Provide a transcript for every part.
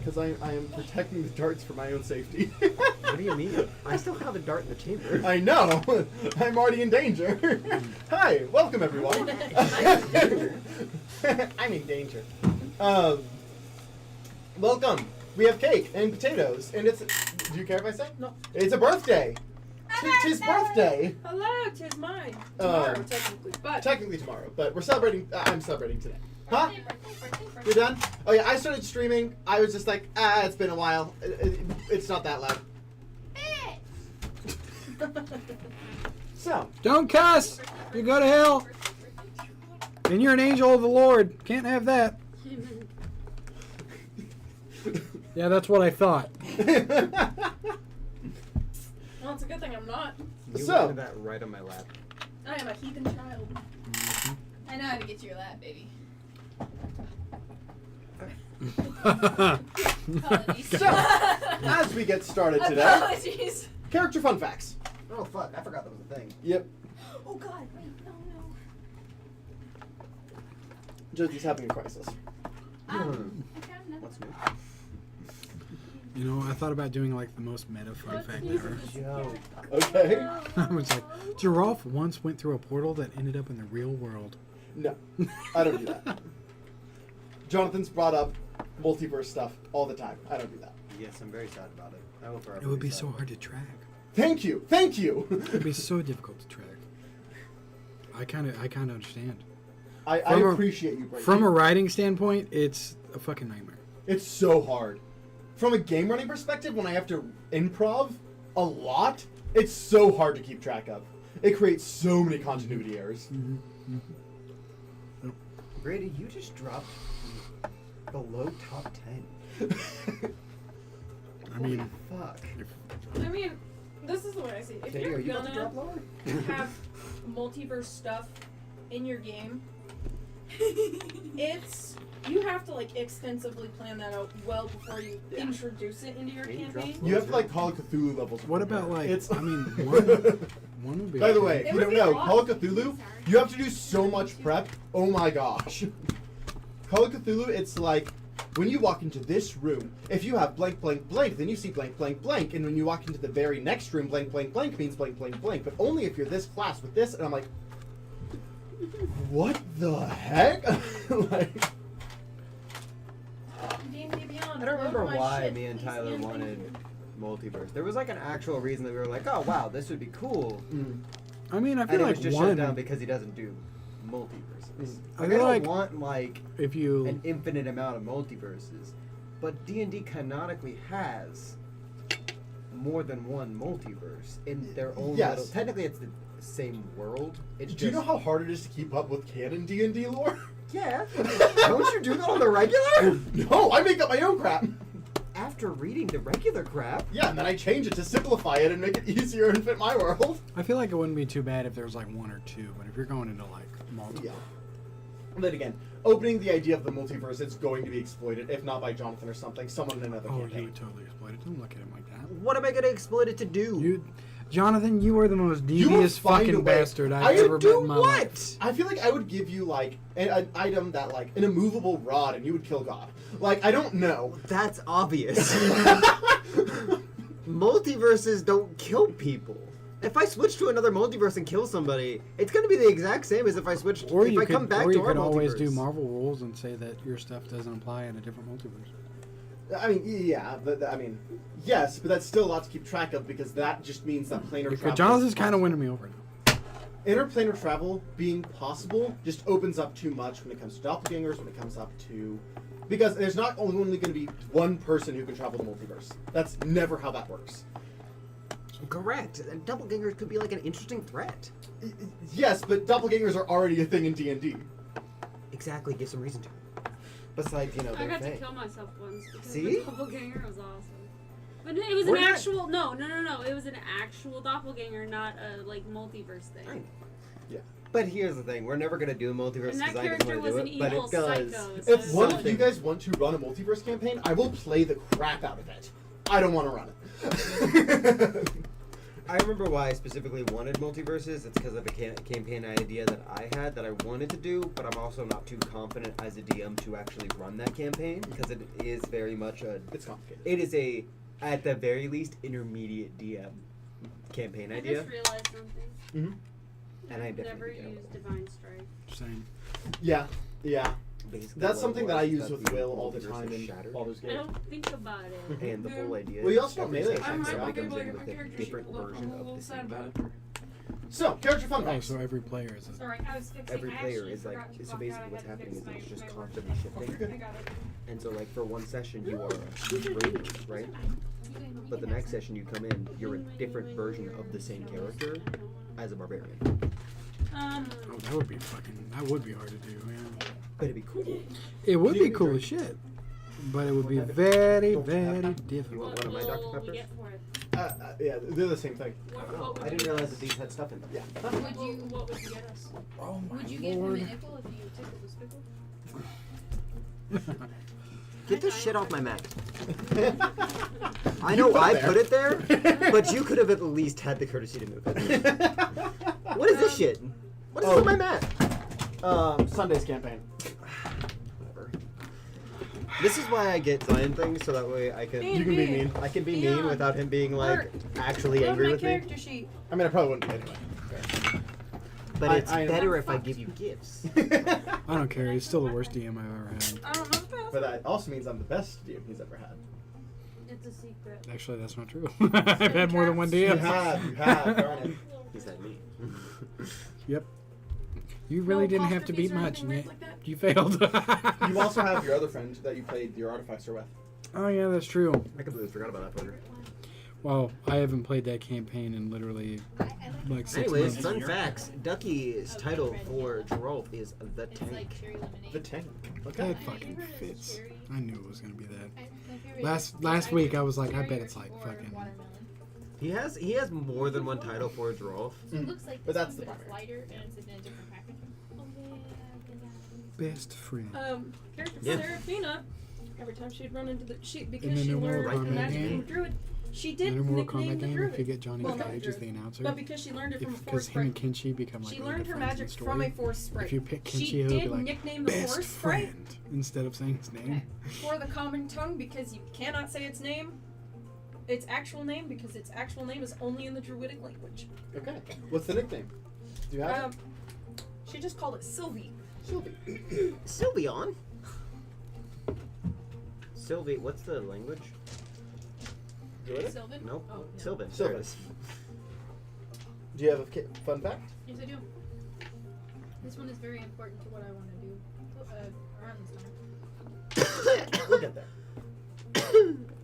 Because I am protecting the darts for my own safety. What do you mean? I still have a dart in the chamber. I know. I'm already in danger. Hi, welcome everyone. I'm in danger. Welcome. We have cake and potatoes, and it's. Do you care if I say? No. It's a birthday. It's his birthday. Hello, 'tis mine. Tomorrow, Technically tomorrow, but we're celebrating. I'm celebrating today. Huh? Birthday. You're done? Oh yeah, I started streaming. I was just like, it's been a while. It's not that loud. So. Don't cuss! You go to hell! And you're an angel of the Lord. Can't have that. Yeah, that's what I thought. Well, it's a good thing I'm not. You So- wanted that right on my lap. I am a heathen child. I know how to get to your lap, baby. Apologies. So, as we get started today, Apologies. character fun facts. Oh fuck! I forgot that was a thing. Yep. Oh god, wait, no. Josie's having a crisis. I found nothing. What's new? You know, I thought about doing like the most meta fun fact ever. Yo. Okay. I was like, giraffe once went through a portal that ended up in the real world. No, I don't do that. Jonathan's brought up multiverse stuff all the time. I don't do that. Yes, I'm very sad about it. I will forever It would be sad so about hard to track. Thank you. Thank you. It would be so difficult to track. I kind of understand. I From a- appreciate you, Brady. From a writing standpoint, it's a fucking nightmare. It's so hard. From a game running perspective, when I have to improv a lot, it's so hard to keep track of. It creates so many continuity errors. Brady, you just dropped below top 10. I mean, Fuck. I mean, this is the way I see it. If Daddy, you're are you about to drop gonna lower? have multiverse stuff in your game, you have to like extensively plan that out well before you introduce it into your Maybe drop campaign. You have to like Call of Cthulhu levels. what about like? It's. I mean, one would be. By the way, It if you would don't be a know, lot. Call of Cthulhu, you have to do so much prep. Oh my gosh. Call of Cthulhu, it's like when you walk into this room, if you have blank, blank, blank, then you see blank, blank, blank. And when you walk into the very next room, blank, blank, blank means blank, blank, blank. But only if you're this class with this. And I'm like, what the heck? Like, D&D Beyond. I don't remember load my why shit, me and please, Tyler and wanted multiverse. There was like an actual reason that we were like, oh wow, this would be cool. I mean, I And feel it like was just shut down one. because he doesn't do multiverses. I Like, I feel don't like want like if you an infinite amount of multiverses, but D&D canonically has more than one multiverse in their own Yes. little. Technically, it's the same world. It's do you know just how hard it is to keep up with canon D&D lore? yeah. Don't you do that on the regular? No, I make up my own crap. After reading the regular crap. Yeah, and then I change it to simplify it and make it easier and fit my world. I feel like it wouldn't be too bad if there was like one or two, but if you're going into like multiple, Yeah. And then again, opening the idea of the multiverse, it's going to be exploited, if not by Jonathan or something, someone in another oh, you campaign. would totally exploit it. Don't look at him like that. What am I gonna exploit it to do? Jonathan, you are the most You will devious find a fucking way. bastard I I've would ever do met in my what? life. I feel like I would give you, like, an item that, like, an immovable rod, and you would kill God. Like, I don't know. That's obvious. Multiverses don't kill people. If I switch to another multiverse and kill somebody, it's gonna be the exact same as if I switched. Or if you I could, come back or to you our could always do multiverse. Marvel rules and say that your stuff doesn't apply in a different multiverse. I mean, yeah, but, I mean, yes, but that's still a lot to keep track of, because that just means that planar travel... Jonathan's kind of winning me over now. Interplanar travel being possible just opens up too much when it comes to doppelgangers, when it comes up to... Because there's not only going to be one person who can travel the multiverse. That's never how that works. Correct. And doppelgangers could be like an interesting threat. Yes, but doppelgangers are already a thing in D&D. Exactly. Give some reason to. Besides, you know, I they're got to fake. kill myself once because See? the doppelganger was awesome. But it was We're an not- actual no. It was an actual doppelganger, not a like multiverse thing. I know. Yeah. But here's the thing: we're never gonna do a multiverse And that because I just character want to was do an it. But evil it does. psycho. If so one it's of you guys want to run a multiverse campaign, I will play the crap out of it. I don't want to run it. I remember why I specifically wanted multiverses. It's because of a campaign idea that I had that I wanted to do, but I'm also not too confident as a DM to actually run that campaign because it is very much It's complicated. It is a, at the very least, intermediate DM campaign I idea. just realized something. Mm-hmm. And I I've never definitely used Divine Strike. Same. Yeah, yeah. Basically That's what something it that I was, use that with the Will all the multiverse time is in shattered. Baldur's I Gate. don't think about it. And the whole idea Well, you also every don't melee session attacks, somebody right? comes in with a Character different sheet version look of the sad same about it. character. So, character fun Oh, facts. so every player is a... Sorry, I was fixing. Every I player actually is like, forgot to so clock basically out. I what's had to happening fix is it's my just work. constantly shifting. I got it. And so like for one session you are a ranger, right? But the next session you come in, you're a different version of the same character as a barbarian. Oh, that would be hard to do, man. But it'd be cool. It would Do you be need cool drink? as shit. But it would be very, very You difficult. want one of my Dr. What will we Peppers? get for it? Yeah, they're the same thing. What would I didn't you realize get that these had stuff in them. Yeah. What would you get us? Oh my Would you give him lord. an nickel if you tickled the spickle? Get this shit off my mat. I You know put it I there. put it there, but you could have at least had the courtesy to move it. What is this shit? What is Oh. on my mat? Sunday's campaign. Whatever. This is why I get Zion things, so that way I can You can be mean. I can be mean Leon. without him being like Bert. actually Look, angry my with me. character sheet. I mean, I probably wouldn't be anyway. Fair. But it's I- better if I give you gifts. I don't care. He's still the worst DM I've ever had. I don't know if that's. But that also means I'm the best DM he's ever had. It's a secret. Actually, that's not true. I've had more than one You DM. have, darn it. He's had me. Yep. You really No didn't have to apostrophes beat or much, anything and weird yet like that? you failed. You also have your other friend that you played your artificer with. Oh yeah, that's true. I completely forgot about that fucker. Well, I haven't played that campaign in literally like 6 Anyways, months. fun facts. Ducky's title for Geralt is the It's Tank. like cherry lemonade. The tank. Okay. That fucking fits. I knew it was gonna be that. My favorite Last is week I was like, I cherry bet it's like or fucking. watermelon. He has more than one title for Geralt. So it looks like But this that's one, the but it's primary. lighter and it's in a different package. Best friend. Character Yeah. Seraphina. Every time she'd run into the In because the she new Mortal learned the Kombat magic game? from the druid. She In did the Mortal nickname Kombat the game, druid. if you get Johnny Well, not Cage the as the druid, announcer, but because she learned it from a because forest him and sprite. Kenshi become like She really learned good her friends in magic the from a story. forest sprite. If you pick Kenshi, She he'll be did like nickname the best forest sprite friend instead of saying his name. for the common tongue because you cannot say its name, its actual name, because its actual name is only in the druidic language. Okay. What's the nickname? Do you have Um, she just called it Sylvie. it? Sylvie. Sylveon? Sylvie, what's the language? Druidic? Sylvan? Nope. Oh, no. Sylvan. Sylvan. There it is. Do you have a fun fact? Yes, I do. This one is very important to what I want to do around this time. We'll get there.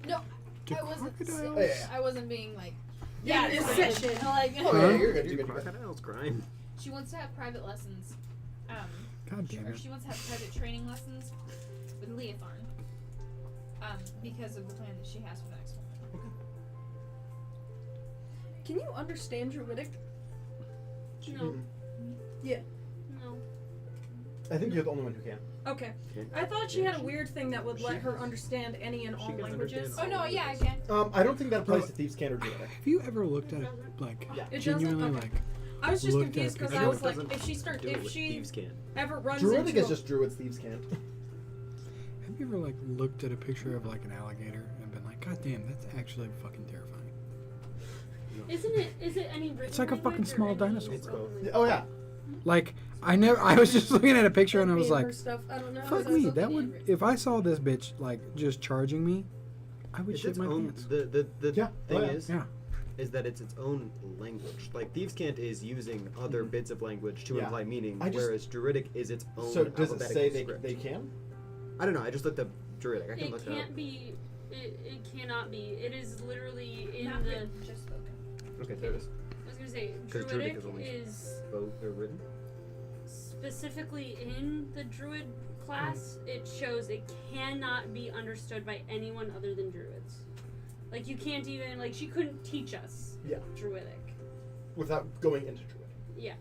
No, Do I wasn't. crocodiles- Oh, yeah. I wasn't being like. Yeah, this it's shit. shit. Like, Oh, Huh? yeah, you're good. Do You're good. You're good. crocodiles crying? she wants to have private lessons. God damn Or it. she wants to have private training lessons with Leotharn. Because of the plan that she has for the next one. Can you understand druidic? No. Mhm. Yeah. No. I think you're the only one who can. Okay. Okay. I thought she Yeah, had a weird thing that would let her understand any and She all can languages. understand Oh no, yeah, I can. I don't think that applies to Thieves' Cant or Druidic. Have you ever looked at it, like, Yeah. It doesn't? genuinely, Okay. like, I was just looked at confused because it I because was like, doesn't if she start, Do it if with she thieves can. ever runs Druidic into is a- just Druids, Thieves' Cant. have you ever, like, looked at a picture of, like, an alligator and been like, God damn, that's actually fucking terrifying. Is it any written It's like a fucking language or small any dinosaur. It's spoken both. Oh, yeah. Like, I was just looking at a picture and I was Me and like, her stuff. I don't know. fuck that's me, something that would, handwritten. if I saw this bitch, like, just charging me, I would It's shit its my own. pants. The Yeah. thing Oh, yeah. is, Yeah. is that it's its own language. Like Thieves' Cant is using other Mhm. bits of language to Yeah. imply meaning, I just- whereas Druidic is its own. So does it alphabetical say script. they can? I don't know. I just looked up Druidic. I can It look it up. can't be. It cannot be. It is literally in Not the. written, just spoken. Okay, there it is. I was gonna say 'Cause Druidic Druidic is only- is Both are written. specifically in the Druid class. It shows it cannot be understood by anyone other than Druids. Like you can't even like she couldn't teach us Yeah. Druidic. Without going into Druid. Yeah.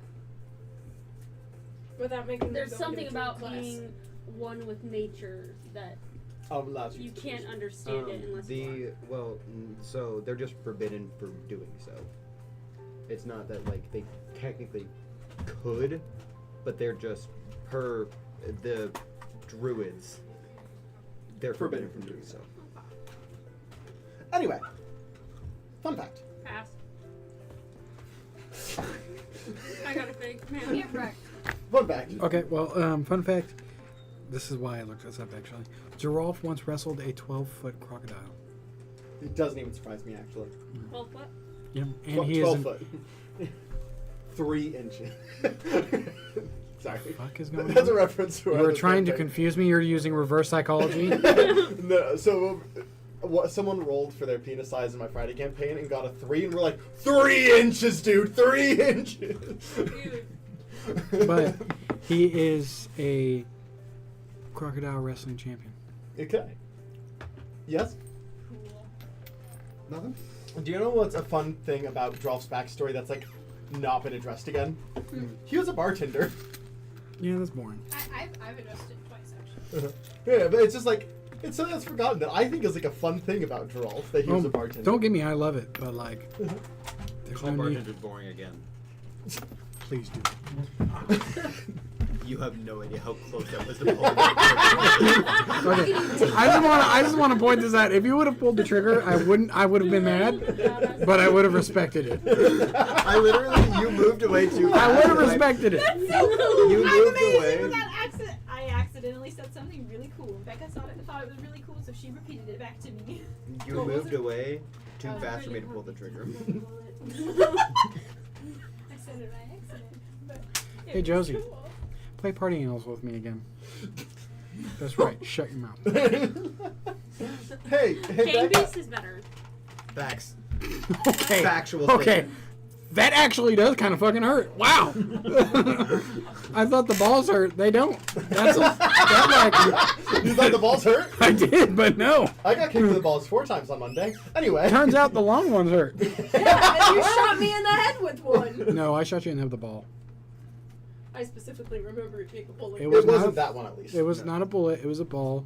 Without making them There's go something into a about class. being one with nature that Allows you to can't understand it unless you are. So they're just forbidden for doing so. It's not that like they technically could, but they're just per the druids. They're forbidden from doing so. Anyway, fun fact. Pass. I got a fake. Man. Get wrecked. Fun fact. Okay, well, fun fact. This is why I looked this up, actually. Giraffe once wrestled a 12-foot crocodile. It doesn't even surprise me, actually. 12 foot? Yeah, and 12, he 12 is. foot. 3 inches. Sorry. What the fuck is going That's a on? reference to You our were other trying to campaign. confuse me. You're using reverse psychology. No, so someone rolled for their penis size in my Friday campaign and got a 3, and we're like, 3 inches, dude, 3 inches. Dude. But he is a crocodile wrestling champion. Okay. Yes? Cool. Nothing? Do you know what's a fun thing about Drolf's backstory that's like not been addressed again? He was a bartender. Yeah, that's boring. I've addressed it twice actually. Yeah, but it's just like, it's something that's forgotten that I think is like a fun thing about Drolf, that he was a bartender. Don't get me, I love it, but like, there's Call no need. bartender's boring again. Please do. You have no idea how close that was to pulling. Okay. I just want to point this out. If you would have pulled the trigger, I would have been mad, but I would have respected it. I literally, you moved away too fast. I would have and respected it. So cool. You I'm moved amazing away. with that accident. I accidentally said something really cool. Becca thought it was really cool, so she repeated it back to me. You What was moved it? away too I was fast for me really to pull the trigger. I said it by accident. But it Hey, was Josie. cool. Play Party Animals with me again. That's right. Shut your mouth. hey, Game Becca. Beast is better. Facts. Okay. Factual Okay. statement. That actually does kind of fucking hurt. Wow. I thought the balls hurt. They don't. That You thought the balls hurt? I did, but no. I got kicked in the balls 4 times on Monday. Anyway. Turns out the long ones hurt. Yeah, and you shot me in the head with one. No, I shot you in the ball. I specifically remember it being a bullet. It It was wasn't not, that one, at least. It was No. not a bullet. It was a ball.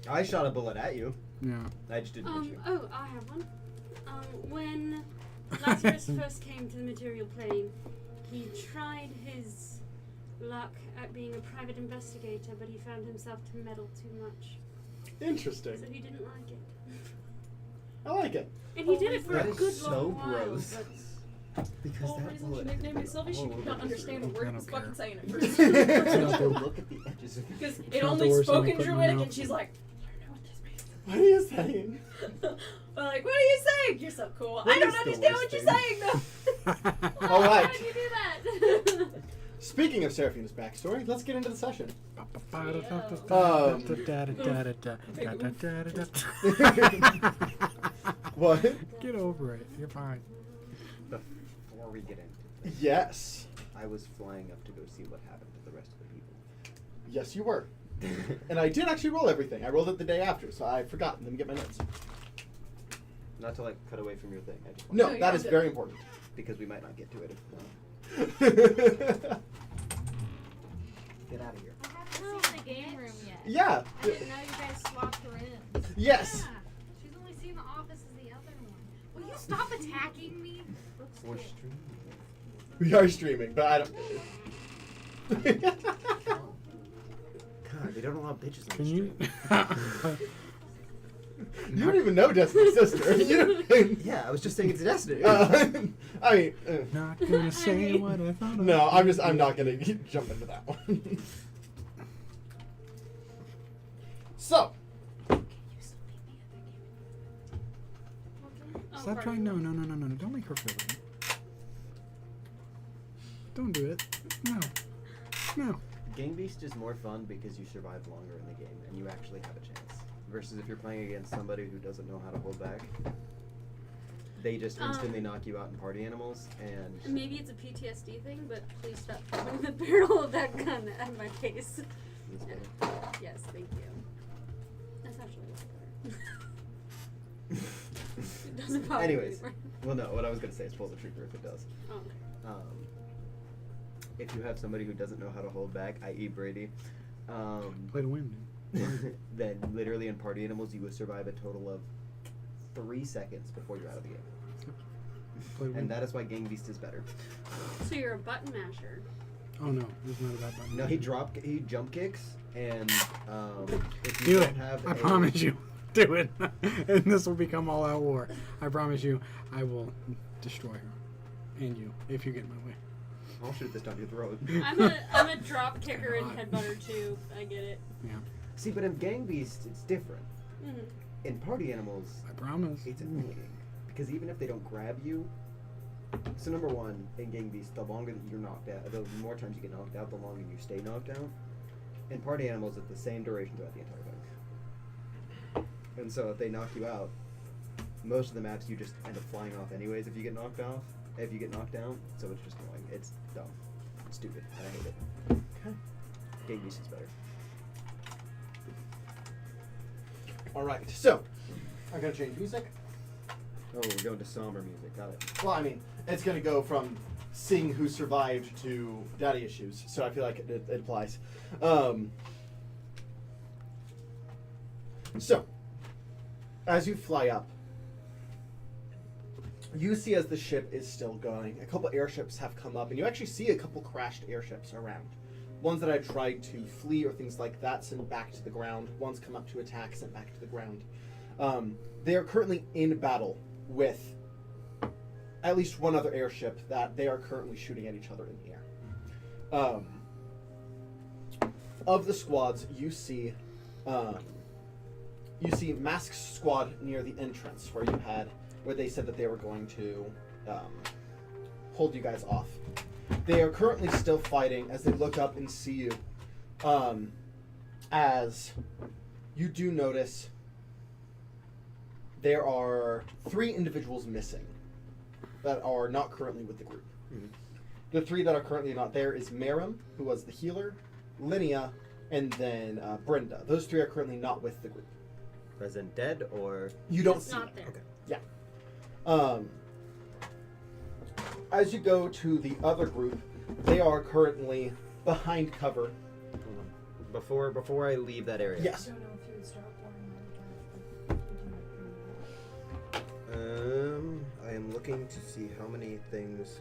I shot a bullet at you. Yeah. I just didn't hit you. Oh, I have one. When Lazarus first came to the material plane, he tried his luck at being a private investigator, but he found himself to meddle too much. Interesting. So he didn't like it. I like it. And he did it for That a is good so long while. gross. But Because Well, that reason she bullet. nicknamed me Sylvie, she could not understand a word I he was don't fucking care. saying at Just first. look at the edges of Because it Not only the worst spoke thing in to put in my Druidic, mouth. and she's like, I don't know what this means. What are you saying? I'm like, what are you saying? You're so cool. What I don't is the understand what worst you're thing? saying, though. All right. How did you do that? Speaking of Seraphina's backstory, let's get into the session. What? Get over it. You're fine. Before we get into it, Yes. I was flying up to go see what happened to the rest of the people. Yes, you were. And I did actually roll everything. I rolled it the day after, so I forgot. Let me get my notes. Not to like cut away from your thing. I just No, No, you that have is to- very important. because we might not get to it. Get out of here. I haven't seen the game room yet. Yeah. I didn't know you guys swapped rooms. Yes. Yeah. She's only seen the office as the other one. Will you stop attacking me? We're streaming. We are streaming, but I don't. God, they don't allow bitches on Can the you? stream. You don't even know Destiny's sister. You don't, Yeah, I was just saying it's Destiny. I mean, Not gonna say what I thought. no, I'm not gonna jump into that one. So, Oh, Stop pardon. trying. No. Don't make her feel it. Don't do it. No. Game Beast is more fun because you survive longer in the game and you actually have a chance. Versus if you're playing against somebody who doesn't know how to hold back, they just instantly knock you out in party animals and Maybe it's a PTSD thing, but please stop pointing the barrel of that gun at my face. it's better. Yes, thank you. That's actually a lot better. It doesn't bother Anyways, me. well, no, what I was gonna say is pull the trigger if it does. Oh, okay. If you have somebody who doesn't know how to hold back, i.e. Brady, Play to win. then literally in party animals you would survive a total of 3 seconds before you're out of the game. Played And one. that is why Gang Beast is better. So you're a button masher. Oh no, it's not about button. No, he jump kicks, and if you Do don't it. have I promise you. Do it. And this will become all out war. I promise you, I will destroy her. And you, if you get in my way. I'll shoot this down your throat. I'm a drop kicker and headbutter too. I get it. Yeah. See, but in Gang Beast, it's different. Mm-hmm. In Party Animals, I promise. it's annoying. Because even if they don't grab you, so number one, in Gang Beast, the longer that you're knocked out, the more times you get knocked out, the longer you stay knocked out. In Party Animals, it's the same duration throughout the entire thing. And so if they knock you out, most of the maps you just end up flying off anyways if you get knocked down. So it's just annoying. It's dumb. It's stupid. And I hate it. Okay. Gang Beast is better. All right. So, I'm gonna change music. Oh, we're going to somber music. Got it. Well, I mean, it's gonna go from seeing who survived to daddy issues. So I feel like it applies. So, as you fly up, you see as the ship is still going, a couple airships have come up, and you actually see a couple crashed airships around. Ones that have tried to flee or things like that sent back to the ground. Ones come up to attack, sent back to the ground. They are currently in battle with at least one other airship that they are currently shooting at each other in the air. Of the squads, you see Mask's squad near the entrance where they said that they were going to hold you guys off. They are currently still fighting as they look up and see you. As you do notice, there are 3 individuals missing that are not currently with the group. Mm-hmm. The 3 that are currently not there is Marim, who was the healer, Linnea, and then Brenda. Those 3 are currently not with the group. Present dead or You don't It's see not them. there. Yeah. As you go to the other group, they are currently behind cover. before I leave that area. Yes. I don't know if you would start I am looking to see how many things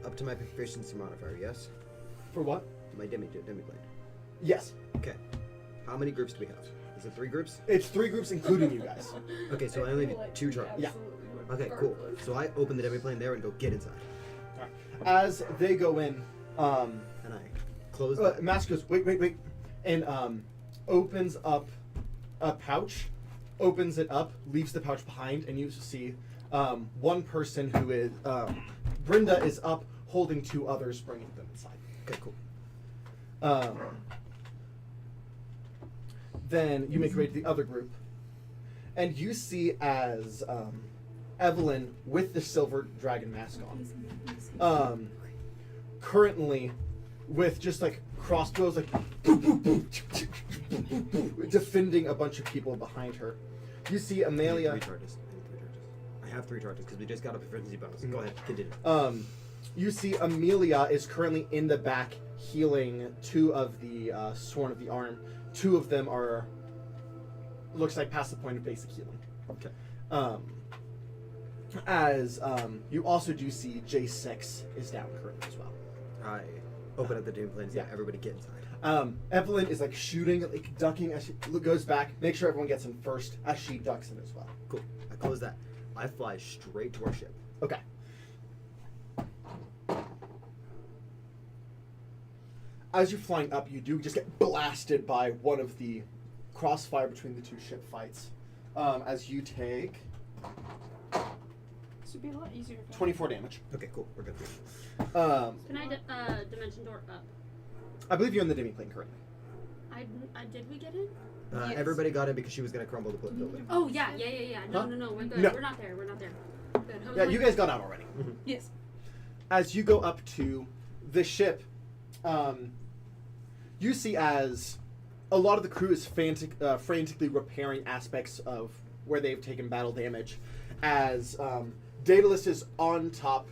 up to my proficiency modifier. Yes, For what? my demiplane. Yes. Okay. How many groups do we have? Is it 3 groups? It's 3 groups, including you guys. Okay, so I only need 2 charges. Yeah. Okay, cool. So I open the demiplane there and go get inside, As they go in, and I close. Mask goes, wait, and opens up a pouch, opens it up, leaves the pouch behind, and you see one person who is Brenda is up holding 2 others, bringing them inside. Okay, cool. Then you make your way to the other group, and you see as Evelyn with the silver dragon mask on, currently with just like crossbows, like defending a bunch of people behind her. You see Amelia. I need 3 charges. I have 3 charges because we just got a proficiency bonus. Go ahead, continue. You see Amelia is currently in the back healing 2 of the sworn of the arm. 2 of them are looks like past the point of basic healing. Okay. You also do see J6 is down currently as well. I open up the demiplane and say, Yeah. everybody get inside. Evelyn is like shooting, like ducking as she goes back. Make sure everyone gets in first as she ducks in as well. Cool. I close that. I fly straight to our ship. Okay. As you're flying up, you do just get blasted by one of the crossfire between the 2 ship fights. As you take This would be a lot easier if I 24 damage. Okay, cool. We're good. Can I dimension door up? I believe you're in the demiplane currently. I did we get it? Yes. Everybody got it because she was going to crumble the building. Oh yeah. No, Huh? no, we're good. No. We're not there. Good. I was Yeah, like- you guys got out already. Yes. As you go up to the ship, you see as a lot of the crew is frantically repairing aspects of where they've taken battle damage. As Daedalus is on top,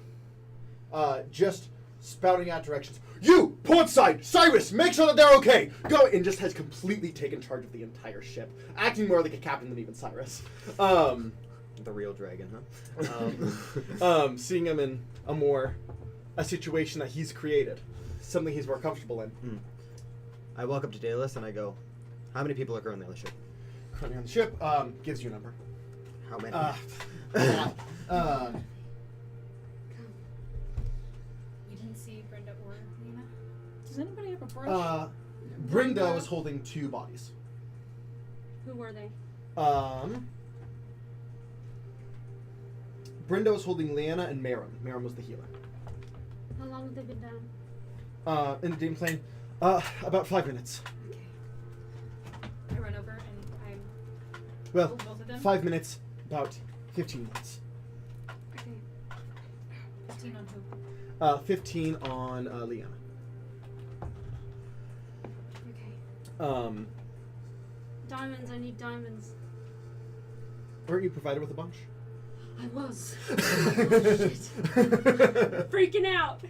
just spouting out directions. You, portside, Cyrus, make sure that they're okay. Go, and just has completely taken charge of the entire ship, acting more like a captain than even Cyrus. The real dragon, huh? Seeing him in a situation that he's created, something he's more comfortable in. I walk up to Dearest and I go, how many people are currently on the ship? Currently on the ship, gives you a number. How many? You didn't see Brenda or Lena? Does anybody have a brush? Brenda was holding 2 bodies. Who were they? Brenda was holding Leanna and Marin. Marin was the healer. How long have they been down? In the game plane, about 5 minutes. Okay. I run over and I Well, hold both of them. 5 minutes, about 15 minutes. Okay. 15 on who? 15 on Leanna. Okay. Diamonds. I need diamonds. Weren't you provided with a bunch? I was. Freaking out.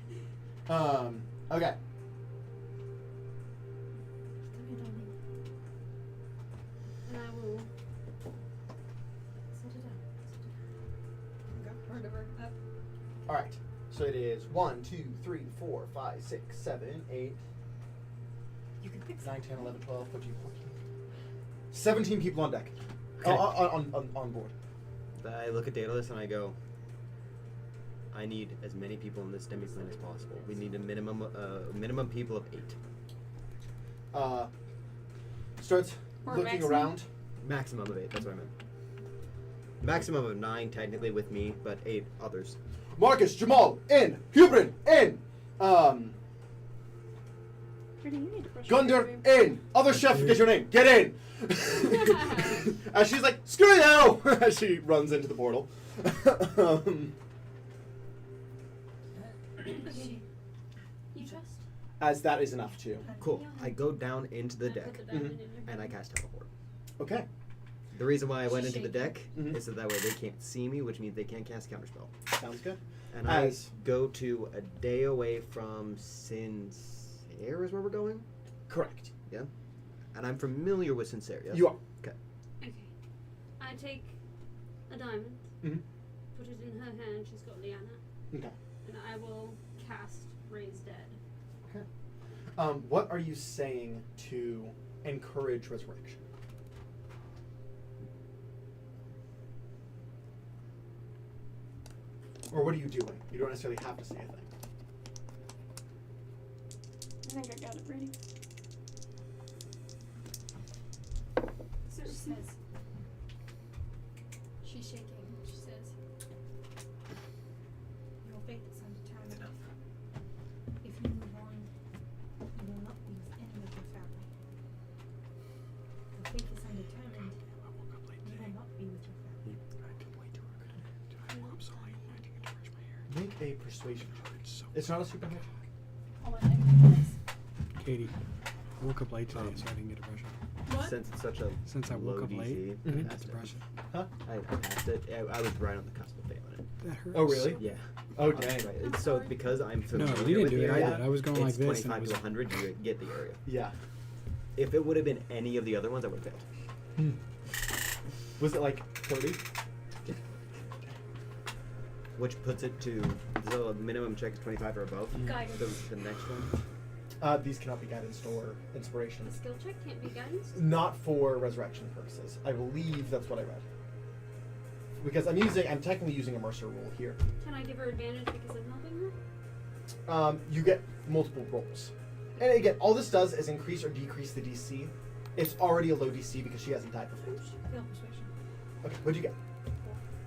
Okay. And I will. Set it up. Go. Run over. Up. All right. So it is 1, 2, 3, 4, 5, 6, 7, 8, You can fix 9, 10, 11, 12, 13, 14. 17 people on deck. Okay. On board. I look at Daedalus and I go, I need as many people in this demi-plane as possible. We need a minimum people of 8. Starts Or looking maximum? around. Maximum of 8, that's what I meant. Maximum of 9 technically with me, but 8 others. Marcus, Jamal, in. Hubrin, in. Brittany, you need to brush your Gunder, hair. in. Other chef, get your name. Get in. As she's like, screw you! As she runs into the portal. Okay. You trust? As that is enough too. Cool. I go down into the I put deck the diamond in your and I hand. cast teleport. Okay. The reason why I went She's into the deck Mhm. is so that way they can't see me, which means they can't cast counterspell. Sounds good. And As- I go to a day away from Sincere is where we're going? Correct. Yeah? And I'm familiar with Sincere, yes? You are. Okay. Okay. I take a diamond, Mhm. put it in her hand. She's got Liana, Okay. and I will cast Raise Dead. Okay. What are you saying to encourage resurrection? Or what are you doing? You don't necessarily have to say a thing. I think I got it ready. So she says. She's shaking. She says, your faith is undetermined. If you move on, you will not be with any of your family. Your faith is undetermined. You will not be with your family. I'm sorry. I didn't get to brush my hair. Make a persuasion check. It's so It's not a super high. Hold on, I can do this. Katie, I woke up late today, so I didn't get to brush it. What? Since it's such a Since I low woke up DC, late, Mhm. I had passed to it. brush it. Huh? I passed it. I was right on the cusp of failing it. That hurts. Oh, really? Yeah. Oh, I was dang. right. It's so because I'm No, familiar you didn't with do the it. I area, did. I was going like it's this, and 25 it to was 100, you get the area. Yeah. If it would have been any of the other ones, I would have failed. Was it like 30? Which puts it to the minimum check is 25 or above. Guidance. The next one. These cannot be guidance or inspiration. The skill check can't be guidance. Not for resurrection purposes. I believe that's what I read. Because I'm technically using a Mercer rule here. Can I give her advantage because I'm helping her? You get multiple rolls. And again, all this does is increase or decrease the DC. It's already a low DC because she hasn't died before. Fail persuasion. Okay, what'd you get?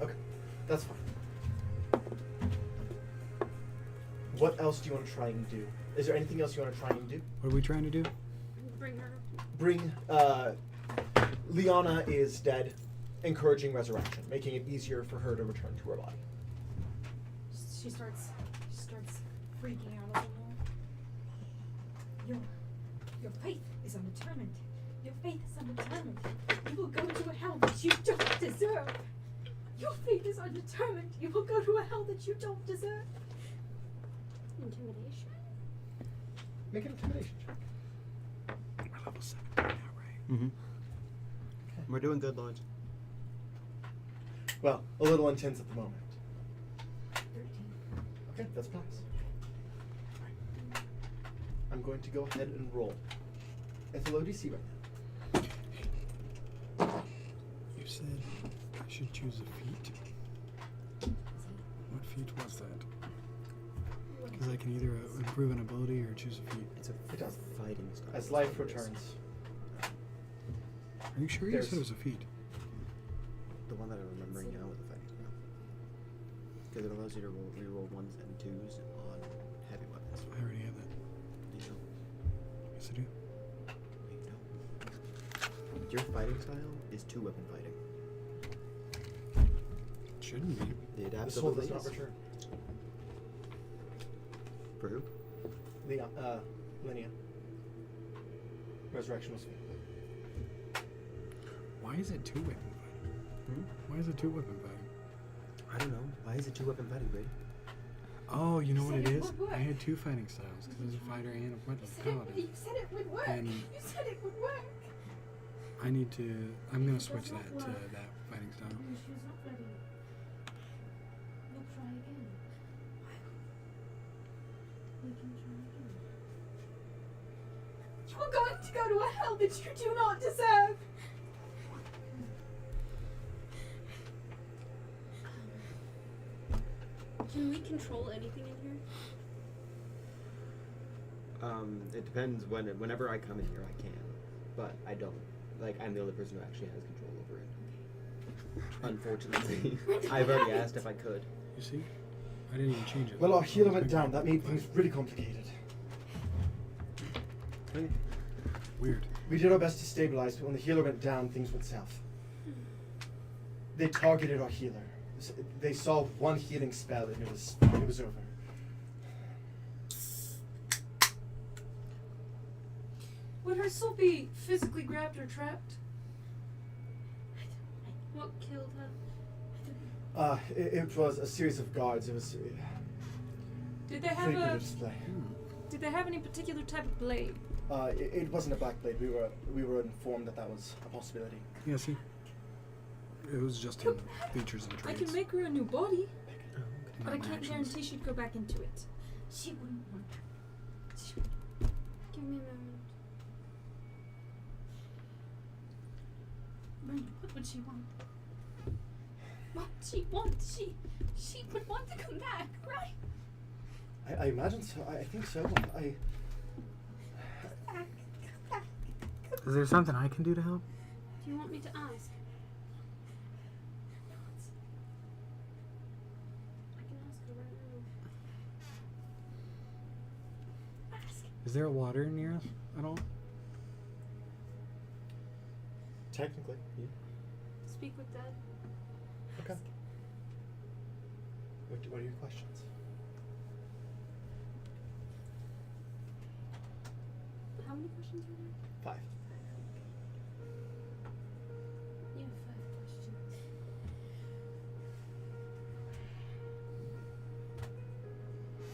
Okay, that's fine. What else do you want to try and do? Is there anything else you want to try and do? What are we trying to do? Bring her. Bring, Liana is dead, encouraging resurrection, making it easier for her to return to her body. She starts freaking out a little. Your faith is undetermined. Your faith is undetermined. You will go to a hell that you don't deserve. Your faith is undetermined. You will go to a hell that you don't deserve. Intimidation. Make an intimidation check. We're level 7 right now, right? Mm-hmm. We're doing good, Lords. Well, a little intense at the moment. 13. Okay, that's pass. I'm going to go ahead and roll. It's a low DC right now. You said I should choose a feat. What feat was that? Because I can either improve an ability or choose a feat. It's a It does. fighting style. As life returns. Are you sure you There's- said it was a feat? The one that I'm remembering now with the fighting style. Because it allows you to reroll 1s and 2s on heavy weapons. I already have that. You don't. Yes, I do. You don't. Your fighting style is 2-weapon fighting. Shouldn't be. The The soul does adaptability not is return. for who? Linnea. Resurrection was Why is it 2-weapon fighting? Why is it 2-weapon fighting? I don't know. Why is it 2-weapon fighting, babe? Oh, you know what said it it is? would work. I had 2 fighting styles because there's a fighter and a paladin. You said it would work. And- You said it would work. I'm gonna switch Does not that to work. that fighting style. No, she was not ready. We'll try again. We can try again. You're going to go to a hell that you do not deserve. Can we control anything in here? It depends. Whenever I come in here, I can, but I don't. Like, I'm the only person who actually has control over it. Unfortunately, I've already asked if I could. You see? I didn't even change it. Well, our healer went down. That made things really complicated. Weird. We did our best to stabilize, but when the healer went down, things went south. They targeted our healer. They saw one healing spell, and it was over. Would her soul be physically grabbed or trapped? What killed her? It was a series of guards. It was Did they have pretty good a? display. Did they have any particular type of blade? It wasn't a black blade. We were informed that was a possibility. Yeah, see? It was just in features and I traits. can make her a new body, but I Not can't actions. guarantee she'd go back into it. She wouldn't want that. Give me a moment. What would she want? What she wants? She would want to come back, right? I imagine so. I think so. Back, come back, come Is there something I can do to help? Do you want me to ask? I can ask her right now. Ask. Is there a water near us at all? Technically, yeah. Speak with Dad. Okay. What are your questions? How many questions are there? 5. You have 5 questions.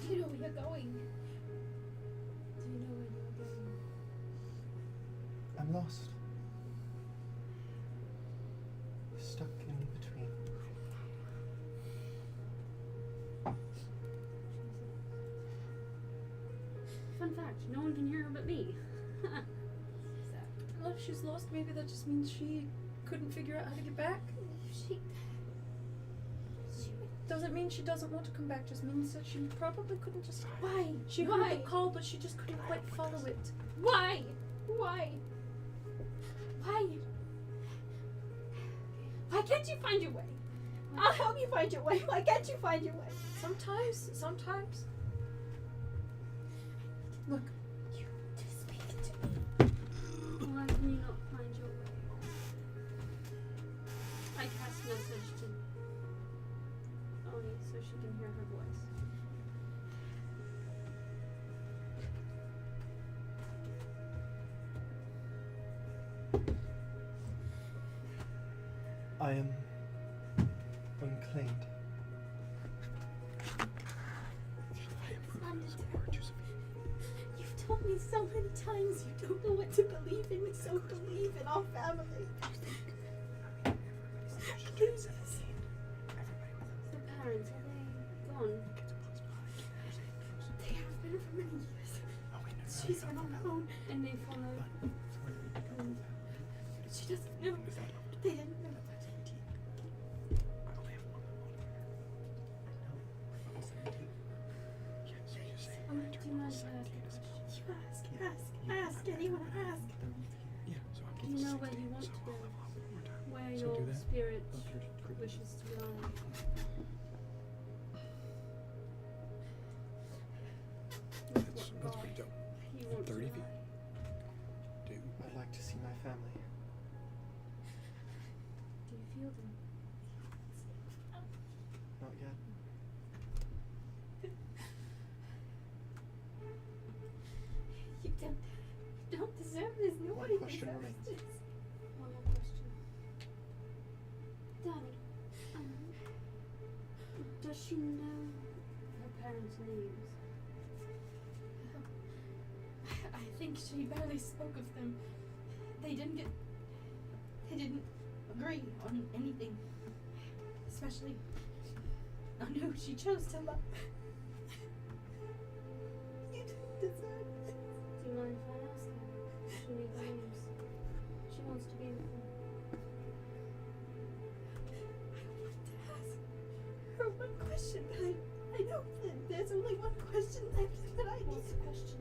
Do you know where you're going? Do you know where you're going? I'm lost. Stuck in between. Fun fact, no one can hear her but me. Well, if she's lost, maybe that just means she couldn't figure out how to get back. She Doesn't mean she doesn't want to come back. Just means that she probably couldn't just. Why? She heard the call, but she just couldn't quite follow it. Why? Why? Why? Why can't you find your way? I'll help you find your way. Why can't you find your way? Sometimes. Look, You to speak to me. Why can you not find your way? I cast message to Oni so she can hear her voice. I am unclaimed. You've told me so many times you don't know what to believe in, so believe in our family. Please. Imperial do that? spirit Oh, here's creepy. wishes to be honored. That's pretty dope. He won't 30 feet. survive. Dude. I'd like to see my family. Do you feel them? Not yet. You don't deserve this. Nobody One question deserves remains. this. One more question. Daddy, does she know her parents' names? I think she barely spoke of them. They didn't agree on anything. Especially on who she chose to love. You didn't deserve this. Do you mind if I ask her? She needs their names. She wants to be with them. I want to ask her one question, but I know that there's only one question left that I need. What's the question?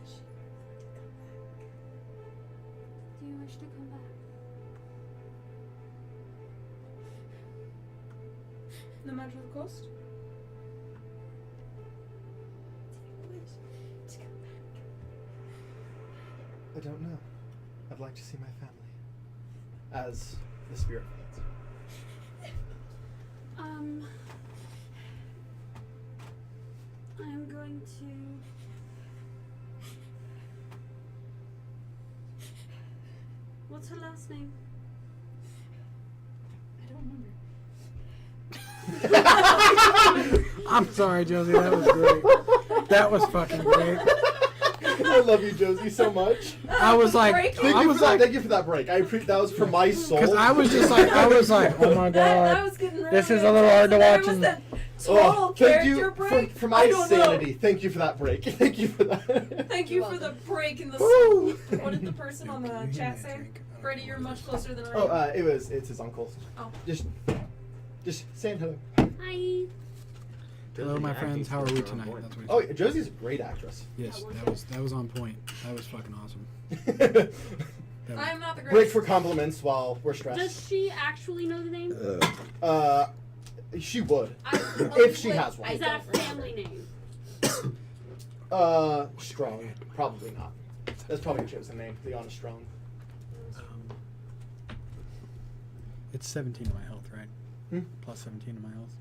Does she want to come back? Do you wish to come back? No matter the cost. Do you wish to come back? I don't know. I'd like to see my family. As the spirit fades. I'm going to. What's her last name? I don't remember. I'm sorry, Josie. That was great. That was fucking great. I love you, Josie, so much. I was like, Break. Thank I you was for that. like, Thank you for that break. That was for my soul. because I was just like, oh my That god. was getting really This is a little hard to intense, watch and and- then it was the total thank character you break. for I my don't know. sanity. Thank you for that break. Thank you for that. Thank you for the break in the Woo! What did the person on the chat say? Brady, you're much closer than I am. Oh, it's his uncle. Oh. Just saying hello. Hi. Hello, my friends. How are we tonight? That's what he Oh, said. Josie's a great actress. Yes, that was on point. That was fucking awesome. That I am not the Break greatest. for compliments while we're Does stressed. she actually know the name? She would. If she has one. Is that a family name? Strong. Probably not. That's probably a chosen name. Leona Strong. It's 17 of my health, right? Hmm? Plus 17 of my health.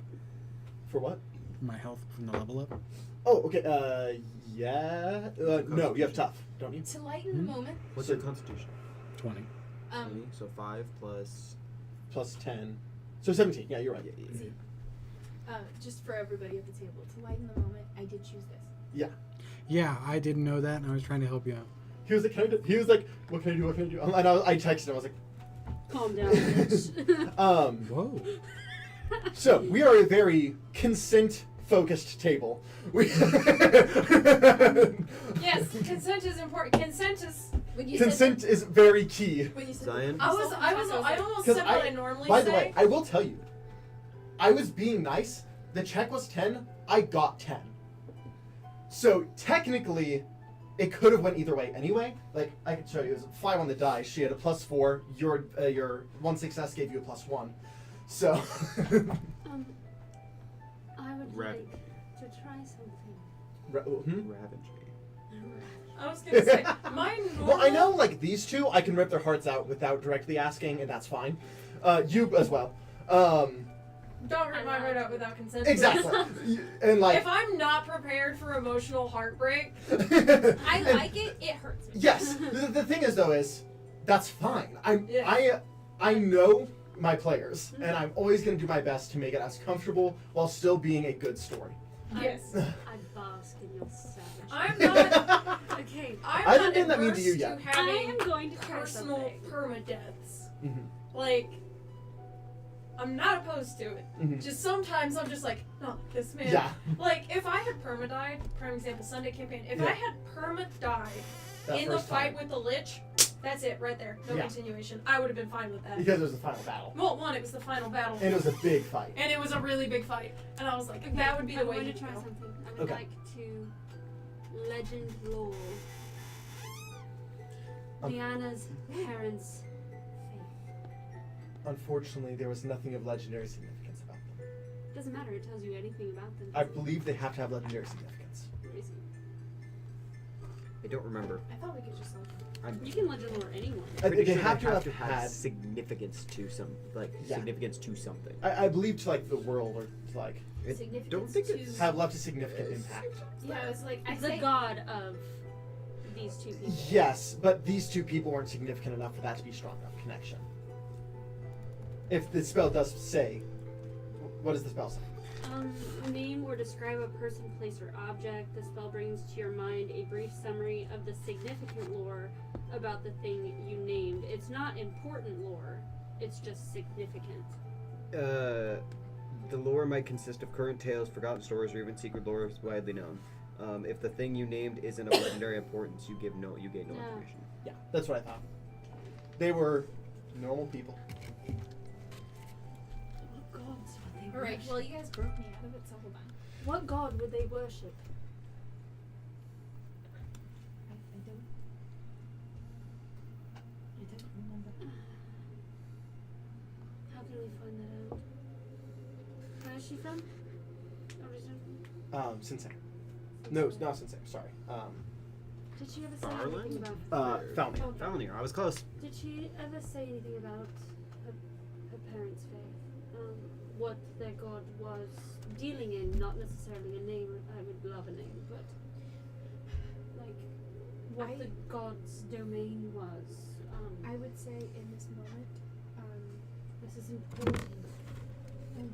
For what? My health from the level up. Oh, okay. Yeah. No, you have tough, don't you? To lighten the moment, What's your constitution? 20. 20, so 5 plus. Plus 10. So 17. Yeah, you're right. just for everybody at the table, to lighten the moment, I did choose this. Yeah. Yeah, I didn't know that, and I was trying to help you out. He was like, he was like, what can I do? What can I do? And I texted him. I was like, Calm down, bitch. Whoa. So we are a very consent-focused table. Yes, consent is important. Consent is. When you Consent is very key. when you said Zion? I almost Because said what I normally by say. the way, I will tell you, I was being nice. The check was 10. I got 10. So technically, it could have went either way anyway. Like I could show you, it was 5 on the die. She had a +4. Your one success gave you a +1. So. I would Ravage. like to try something. Ravage me. I was gonna say my normal. Well, I know like these two, I can rip their hearts out without directly asking, and that's fine. You as well. Don't rip my heart out without consent. Exactly. And like. If I'm not prepared for emotional heartbreak, I like it, it hurts me. Yes. The thing is, though, is that's fine. Yeah. I know my players, and I'm always going to do my best to make it as comfortable while still being a good story. yes. I bask in your savage. I'm not. Okay. I'm I not didn't mean that mean to adverse you yet. I having am going to try personal something. permadeaths. Mhm. Like, I'm not opposed to it. Mhm. Just sometimes I'm just like, oh, this man. Yeah. Like, if I had perma-died, prime example, Sunday campaign, if Yeah. I had perma-died That in the first fight time. with the Lich, that's it right there. No Yeah. continuation. I would have been fine with that. Because it was the final battle, Well, one, it was the final battle. and it was a big fight. And it was a really big fight. And I was like, Okay, that would be the I'm way going to to try go. something. I would Okay. like to legend lore. Liana's parents' faith. Unfortunately, there was nothing of legendary significance about them. Doesn't matter. It tells you anything about them. I believe they have to have legendary significance. Let me see. I don't remember. I thought we could just like. I'm You can legend lore anyone. pretty They sure have they to have have to have had- significance to some, Yeah. significance to something. I believe to like the world or to like I Significance don't think to- it's have left a significant impact. Yeah, it's like I The say. god of these two people. Yes, but these two people weren't significant enough for that to be strong enough connection. If the spell does say, what does the spell say? Name or describe a person, place, or object. The spell brings to your mind a brief summary of the significant lore about the thing you named. It's not important lore, it's just significant. The lore might consist of current tales, forgotten stories, or even secret lore widely known. If the thing you named isn't of legendary importance, you gain no Yeah. information. Yeah, that's what I thought. They were normal people. What gods would they Alright, worship? well, you guys broke me out of it, so hold on. What god would they worship? I don't remember. How can we find that out? Where is she from? Origin? Sensei. No, it's not Sensei. Sorry. Did she ever say Farland? anything about? Founding. Oh, Falnir, I was close. Did she ever say anything about her parents' faith? What their god was dealing in? Not necessarily a name. I would love a name, but like what the god's domain was. I would say in this moment, This is important. only.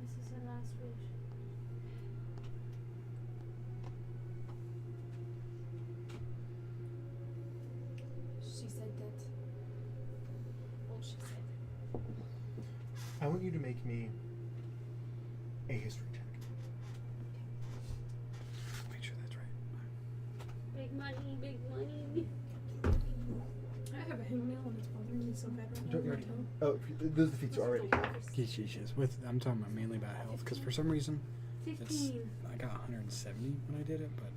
This is her last wish. She said that. Well, she said. I want you to make me a history check. Make sure that's right. Big money, big money. I have a hangnail and it's bothering me so bad right now. Don't you My already- toe. Oh, those defeats are already. Yes. With I'm talking about mainly about health, because for some reason 15. I got 170 when I did it, but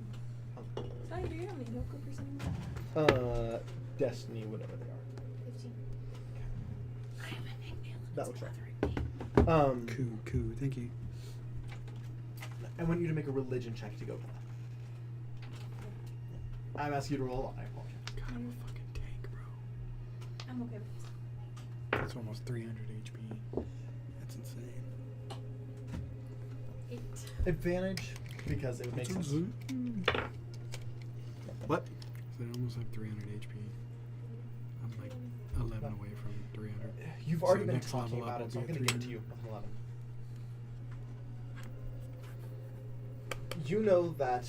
Sorry, do you have any heal clippers anymore? Destiny, whatever they are. 15. That looks right. cool. Thank you. I want you to make a religion check to go with that. I'm asking you to roll. I apologize. God, I'm a fucking tank, bro. I'm okay with this. That's almost 300 HP. That's insane. 8. Advantage because it would make sense. What? So I almost have 300 HP. I'm like 11 away from 300. You've So already been next talking level up about will it, so I'm be going a to give it to 300. you with an 11. You know that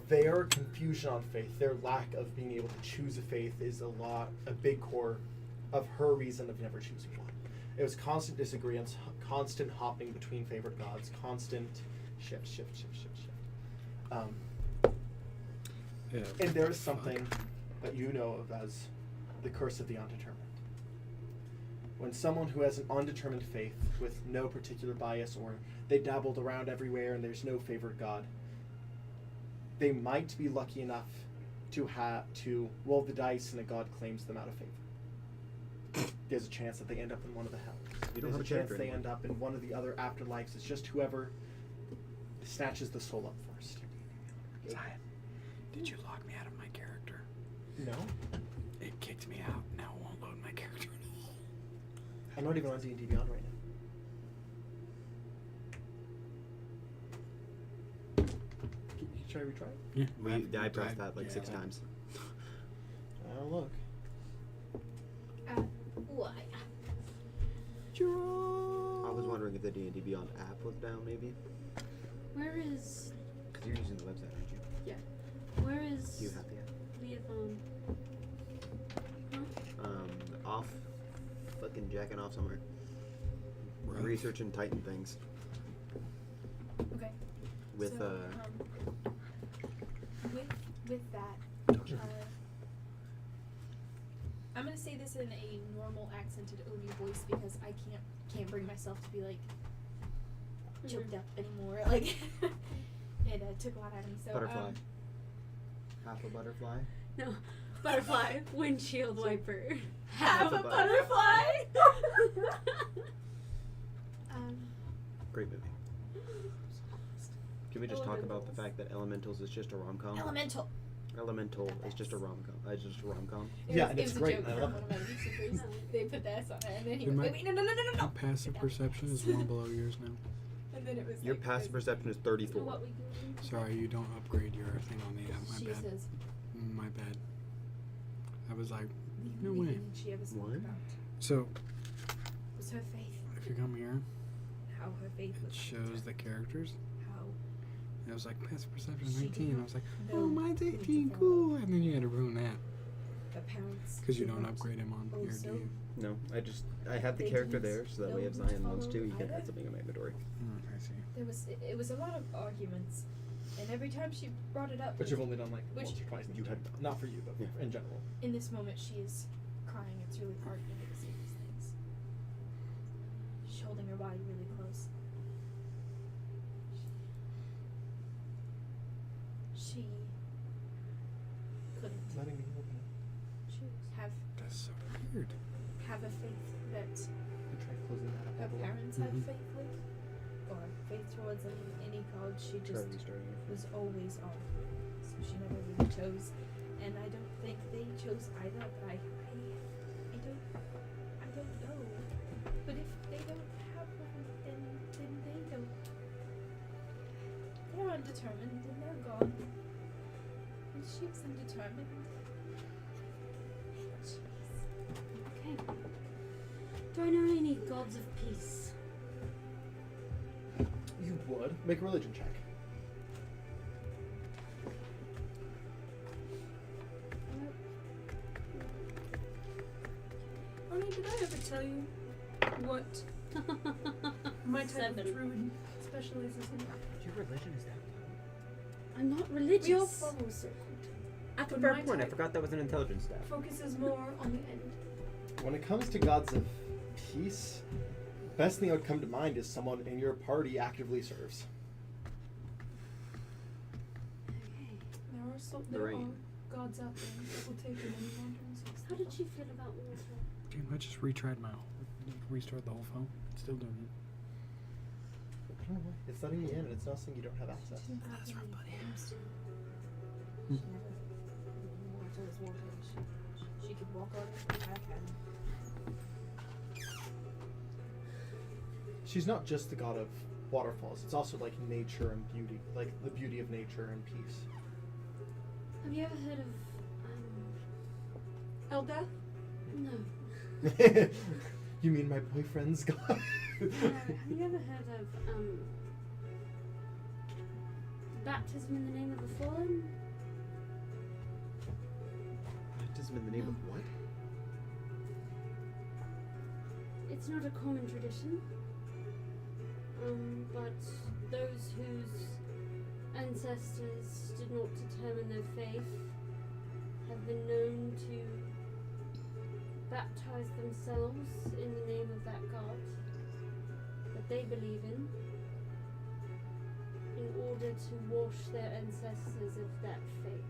their confusion on faith, their lack of being able to choose a faith, is a big core of her reason of never choosing one. It was constant disagreements, constant hopping between favored gods, constant shift. Yeah, And there is fuck. something that you know of as the curse of the undetermined. When someone who has an undetermined faith with no particular bias, or they dabbled around everywhere and there's no favored god, they might be lucky enough to roll the dice and a god claims them out of favor. There's a chance that they end up in one of the hells. You don't There's have a a chance character they anymore. end up in one of the other afterlives. It's just whoever snatches the soul up first. Zion, did you lock me out of my character? No, It kicked me out. Now it won't load my character. I'm not even on D&D Beyond right now. Should I retry it? Yeah, I pressed that like 6 times. Oh, look. Why? I was wondering if the D&D Beyond app was down, maybe. Where is Because you're using the website, aren't you? where is You have the app. Leothon? Off. Fucking jacking off somewhere. Rough. Researching Titan things. Okay. With, so, with that, I'm gonna say this in a normal accented Oni voice because I can't bring myself to be like, choked up anymore. Like, it took a lot out of me. So, Butterfly. Half a butterfly. No. Butterfly. Windshield wiper. Half a butterfly. Great movie. Can we just talk about the fact that Elementals is just a rom-com? Elemental. Elemental is just a rom-com. Just a rom-com. Yeah, and it's was a great, joke and I from love one of my YouTubers. They put the S on it, and then he Did was my- like, no. Passive perception is one below yours now. And then it was Your like, passive perception is 34. What we doing? Sorry, you don't upgrade your thing on the app. My She bad. says, My bad. I was like, the no only way. thing she ever spoke What? about So was her faith. if you come here, How her faith it was. shows the characters. How And it was like passive perception She 19. didn't I was like, know oh, mine's who to 18, follow. cool. And then you had to ruin that the parents. because you did don't not upgrade him on here, do also you? No, I have the They character didn't there, so that way if know who to Zion wants to, follow he can either. add something in my inventory. I see. There was it was a lot of arguments, and every time she brought it up, But you've only done like Which- once or twice. You had- Not for you, but Yeah. in general. in this moment she is crying. It's really hard for me to say these things. She's holding her body really close. She couldn't Letting me open it. That's so weird. have a faith that You try closing that up. her a little. parents had faith with, or faith towards any god. She Try just restarting it. was always on. So she never really chose. And I don't think they chose either, but I don't know. But if they don't have one, then they don't. They're undetermined and they're gone. And she was undetermined. Jeez. Okay. Do I know any gods of peace? You would make a religion check. Ronnie, did I ever tell you what my type Seven. of druid specializes in? Your religion is that I'm not We all religious. follow a circle. At the But fair my point, I type forgot that was an intelligence stat. focuses more on the end. When it comes to gods of peace, best thing that would come to mind is someone in your party actively serves. There are Lorraine. gods out there that will take you many wanderings. How did she feel about water? Damn, I just retried my restart the whole phone. It's still doing it. I don't know why. It's letting me in and it's not saying you don't have access. That's right, buddy. Hmm. She never walked on his water. She could walk on it like I can. She's not just the god of waterfalls. It's also like nature and beauty, like the beauty of nature and peace. Have you ever heard of Eldath? no? You mean my boyfriend's god? Have you ever heard of baptism in the name of the fallen? Baptism in the name of what? It's not a common tradition. But those whose ancestors did not determine their faith have been known to baptize themselves in the name of that god that they believe in order to wash their ancestors of that faith.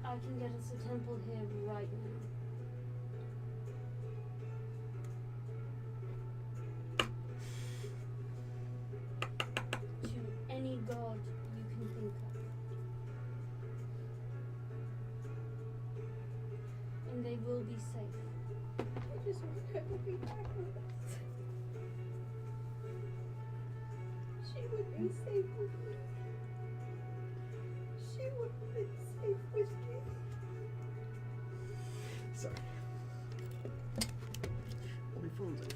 I can get us a temple here right now. To any god you can think of. And they will be safe. I just want her to be back with us. She would be safe with me. She would have been safe with me. Sorry. Well, my phone's at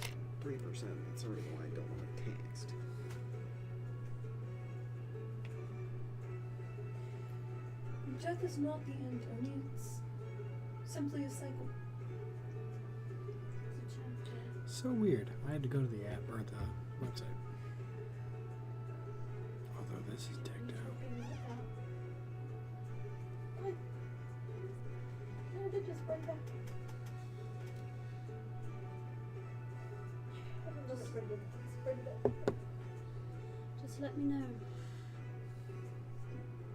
3%. That's sort of why I don't want to text. Death is not the end, Tony. It's simply a cycle. It's a chapter. So weird. I had to go to the app or the website. Although this is decked out. just Brenda. I don't know what Brenda is. Brenda. Just let me know.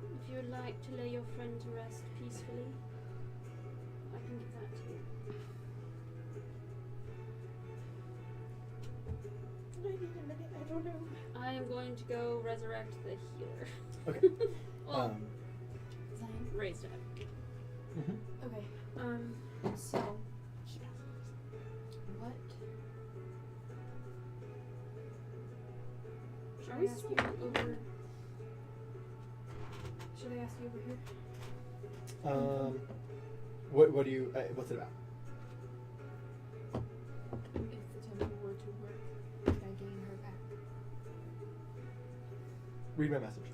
If you would like to lay your friend to rest peacefully, I can give that to you. I need a minute. I don't know. I am going to go resurrect the healer. Okay. Well, Zion. raised it. Okay. So. What? Should Are I we ask still you over? Should I ask you over here? What do you? What's it about? If the temple were to work, would I gain her back? Read my message.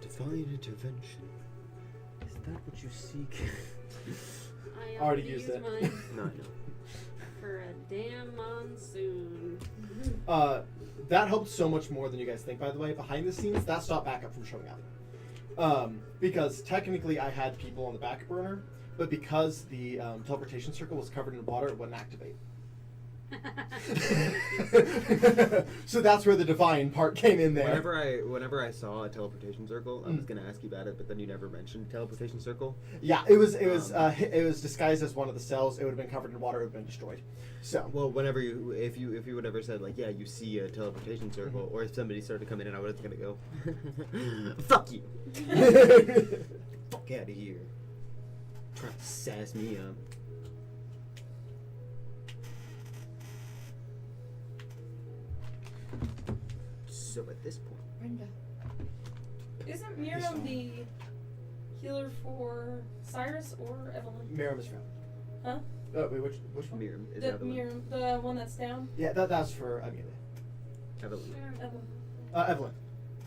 Divine intervention. Is that what you seek? I Already used it. mine No, I know. for a damn monsoon. That helped so much more than you guys think, by the way. Behind the scenes, that stopped backup from showing up. Because technically I had people on the back burner, but because the teleportation circle was covered in water, it wouldn't activate. So that's where the divine part came in there. Whenever I saw a teleportation circle, I was gonna ask you about it, but then you never mentioned teleportation circle. Yeah, it was disguised as one of the cells. It would have been covered in water. It would have been destroyed. So Well, if you would ever said like, yeah, you see a teleportation circle, or if somebody started to come in and I was gonna go, fuck you, fuck out of here, trying to sass me up. So at this point, Brenda. Isn't Yes, Miriam ma'am. the healer for Cyrus or Evelyn? Miriam is found. Huh? Wait, which one? Miriam is The Evelyn. Miriam, the one that's down. Yeah, that's for Amelia. Evelyn. Evelyn. Evelyn.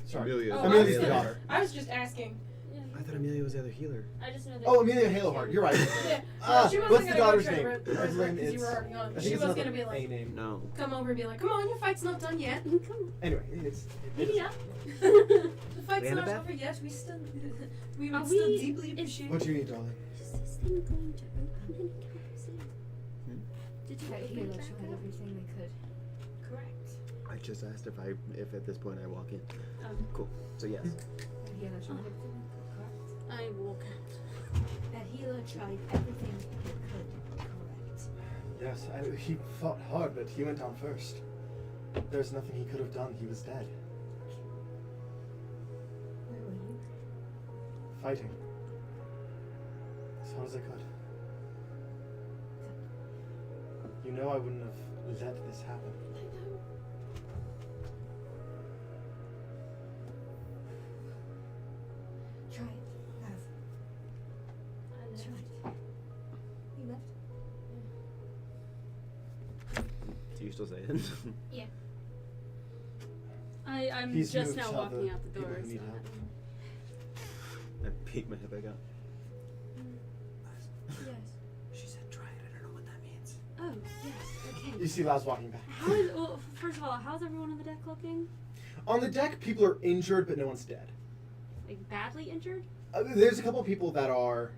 Sorry. Amelia. Oh, Amelia's I the was- daughter. I was just asking. Yeah. I thought Amelia was the other healer. I just know that. Oh, Amelia Haloheart. You're right. Yeah. What's She wasn't the gonna daughter's go try name? to resurrect Evelyn because you is. were already on. I think She it's was another gonna be like, A name. No. come over and be like, come on, your fight's not done yet. Come on. Anyway, it's. Yeah. The fight's not Annabeth? over yet. We still, we Are would still we- deeply is- appreciate. What do you need, darling? Is this thing going to open any capacity? Hmm? Did you That open healer it back tried up? everything they could. Correct. I just asked if at this point I walk in. Oh, Cool. So yes. That healer tried everything they could, correct? I walk out. That healer tried everything he could, correct? Yes, he fought hard, but he went down first. There's nothing he could have done. He was dead. Where were you? Fighting. As hard as I could. You know I wouldn't have let this happen. Try it. Have. I left. Try it. You left? Do you still say it? I'm He's just moved now to walking the out the people door. who need So help. I peek my head back up. yes. She said try it. I don't know what that means. Oh yes. Okay. You see Laz walking back. How is? Well, first of all, how's everyone on the deck looking? On the deck, people are injured, but no one's dead. Like badly injured? There's a couple of people that are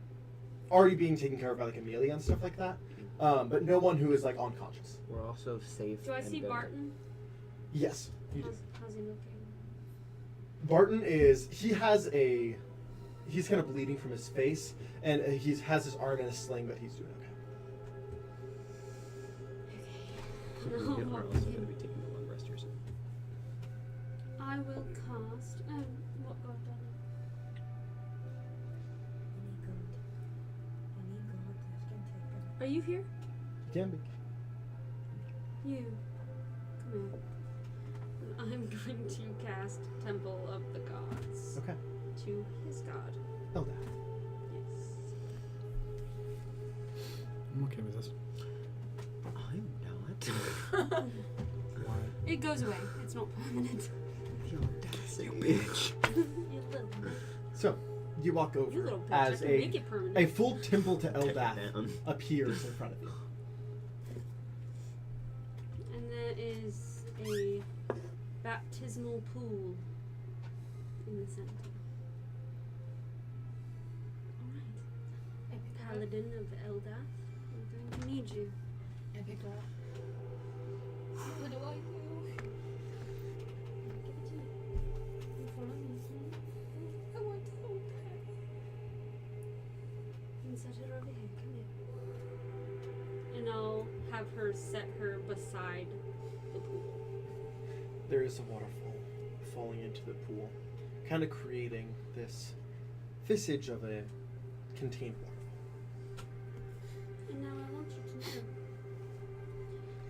already being taken care of by like Amelia and stuff like that, but no one who is like unconscious. We're also safe. Do I and see good. Barton? Yes, you do. How's he looking? Barton he's kind of bleeding from his face, and he has his arm in a sling, but he's doing okay. We're also going to be taking a long rest here soon. I will cast. What god done Any god that can take them. Are you here? Can be. You. Come here. I'm going to cast Temple of the Gods Okay. to his god. Elda. Yes. I'm okay with this. I'm not. It goes away. It's not permanent. The audacity. Bitch. You little, So you walk you over little bitch. as I can make it permanent. a full temple to Take it Eldath down. appears in front of you. And there is a baptismal pool in the center. Alright. I pick her up. Paladin of Eldath, we're going to need you. I pick her up. What do I do? Give it to me. You follow me, please. I want to hold her. And set her over here. Come here. And I'll have her set her beside the pool. There is a waterfall falling into the pool, kind of creating this visage of a contained waterfall. And now I want you to know,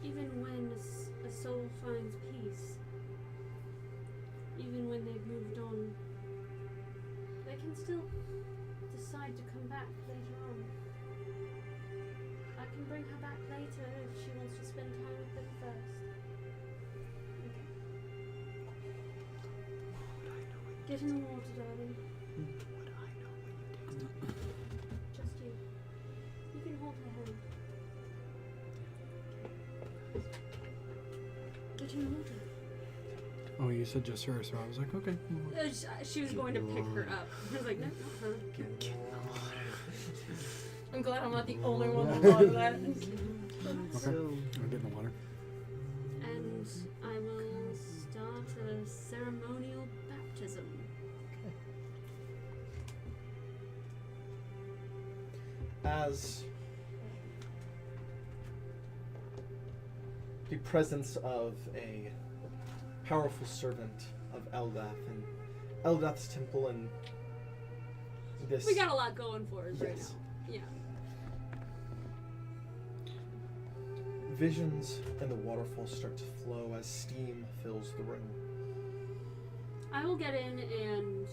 even when a soul finds peace, even when they've moved on, they can still decide to come back later on. I can bring her back later if she wants to spend time with them first. Okay. Get in the water, darling. Would I know when you texted me? Just you. You can hold her hand. Get in the water. Oh, you said just her, so I was like, okay. She was going to pick her up. I was like, no, not her. I'm glad I'm not the only one that thought of that. Okay. I'll get in the water. And I will start a ceremonial baptism. As the presence of a powerful servant of Eldath and Eldath's temple and this We got a lot going for us right Yes. now. Yeah. visions and the waterfall start to flow as steam fills the room. I will get in and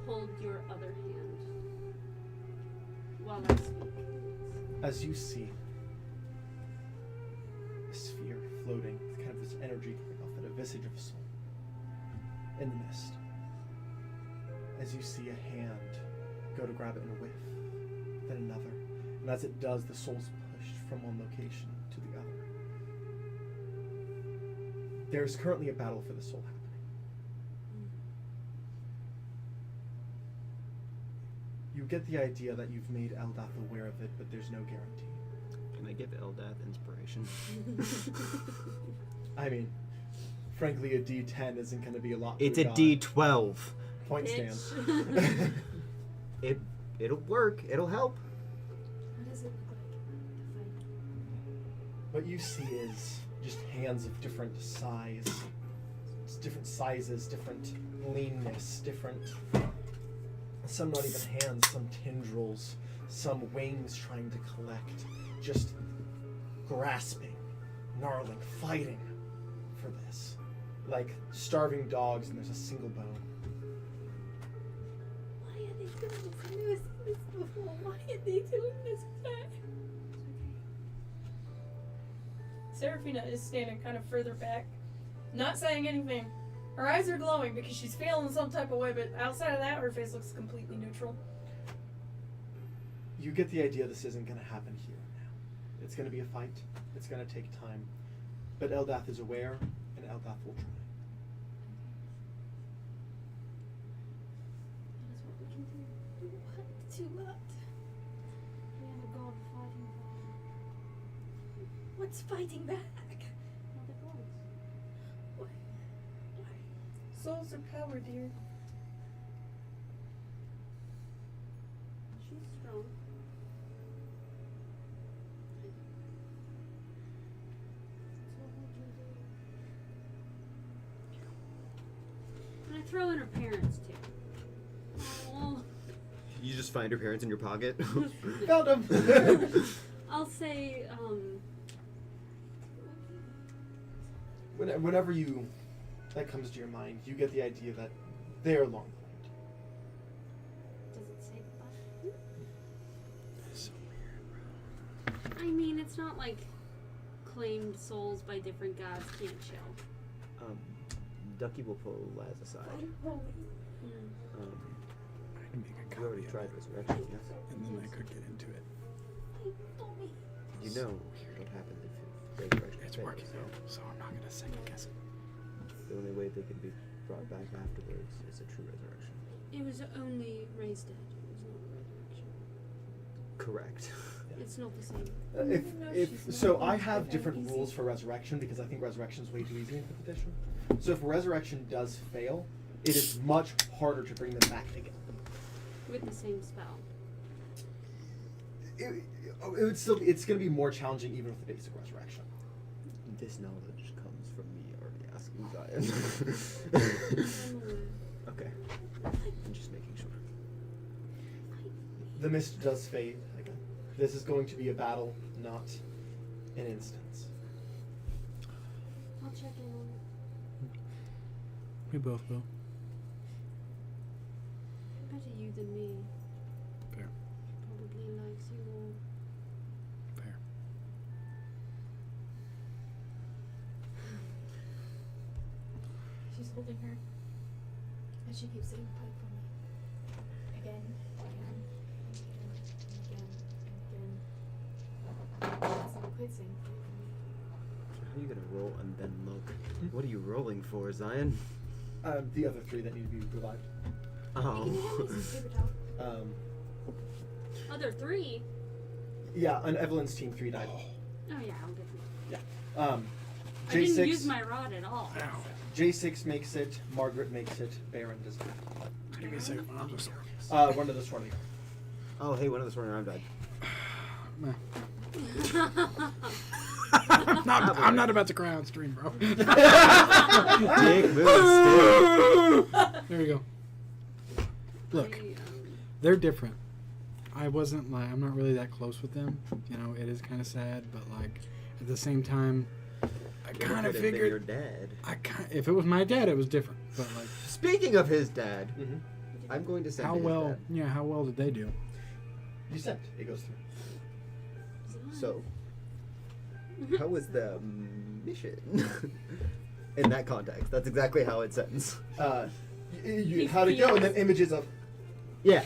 hold your other hand while I speak. As you see a sphere floating, kind of this energy coming off it, a visage of a soul in the mist. As you see a hand go to grab it in a whiff, then another, and as it does, the soul's pushed from one location to the other. There is currently a battle for the soul happening. You get the idea that you've made Eldath aware of it, but there's no guarantee. Can I give Eldath inspiration? I mean, frankly, a D10 isn't going to be a lot. It's for a God. D12. Point Bitch. stand. It'll work. It'll help. What does it look like? The fight. What you see is just hands of different sizes, different leanness, different. Some not even hands, some tendrils, some wings trying to collect, just grasping, gnarling, fighting for this. Like starving dogs and there's a single bone. Why are they doing this? I've never seen this before. Why are they doing this? Seraphina is standing kind of further back, not saying anything. Her eyes are glowing because she's feeling some type of way, but outside of that, her face looks completely neutral. You get the idea this isn't going to happen here and now. It's going to be a fight. It's going to take time. But Eldath is aware, and Eldath will try. That is what we can do. What? To what? We have a god fighting back. What's fighting back? Other gods. Why? Souls are power, dear. She's strong. That's what we can do. And I throw in her parents too. Oh, You just find her parents in your pocket. Found him! I'll say, Whenever that comes to your mind, you get the idea that they're long claimed. does it say that? That's so weird, bro. I mean, it's not like claimed souls by different gods can't chill. Ducky will pull Laz aside. Holy. Mm. I had to make a You already copy of tried it, resurrection, yes? and then I could get into it. Mommy. You know what'll happen if resurrection It's fails, working so now, so I'm not gonna second guess it. The only way they can be brought back afterwards is a true resurrection. It was only raised dead. It was not resurrection. Correct. It's not the same. I have different rules for resurrection because I think resurrection is way too easy in fifth edition. So if resurrection does fail, it is much harder to bring them back again. With the same spell. It would still. It's going to be more challenging even with the basic resurrection. This knowledge comes from me already asking Zion. I'm aware. Okay. I'm just making sure. The mist does fade again. This is going to be a battle, not an instance. I'll check in on it. We both will. Better you than me. Fair. Probably likes you all. Fair. She's holding her. And she keeps saying, fight for me. Again, again, and again, and again. She hasn't quit saying fight for me. How are you gonna roll and then look? What are you rolling for, Zion? The other three that need to be revived. Can you hand me Oh. some paper towel? Other 3? Yeah, on Evelyn's team, 3 died. Oh yeah, I'll get them. Yeah. I didn't J6. use my rod at all. Ow. J6 makes it. Margaret makes it. Baron does not. Give me a second. I'm just One of the Swarming. Oh, hey, one of the Sworn Arm died. I'm not about to cry on stream, bro. Dick move. There you go. Look, they're different. I'm not really that close with them. You know, it is kind of sad, but like at the same time, I kind of Your figured. dad. If it was my dad, it was different. But like, Speaking of his dad, Mm-hmm. I'm going to send how his well? dad. Yeah, how well did they do? You sent. It goes through. So, how was the mission? In that context, that's exactly how it sends. How'd it go? And then images of. Yeah.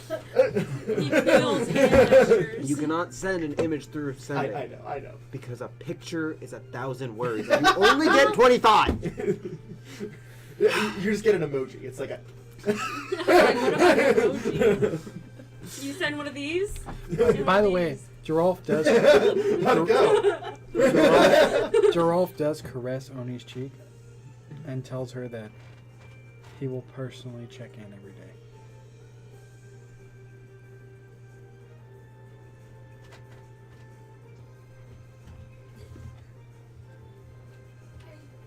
He feels hand gestures. You cannot send an image through sending. I know. Because a picture is 1,000 words, and you only get 25. You just get an emoji. It's like a. Like, what about an emoji? You send one of these? By the way, Geralf does. How'd it go? Geralf does caress Oni's cheek and tells her that he will personally check in every day.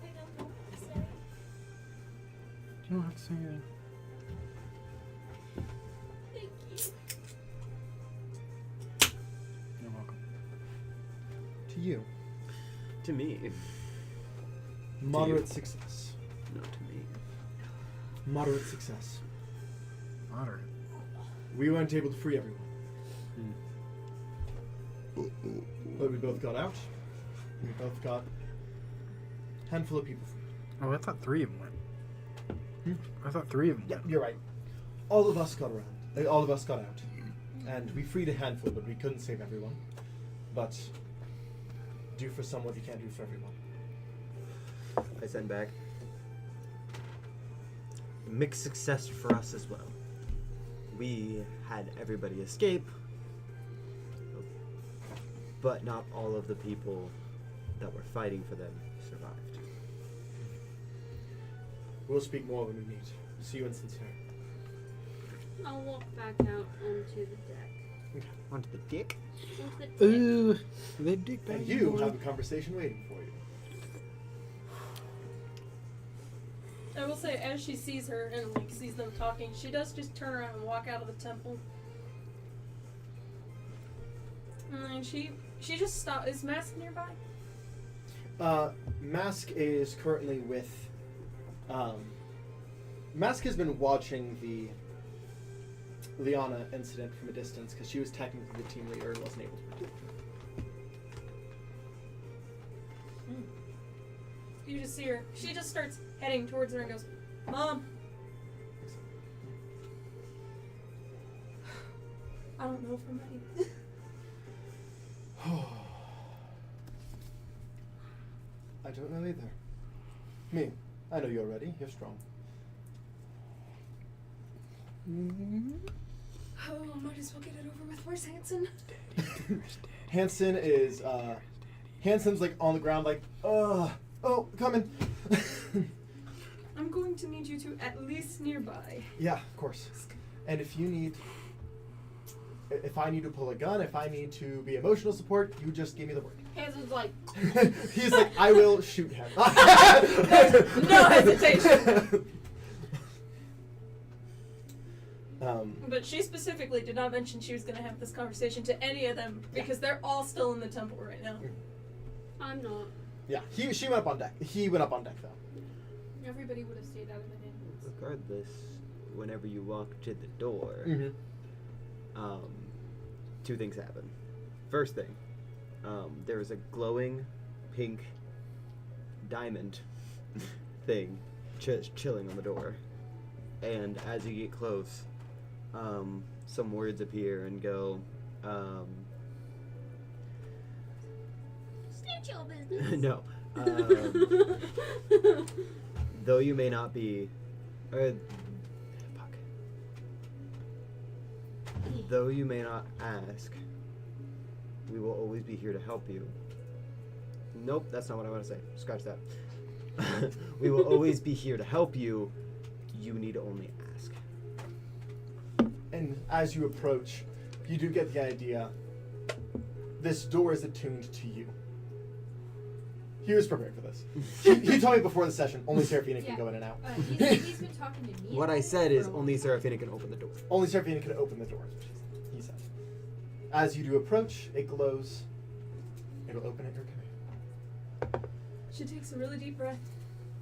I don't know what to say. You don't have to say anything. Thank you. You're welcome. To you. To me. Moderate success. No, to me. Moderate success. Moderate. We weren't able to free everyone. But we both got out. We both got a handful of people free. Oh, I thought 3 of them went. I thought 3 of them Yeah, went. you're right. All of us got around. All of us got out. And we freed a handful, but we couldn't save everyone. But do for some what you can't do for everyone. I send back. Mixed success for us as well. We had everybody escape, but not all of the people that were fighting for them survived. We'll speak more when we meet. See you in Sincere. I'll walk back out onto the deck. Onto the dick? Onto the deck. Ooh, they dig back. And you have a conversation waiting for you. I will say, as she sees her and like sees them talking, she does just turn around and walk out of the temple. And then she just stops. Is Mask nearby? Mask is currently with. Mask has been watching the Liana incident from a distance because she was technically the team leader and wasn't able to protect her. You just see her. She just starts heading towards her and goes, "Mom." I don't know if I'm ready. I don't know either. Me. I know you're ready. You're strong. Oh, might as well get it over with. Where's Hanson? Hanson's like on the ground, like, oh, coming. I'm going to need you to at least nearby. Yeah, of course. And if I need to pull a gun, if I need to be emotional support, you just give me the word. Hanson's like, He's like, I will shoot him. No hesitation. But she specifically did not mention she was going to have this conversation to any of them because they're all still in the temple right now. I'm not. Yeah, she went up on deck. He went up on deck though. everybody would have stayed out of the neighborhoods. Regardless, whenever you walk to the door, two things happen. First thing, there is a glowing pink diamond thing just chilling on the door. And as you get close, some words appear and go, State your business. no. Though you may not be, though you may not ask, we will always be here to help you. Nope, that's not what I want to say. Scratch that. We will always be here to help you. You need to only ask. And as you approach, you do get the idea. This door is attuned to you. He was prepared for this. He told me before the session, only Seraphina can go in and out. He's been talking to me. What I about said it is for a only long Seraphina can open the door. Only Seraphina can open the doors, which he said. As you do approach, it glows. It'll open at your command. She takes a really deep breath.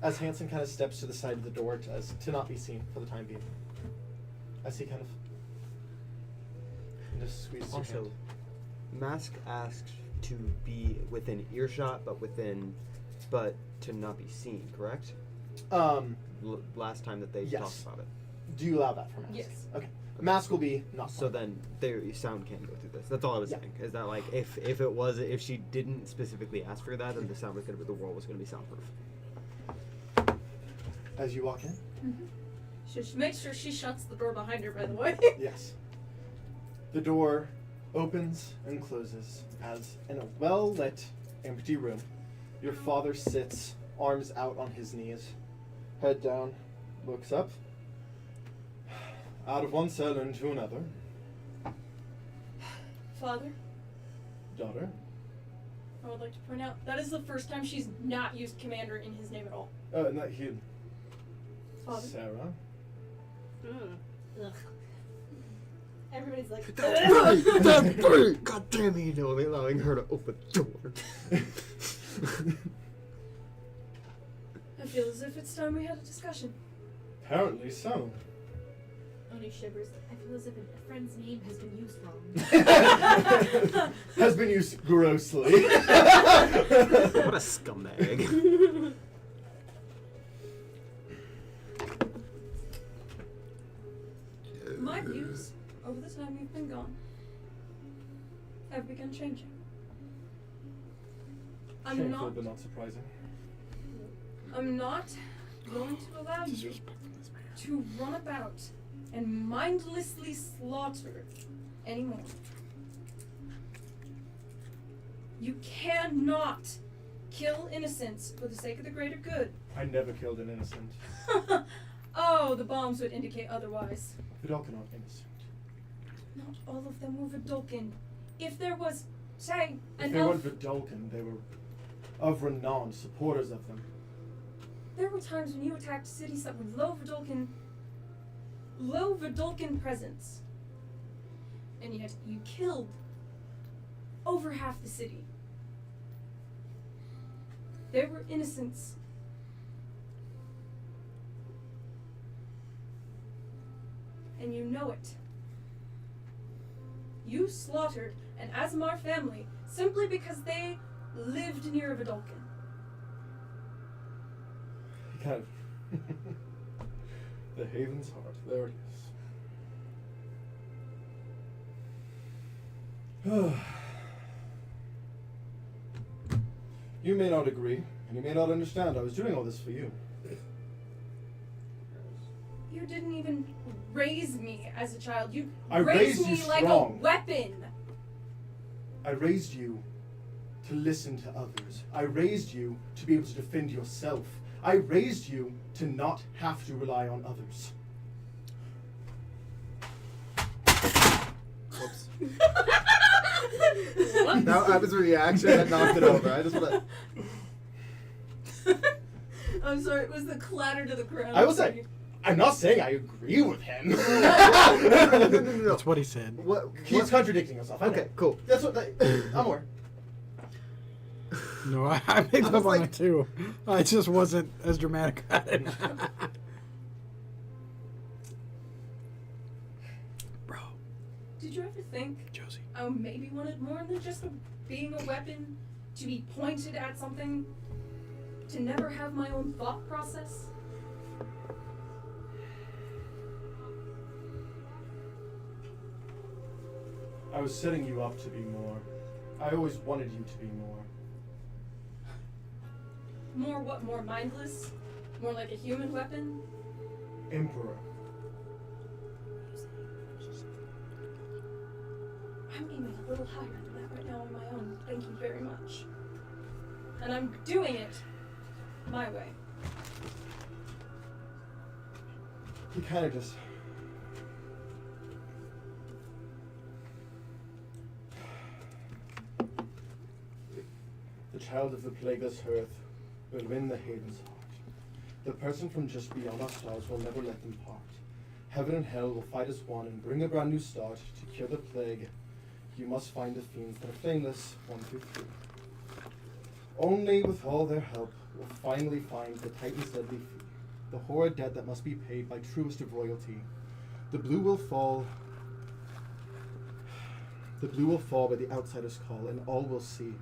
As Hanson kind of steps to the side of the door to not be seen for the time being. As he kind of just squeezes your Also, hand. Mask asked to be within earshot, but to not be seen, correct? Last time that they Yes. talked about it. Do you allow that for Mask? Yes. Okay. Mask will be not So fine. then their sound can go through this. That's all I was Yeah. saying. Is that like if she didn't specifically ask for that, then the sound was gonna be, the wall was gonna be soundproof. As you walk in? She makes sure she shuts the door behind her, by the way. Yes. The door opens and closes as in a well-lit, empty room, your father sits, arms out on his knees, head down, looks up, out of one cell into another. Father, Daughter, I would like to point out that is the first time she's not used commander in his name at all. not he, Father. Sarah. Ugh. Everybody's like, That's right! That's right! God damn it, you're only allowing her to open the door. I feel as if it's time we had a discussion. Apparently so. Oni shivers. I feel as if a friend's name has been used wrong. Has been used grossly. What a scumbag. My views, over the time you've been gone, have begun changing. I'm not surprising. going to allow you to run about and mindlessly slaughter anymore. You cannot kill innocents for the sake of the greater good. I never killed an innocent. Oh, the bombs would indicate otherwise. Vidalcan aren't innocent. Not all of them were Vidalcan. If there was, say, If an they elf, weren't Vidalcan, they were of Renond, supporters of them. there were times when you attacked cities that were low Vidalcan presence, and yet you killed over half the city. There were innocents. And you know it. You slaughtered an Azamar family simply because they lived near a Vidalcan. Kind of. The Haven's heart. There it is. You may not agree, and you may not understand. I was doing all this for you. You didn't even raise me as a child. You I raised raised me you like a strong. weapon. I raised you to listen to others. I raised you to be able to defend yourself. I raised you to not have to rely on others. Whoops. What? That was a reaction that knocked it over. I just want to. I'm sorry, it was the clatter to the ground. I will say, I'm not saying I agree with him. No. That's what he said. What? He's contradicting himself. I know. Okay, cool. That's what I'm aware. No, I picked I up was on like- it too. I just wasn't as dramatic about it. Bro, Did you ever think Josie. I maybe wanted more than just being a weapon? To be pointed at something? To never have my own thought process? I was setting you up to be more. I always wanted you to be more. More what? More mindless? More like a human weapon? Emperor. I'm aiming a little higher than that right now on my own. Thank you very much. And I'm doing it my way. He kind of just. The child of the plagueless hearth will win the Haven's heart. The person from just beyond our stars will never let them part. Heaven and hell will fight as one and bring a brand new start. To cure the plague, you must find the fiends that are flameless, 1 through 3. Only with all their help will finally find the Titan's deadly fee, the horrid debt that must be paid by truest of royalty. The blue will fall. The blue will fall by the outsider's call, and all will see.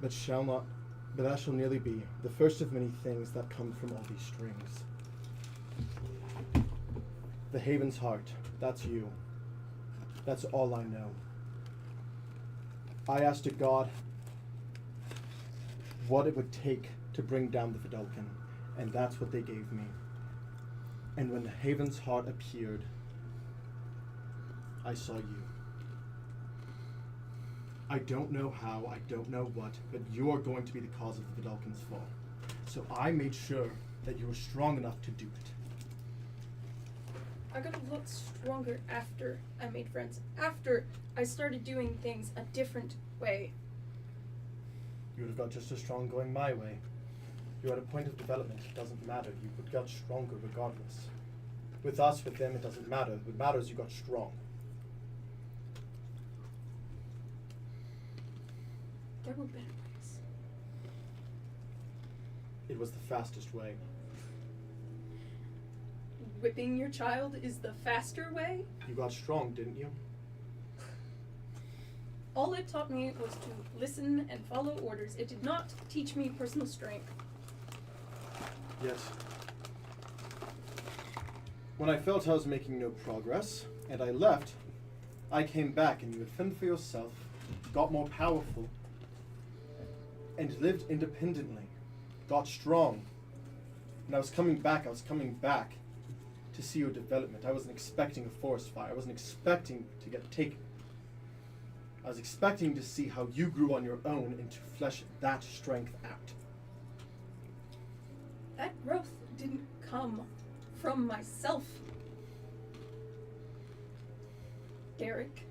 But that shall nearly be the first of many things that come from all these strings. The Haven's heart, that's you. That's all I know. I asked a god what it would take to bring down the Vidalcan, and that's what they gave me. And when the Haven's heart appeared, I saw you. I don't know how, I don't know what, but you're going to be the cause of the Vidalcan's fall. So I made sure that you were strong enough to do it. I got a lot stronger after I made friends. After I started doing things a different way. You would have got just as strong going my way. You're at a point of development, it doesn't matter. You would got stronger regardless. With us, with them, it doesn't matter. What matters, you got strong. There were better ways. It was the fastest way. Whipping your child is the faster way? You got strong, didn't you? All it taught me was to listen and follow orders. It did not teach me personal strength. Yes. When I felt I was making no progress, and I left, I came back and you had fend for yourself, got more powerful, and lived independently, got strong. And I was coming back to see your development. I wasn't expecting a forest fire. I wasn't expecting to get taken. I was expecting to see how you grew on your own and to flesh that strength out. That growth didn't come from myself. Derek.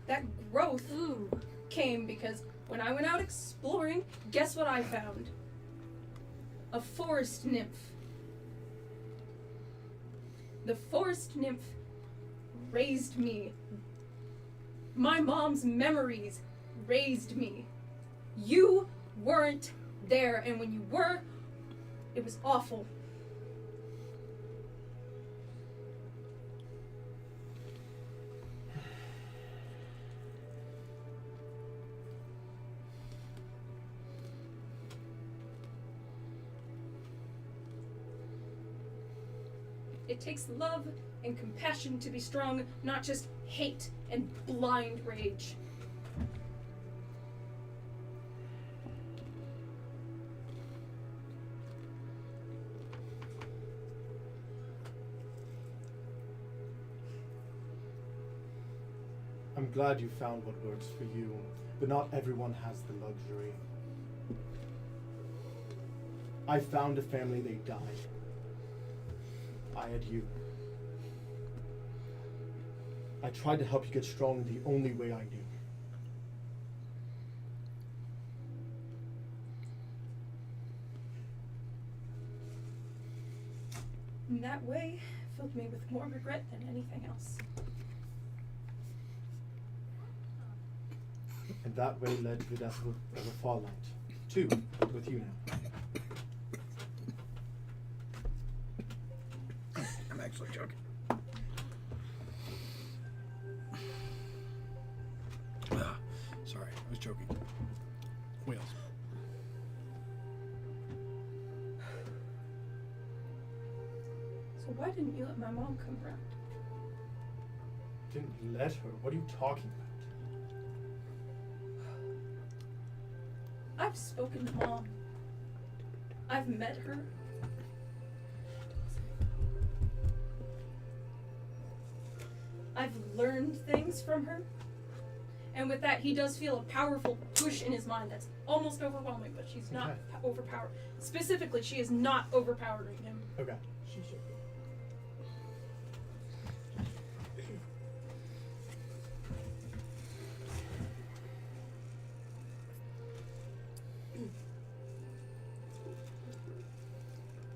That growth Ooh. came because when I went out exploring, guess what I found? A forest nymph. The forest nymph raised me. My mom's memories raised me. You weren't there, and when you were, it was awful. It takes love and compassion to be strong, not just hate and blind rage. I'm glad you found what works for you, but not everyone has the luxury. I found a family, they died. I had you. I tried to help you get strong the only way I knew. In that way, filled me with more regret than anything else. And that way led to the death of a fall knight. 2 with you now. I'm actually joking. Sorry, I was joking. Wheels. So why didn't you let my mom come around? Didn't let her? What are you talking about? I've spoken to Mom. I've met her. I've learned things from her. And with that, he does feel a powerful push in his mind that's almost overwhelming, but she's not Okay. overpowered. Specifically, she is not overpowering him. Okay. She should be.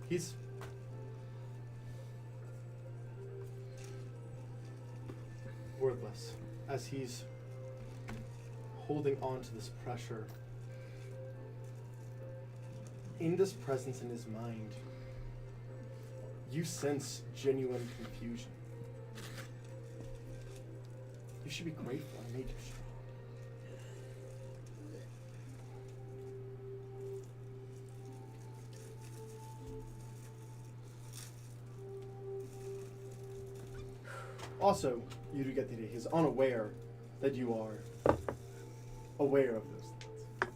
He's wordless as he's holding on to this pressure. In this presence in his mind, you sense genuine confusion. You should be grateful I made you strong. Also, you do get the idea, he's unaware that you are aware of those thoughts.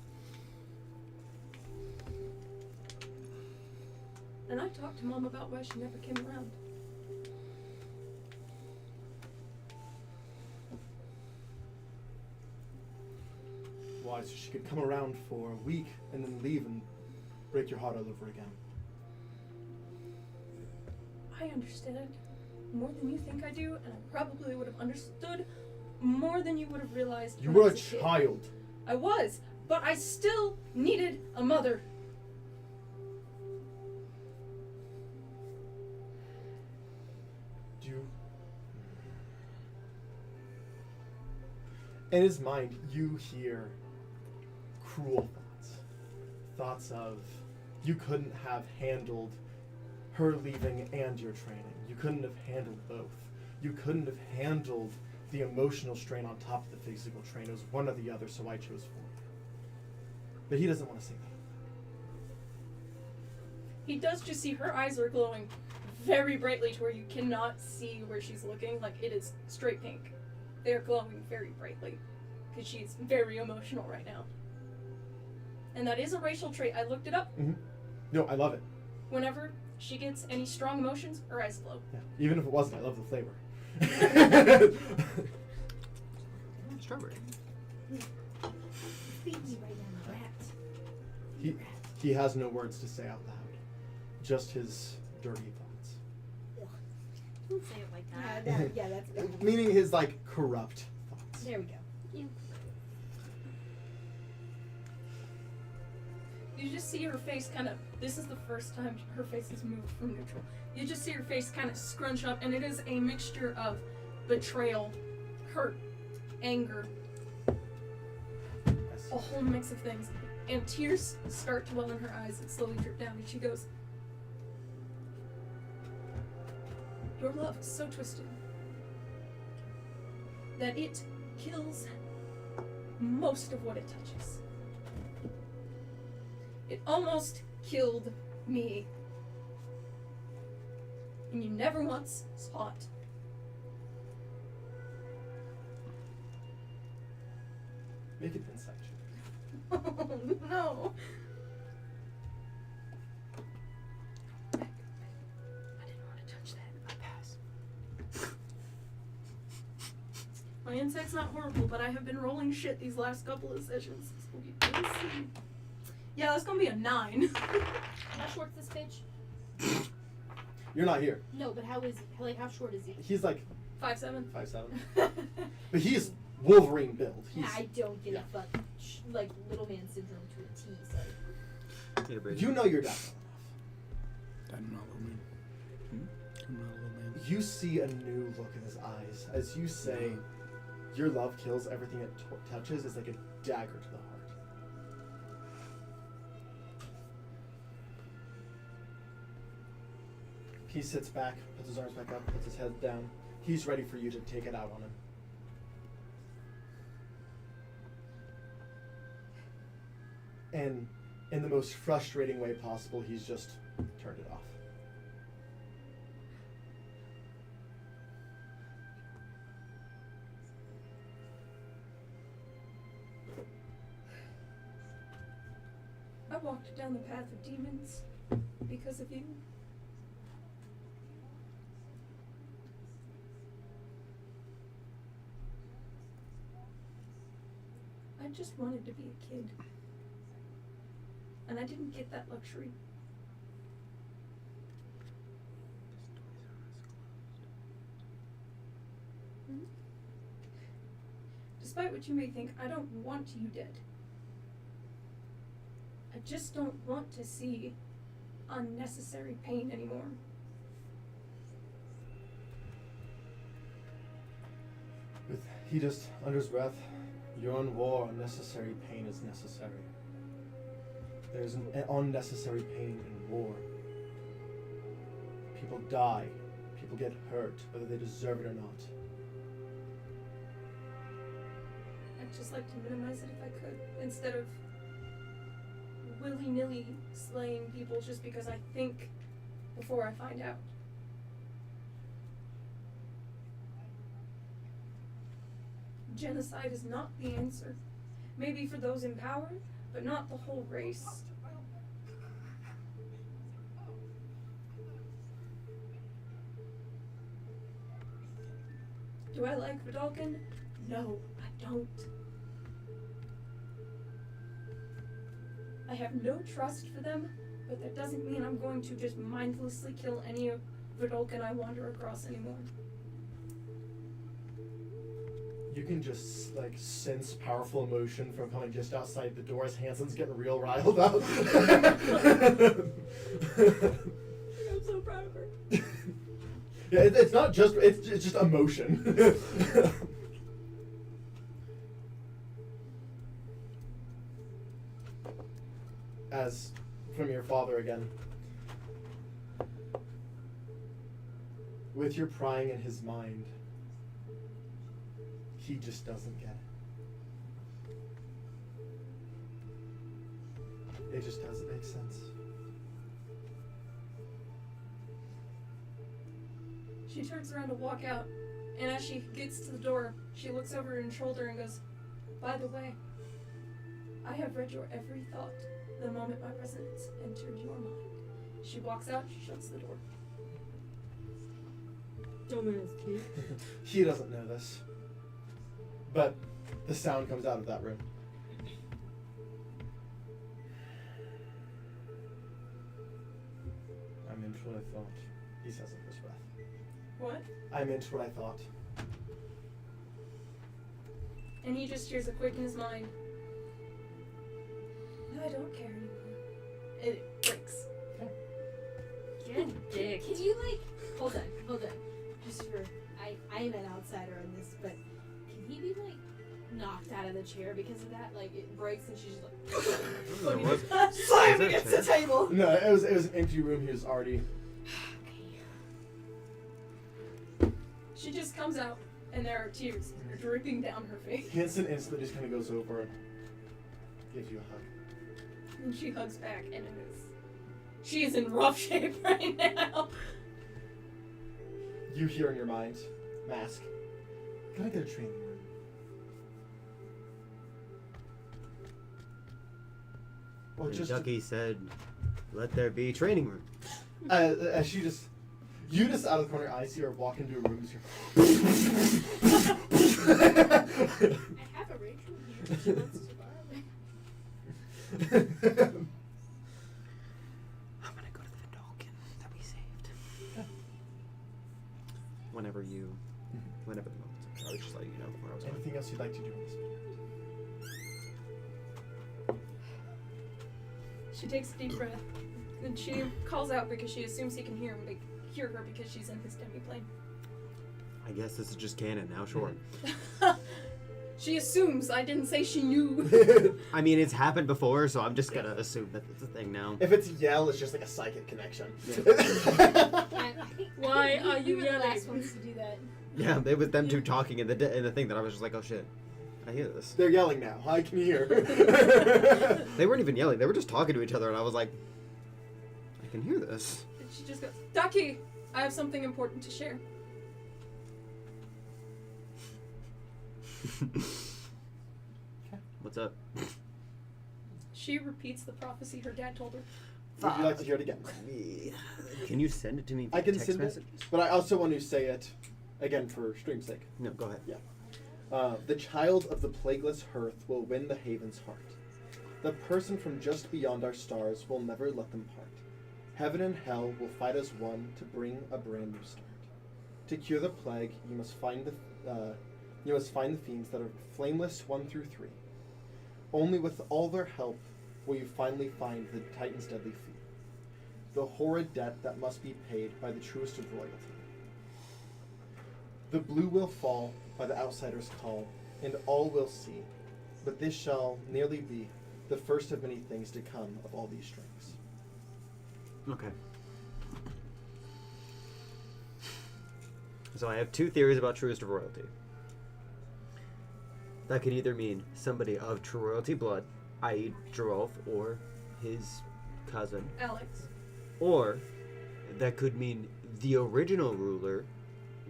And I talked to Mom about why she never came around. Why? So she could come around for a week and then leave and break your heart all over again. I understand more than you think I do, and I probably would have understood more than you would have realized. You when I were a was kid. child. I was, but I still needed a mother. Do you... In his mind, you hear cruel thoughts. Thoughts of you couldn't have handled her leaving and your training. You couldn't have handled both. You couldn't have handled the emotional strain on top of the physical strain. It was one or the other, so I chose for you. But he doesn't want to say that. He does just see her eyes are glowing very brightly to where you cannot see where she's looking. Like, it is straight pink. They're glowing very brightly because she's very emotional right now. And that is a racial trait. I looked it up. Mm-hmm. No, I love it. Whenever she gets any strong emotions, her eyes glow. Yeah. Even if it wasn't, I love the flavor. Strawberry. Feed me right now, rat. He has no words to say out loud. Just his dirty thoughts. Don't say it like that. Yeah, that's good. Meaning his, like, corrupt thoughts. There we go. You just see her face kind of, this is the first time her face has moved from neutral. You just see her face kind of scrunch up, and it is a mixture of betrayal, hurt, anger, Yes. a whole mix of things. And tears start to well in her eyes and slowly drip down, and she goes, "Your love is so twisted that it kills most of what it touches. It almost killed me. And you never once saw it. Make an insight check. Oh, no. I didn't want to touch that. I pass. My my insight's not horrible, but I have been rolling shit these last couple of sessions. So we'll see. Yeah, that's gonna be a 9. How short's this bitch? You're not here. No, but how is he? Like, how short is he? He's like 5'7". 5'7". But he's Wolverine build. He's, I don't give yeah. a fuck. Like, little man syndrome to a T, so. Take a break. you know your dad well enough. I'm not a little man. I'm not a little man. You see a new look in his eyes as you say, "Your love kills everything it touches." It's like a dagger to the heart. He sits back, puts his arms back up, puts his head down. He's ready for you to take it out on him. And in the most frustrating way possible, he's just turned it off. I walked down the path of demons because of you. I just wanted to be a kid. And I didn't get that luxury. Despite what you may think, I don't want you dead. I just don't want to see unnecessary pain anymore. He just, under his breath, "You're in war, unnecessary pain is necessary. There's an unnecessary pain in war. People die, people get hurt, whether they deserve it or not. I'd just like to minimize it if I could, instead of willy-nilly slaying people just because I think before I find out. Genocide is not the answer. Maybe for those in power, but not the whole race. Do I like Vidalkin? No, I don't. I have no trust for them, but that doesn't mean I'm going to just mindlessly kill any of Vidalkin I wander across anymore. You can just like sense powerful emotion from coming just outside the door as Hanson's getting real riled up. I'm so proud of her. Yeah, it's not just, it's just emotion. As from your father again. With your prying in his mind, he just doesn't get it. It just doesn't make sense. She turns around to walk out, and as she gets to the door, she looks over her shoulder and goes, "By the way, I have read your every thought the moment my presence entered your mind." She walks out, she shuts the door. Dumbass kid. He doesn't know this, but the sound comes out of that room. I meant what I thought, he says under his breath. What? I meant what I thought. And he just hears a quick in his mind. No, I don't care anymore. And it breaks. Get dick. Can you, like, hold on. Just for, I am an outsider on this, but can he be, like, knocked out of the chair because of that? Like, it breaks and she's just like, slam against the table. No, it was an empty room. He was already. She just comes out, and there are tears dripping down her face. Hanson instantly just kind of goes over and gives you a hug. And she hugs back, and she is in rough shape right now. You hear in your mind, Mask, gotta get a training room. Or just Ducky said, "Let there be training room." as she just, you just out of the corner of your eye see her walk into a room. I have a Rachel here. If she wants to borrow it. I'm gonna go to the Vidalkin that we saved. Whenever the moment's okay. I was just letting you know where I was going. Anything else you'd like to do on this one? She takes a deep breath, and she calls out because she assumes he can hear her because she's in his demi-plane. I guess this is just canon now, sure. She assumes. I didn't say she knew. I mean, it's happened before, so I'm just gonna assume that it's a thing now. If it's yell, it's just like a psychic connection. Why are you were the last yelling? ones to do that. Yeah, it was them two talking in the thing that I was just like, oh shit, I hear this. They're yelling now. I can hear. They weren't even yelling; they were just talking to each other, and I was like, I can hear this. And she just goes, Ducky, I have something important to share. What's up? She repeats the prophecy her dad told her. Would you like to hear it again? Can you send it to me? I can text send messages? it, but I also want to say it again for stream's sake. No, go ahead. The child of the plagueless hearth will win the haven's heart. The person from just beyond our stars will never let them part. Heaven and hell will fight as one to bring a brand new start. To cure the plague, you must find the fiends that are flameless 1 through 3. Only with all their help will you finally find the Titan's deadly fee. The horrid debt that must be paid by the truest of royalty. The blue will fall by the outsider's call, and all will see. But this shall nearly be the first of many things to come of all these strings. Okay. So I have two theories about truest of royalty. That could either mean somebody of true royalty blood, i.e. Gerolf or his cousin, Alex. or that could mean the original ruler,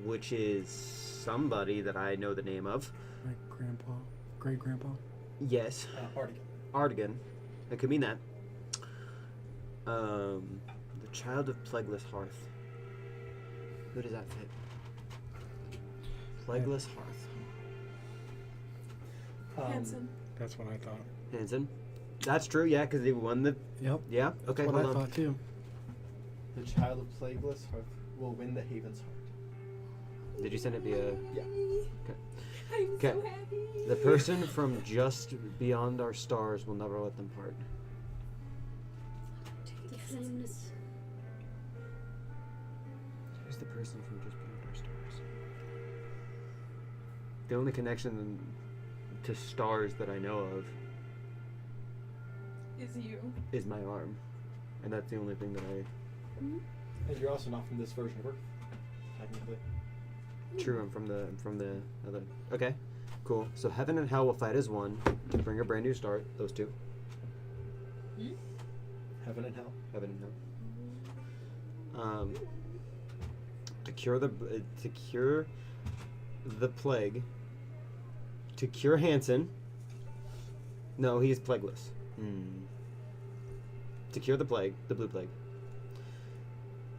which is somebody that I know the name of. My great grandpa. Yes, Artigan. Artigan. That could mean that. The child of plagueless hearth. Who does that fit? Plagueless hearth. Hanson. That's what I thought. Hanson. That's true, yeah, because they won the... Yep. Yeah? Okay, That's what hold I on. thought too. The child of plagueless hearth will win the haven's heart. Did you send it via... Yeah. I'm Okay. so happy. The person from just beyond our stars will never let them part. Who's the person from just beyond our stars? The only connection to stars that I know of Is you. is my arm. And that's the only thing that I... And you're also not from this version of Earth, technically. True, I'm from the other... Okay, cool. So heaven and hell will fight as one to bring a brand new start. Those two. Heaven and hell. Heaven and hell. To cure the plague. To cure Hansen. No, he is plagueless. To cure the plague, the blue plague,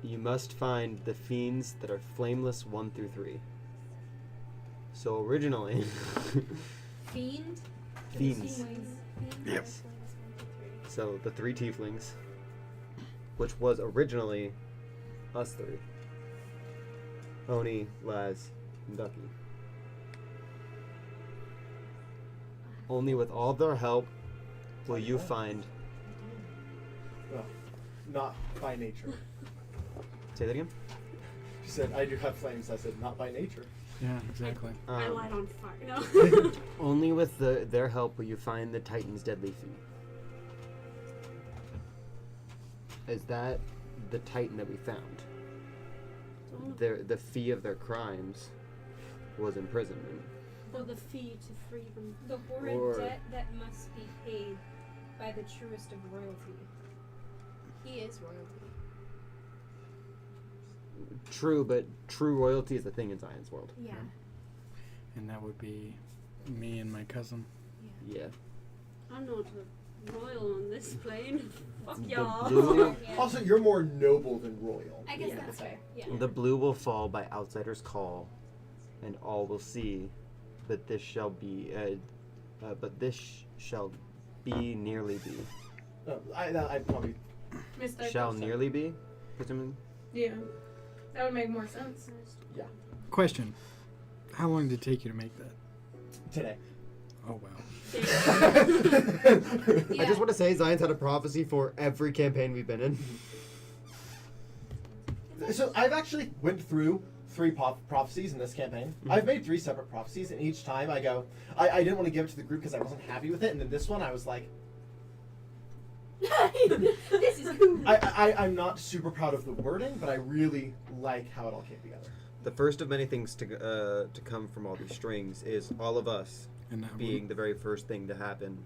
you must find the fiends that are flameless 1 through 3. So originally, Fiend? fiends. Fiends. Yes. So the 3 tieflings, which was originally us 3. Oni, Laz, and Ducky. Only with all their help will you find... Well, not by nature. Say that again? She said, I do have flames. I said, not by nature. Yeah, exactly. I light on fire. No. Only with their help will you find the Titan's deadly fee. Is that the Titan that we found? The fee of their crimes was imprisonment. For the fee to free them. The horrid Or- debt that must be paid by the truest of royalty. He is royalty. True, but true royalty is a thing in Zion's world. Yeah. And that would be me and my cousin. Yeah. I'm not a royal on this plane. Fuck The y'all. blue, Yeah. Also, you're more noble than royal. I guess Yeah. that's fair. Yeah. the blue will fall by outsider's call, and all will see but this shall be, nearly be. I probably Mistyped Shall also. nearly be, presumably. Yeah, that would make more sense. Question: how long did it take you to make that? today. Oh wow. I just want to say Zion's had a prophecy for every campaign we've been in. So I've actually went through 3 prophecies in this campaign. I've made 3 separate prophecies, and each time I go, I didn't want to give it to the group because I wasn't happy with it, and then this one I was like, This is cool. I'm not super proud of the wording, but I really like how it all came together. The first of many things to come from all these strings is all of us And that being the very first thing to happen.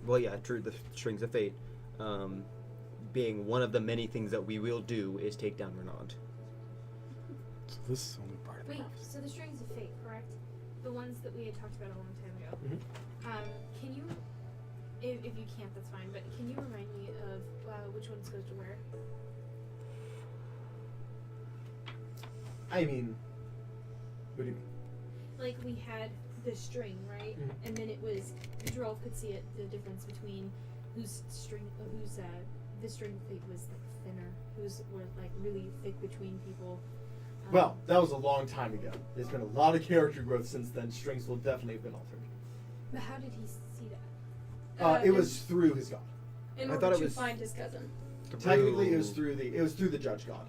Well, yeah, true. The strings of fate, being one of the many things that we will do is take down Renond. So this is only part of the Wait, prophecy. so the strings of fate, correct? The ones that we had talked about a long time ago. Can you, if you can't, that's fine, but can you remind me of which one's supposed to where? I mean, what do you mean? Like we had the string, right? Mhm. And then it was Drolf could see it, the difference between whose string, the string of fate was like thinner, whose were like really thick between people. Well, that was a long time ago. There's been a lot of character growth since then. Strings will definitely have been altered. But how did he see that? It was through his god. In I order thought it to was- find his cousin. Technically, it was through the judge god.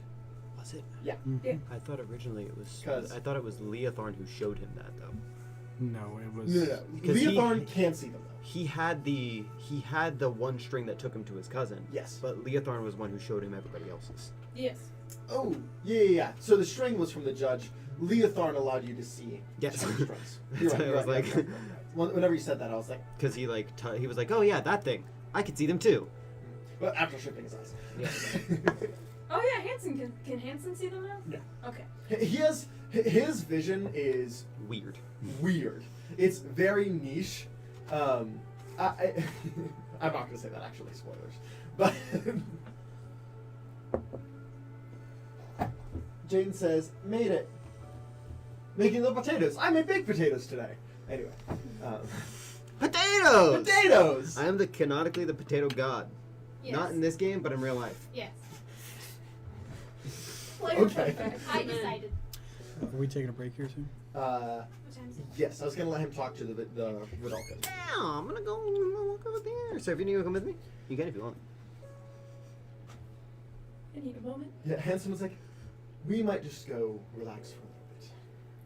Was it? Yeah. Yeah. I thought originally it was. 'Cause- I thought it was Leothorn who showed him that though. No, it was. No. Because Leothorn can't see them though. He had the one string that took him to his cousin. Yes. But Leothorn was one who showed him everybody else's. Yes. Oh, yeah. So the string was from the judge. Leothorn allowed you to see Yes. some strings. That's why I was like, Whenever you said that, I was like, because he like he was like, oh yeah, that thing. I could see them too. but after shifting his eyes. Yeah. Oh yeah, Hanson can Hanson see them now? Yeah. Okay. His vision is Weird. weird. It's very niche. I'm not gonna say that actually, spoilers. But Jaden says, made it. Making little potatoes. I made big potatoes today. Anyway. Potatoes. Potatoes! I am canonically the potato god. Yes. Not in this game, but in real life. Yes. Okay. I decided. Are we taking a break here soon? What time is it? Yes, I was gonna let him talk to the Vidalka. Yeah, I'm gonna walk over there. So if you need to come with me, you can if you want. I need a moment. Yeah, Hanson was like, we might just go relax for a little bit.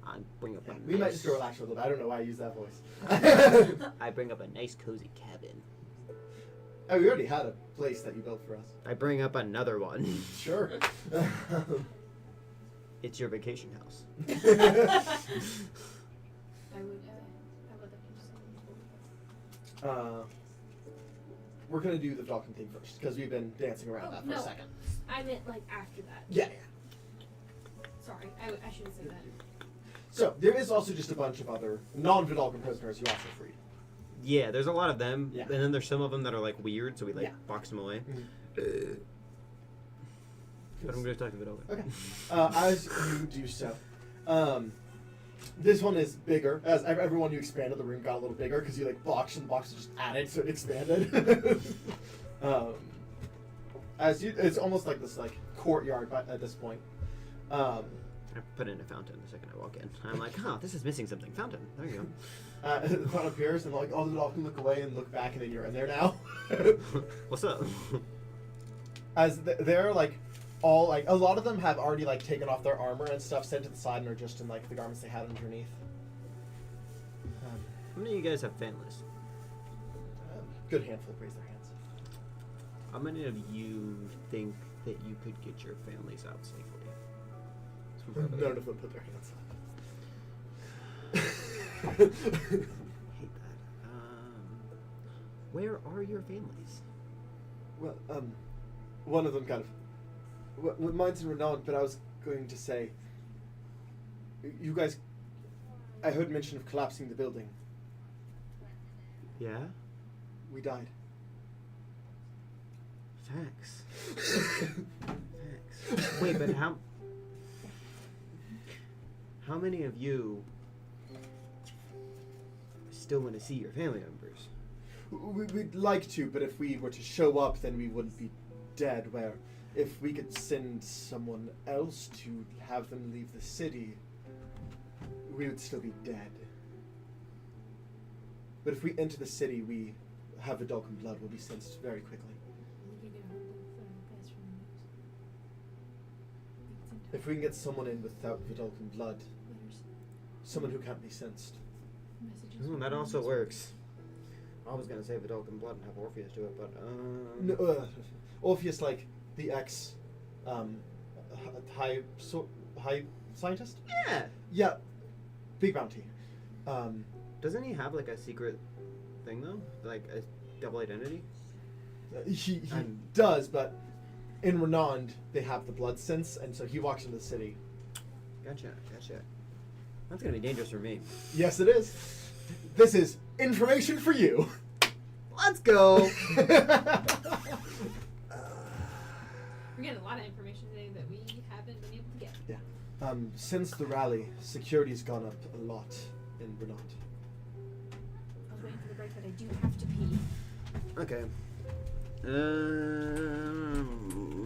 I bring up Yeah, a we might just go relax for a little bit. I don't know why I use that voice. I bring up a nice cozy cabin. Oh, we already had a place that you built for us. I bring up another one. Sure. It's your vacation house. I would. How about that? We're gonna do the Falcon thing first because we've been dancing around that for a second. I meant like after that. Yeah. Sorry, I should have said that. So there is also just a bunch of other non-Vidalcan prisoners you also freed. Yeah, there's a lot of them, Yeah. and then there's some of them that are like weird, so we like Yeah. box them away. Mhm. But I'm gonna talk to it over. Okay. As you do so, this one is bigger. As everyone you expanded, the room got a little bigger because you like boxed and the box just added, so it expanded. It's almost like this like courtyard at this point. I put in a fountain the second I walk in. I'm like, huh, this is missing something. Fountain. There you The fountain appears and like all the all can look away and look back and then you're in there now. go. What's up? As they're like all like a lot of them have already like taken off their armor and stuff, set to the side, and are just in like the garments they had underneath. How many of you guys have families? Good handful raise their hands. How many of you think that you could get your families out safely? None of them put their hands up. Hate that. Where are your families? Well, one of them kind of. Well, mine's in Renond, but I was going to say. You guys. I heard mention of collapsing the building. Yeah? We died. Facts. Facts. Wait, but how many of you still want to see your family members. We'd like to, but if we were to show up, then we wouldn't be dead. Where if we could send someone else to have them leave the city, we would still be dead. But if we enter the city, we have Vidalcan blood will be sensed very quickly. We could get a hold of guys from the news. We could send If we can get someone in without Vidalcan blood, letters, someone who can't be sensed. messages. That from also the news. works. I was gonna say Vidalcan blood and have Orpheus do it, but No, Orpheus, like the ex, high scientist. yeah. Yeah, big bounty. Doesn't he have like a secret thing though, like a double identity? He I'm- does, but in Renond they have the blood sense, and so he walks into the city. Gotcha. That's gonna be dangerous for me. Yes, it is. This is information for you. Let's go. We're getting a lot of information today that we haven't been able to get. Since the rally, security's gone up a lot in Renond. I was waiting for the break, but I do have to pee. Okay.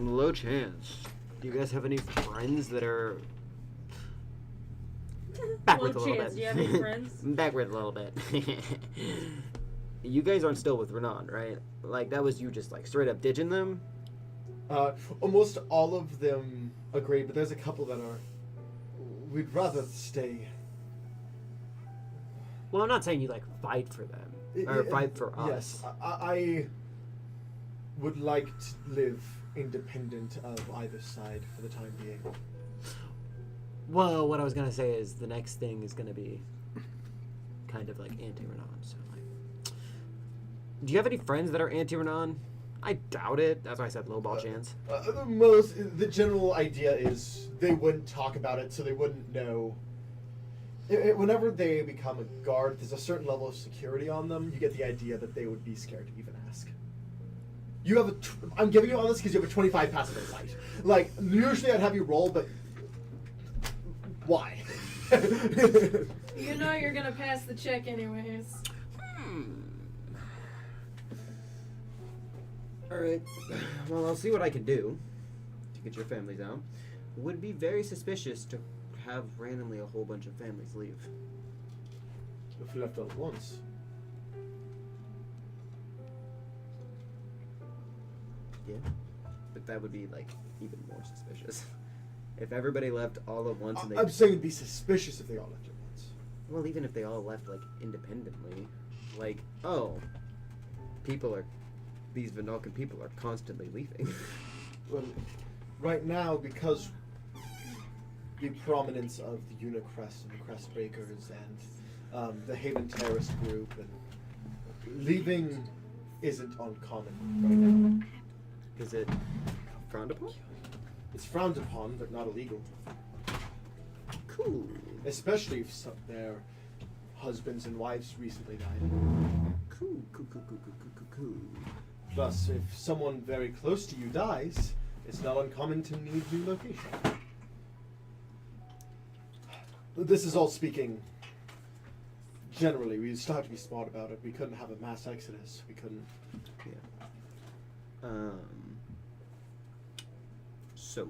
Low chance. Do you guys have any friends that are backwards Low a little chance. bit? Do you have any friends? Backwards a little bit. You guys aren't still with Renond, right? Like that was you just like straight up ditching them? Almost all of them agree, but there's a couple that are. We'd rather stay. Well, I'm not saying you like fight for them or fight for us. Yes, I would like to live independent of either side for the time being. Well, what I was gonna say is the next thing is gonna be kind of like anti-Renond. So, like, do you have any friends that are anti-Renond? I doubt it. That's why I said low ball chance. The general idea is they wouldn't talk about it, so they wouldn't know. Whenever they become a guard, there's a certain level of security on them. You get the idea that they would be scared to even ask. You have I'm giving you all this because you have a 25 passive insight. Like, usually I'd have you roll, but why? You know you're gonna pass the check anyways. Alright. Well, I'll see what I can do to get your families out. Would be very suspicious to have randomly a whole bunch of families leave. If we left all at once. Yeah. But that would be, like, even more suspicious. If everybody left all at once and they... I'm saying it'd be suspicious if they all left at once. Well, even if they all left, like, independently. Like, oh, these Vidalcan people are constantly leaving. Well, right now, because the prominence of the Unicrest and the Crest Breakers and the Haven Terrorist group, and leaving isn't uncommon right now. Is it frowned upon? It's frowned upon, but not illegal. Cool. Especially if their husbands and wives recently died. Cool. Plus, if someone very close to you dies, it's not uncommon to need relocation. This is all speaking generally. We still have to be smart about it. We couldn't have a mass exodus. We couldn't. Yeah. So,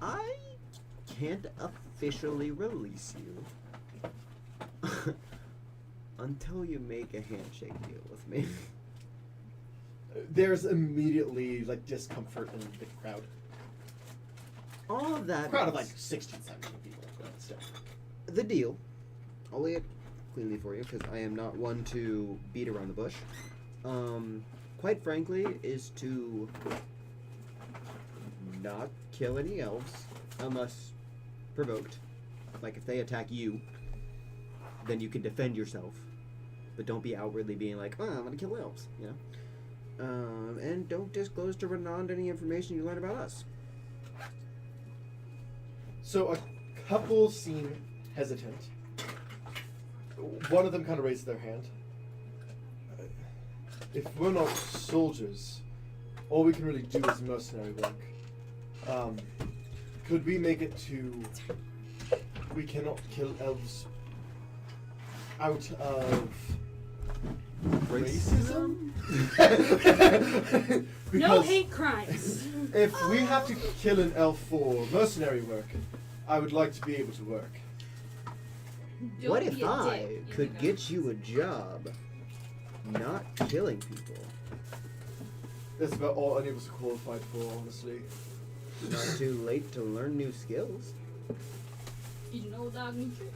I can't officially release you until you make a handshake deal with me. There's immediately like discomfort in the crowd. All of that. Crowd of like 16, 17 people. But still. The deal. I'll lay it cleanly for you because I am not one to beat around the bush. Quite frankly, is to not kill any elves unless provoked. Like if they attack you, then you can defend yourself, but don't be outwardly being like, "Oh, I'm gonna kill elves," you know. And don't disclose to Renond any information you learn about us. So a couple seem hesitant. One of them kind of raises their hand. If we're not soldiers, all we can really do is mercenary work. Could we make it to... We cannot kill elves out of Racism? racism. No Because hate crimes. if we have to kill an elf for mercenary work, I would like to be able to work. Don't What be if a I dick, could you get you a job not killing people? That's about all any of us are qualified for, honestly. Not too late to learn new skills. Did you know dog new tricks?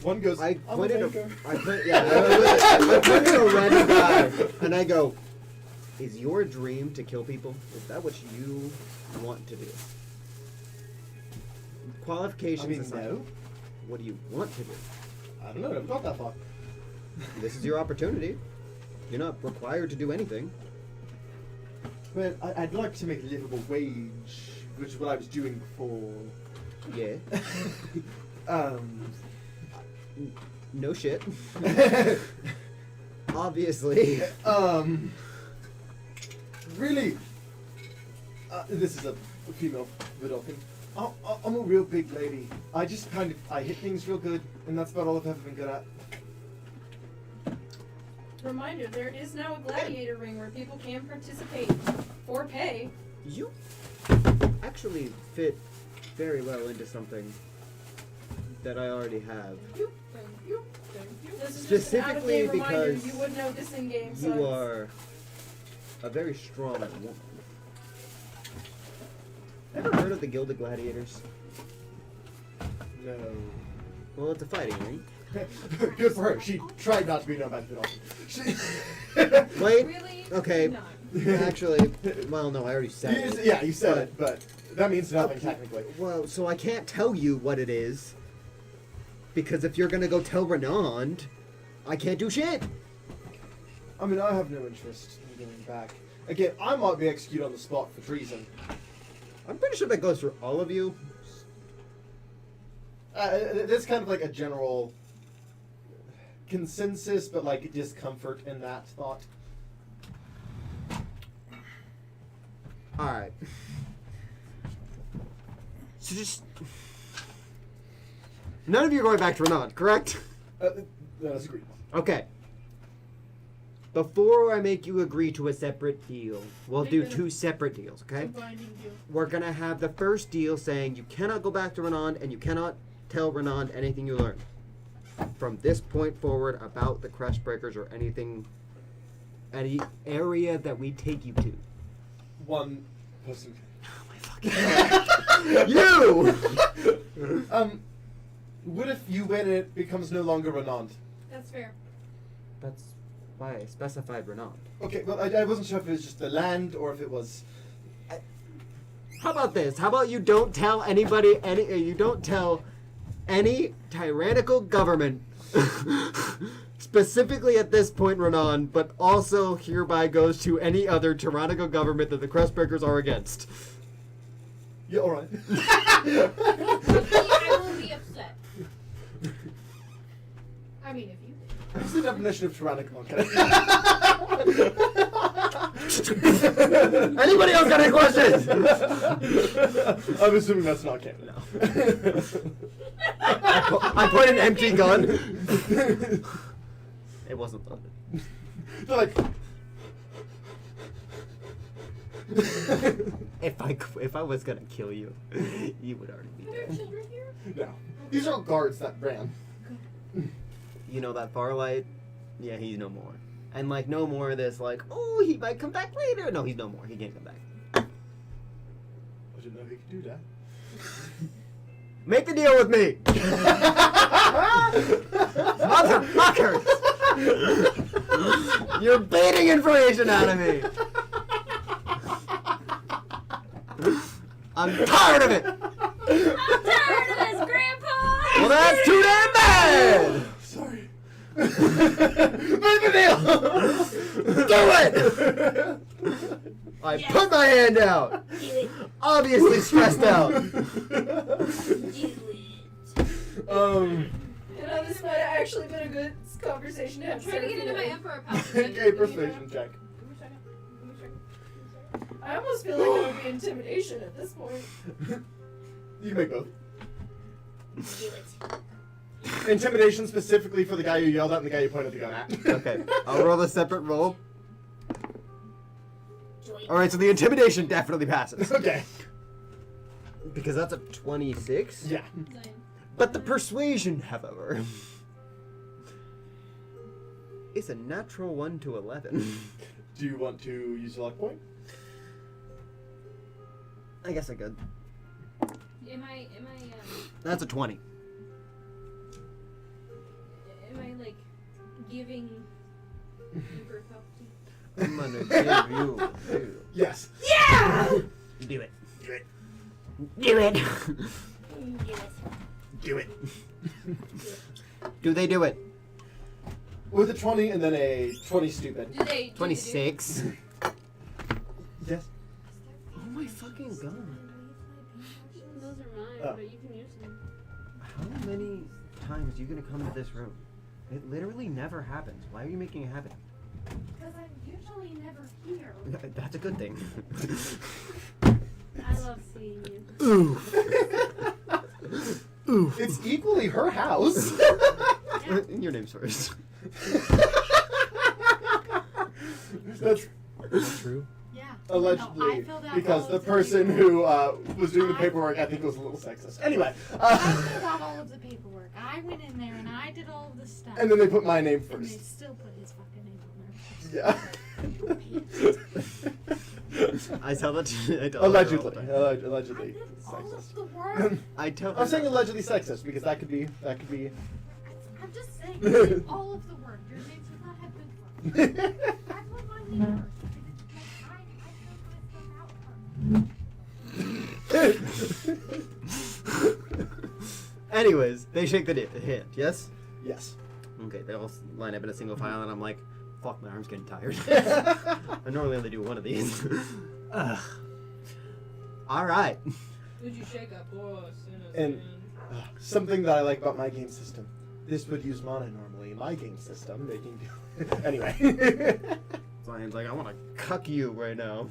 One goes, I I'm pointed a a, banker. I pointed a random guy, and I go, "Is your dream to kill people? Is that what you want to do?" Qualifications I mean, aside, no. what do you want to do? I don't know, I've got that far. This is your opportunity. You're not required to do anything. Well, I'd like to make a livable wage, which is what I was doing before. Yeah. No shit. Obviously. Really, this is a female Vidalkin. I'm a real big lady. I just I hit things real good, and that's about all I've ever been good at. Reminder, there is now a gladiator ring where people can participate for pay. You actually fit very well into something that I already have. Thank you. This is Specifically just an out-of-game reminder, because you would know this in game. So You it's- are a very strong woman. Ever heard of the Guild of Gladiators? No. Well, it's a fighting ring. Good for her. She tried not to be known by Vidalkin. Wait. Really? Okay. No. Actually, well, no, I already said it. Yeah, you said it, but that means nothing technically. Well, so I can't tell you what it is. Because if you're gonna go tell Renond, I can't do shit. I mean, I have no interest in going back. Again, I might be executed on the spot for treason. I'm pretty sure that goes for all of you. That's kind of like a general consensus, but like discomfort in that thought. Alright. So just... None of you are going back to Renond, correct? That's agreed. Okay. Before I make you agree to a separate deal, we'll do 2 separate deals, okay? Binding deal. We're gonna have the first deal saying you cannot go back to Renond and you cannot tell Renond anything you learned. From this point forward about the Crest Breakers or anything, any area that we take you to. One person. You! What if you win and it becomes no longer Renond? That's fair. That's why I specified Renond. Okay, well, I wasn't sure if it was just the land or if it was. How about this? How about you don't tell anybody you don't tell any tyrannical government, specifically at this point Renond, but also hereby goes to any other tyrannical government that the Crestbreakers are against. Yeah, alright. I will be upset. I mean, if you. What's the definition of tyrannical? Okay. Anybody else got any questions? I'm assuming that's not canon. No. I put an empty gun. It wasn't loaded. They're like. If I was gonna kill you, you would already be Are there dead. children here? No. These are guards that ran. You know that Farlight? Yeah, he's no more. And like no more of this like, oh, he might come back later. No, he's no more. He can't come back. I didn't know he could do that. Make the deal with me. Motherfuckers! You're baiting information out of me. I'm tired of it. I'm tired of this, Grandpa! Well, that's too damn bad. Sorry. Make the deal! Do it! I Yes. put my hand out. Do it. Obviously stressed out. Do it. You know, this might have actually been a good conversation to I'm have. trying to get into my Emperor power. Make a persuasion check. Give me a second. Give me a second. I almost feel like it would be intimidation at this point. You can make both. Do it. Intimidation specifically for the guy you yelled at and the guy you pointed the gun at. Okay, I'll roll a separate roll. Alright, so the intimidation definitely passes. Okay. Because that's a 26. Yeah. But the persuasion, however, is a natural 1 to 11. Do you want to use a luck point? I guess I could. Am I That's a 20. like giving Uber puppy? I'm gonna give you. Yes. Do it. Do it. Do it. Do it. Do they do it? With a 20 and then a 20 stupid. Do they? 26. Yes. Oh my fucking god. Those are mine, Oh. but you can use them. How many times are you gonna come to this room? It literally never happens. Why are you making it happen? Because I'm usually never here. That's a good thing. I love seeing you. Oof. Oof. It's equally her house. Your name's first. That's True. Yeah. allegedly No, I filled out because all the of person paperwork. who was doing the paperwork, I think, was a little sexist. Anyway, I filled out all of the paperwork. I went in there and I did all of the stuff. and then they put my name And they first. still put his fucking name on Yeah. I tell that to I tell Allegedly, her all the time. there. I allegedly did all sexist. of the work. I tell her I'm saying that. allegedly sexist because that could be. I'm just saying, I did all of the work. Your names would not have been first. I put my name first. I filled my stuff out. Anyways, they shake the hand, yes? Yes. Okay, they all line up in a single file, and I'm like, fuck, my arm's getting tired. I normally only do one of these. Ugh. Alright. Would you shake a puss in a And something that I like about my game system. This would use mana normally. In my game system, making anyway. Zion's like, I want to cuck you right now.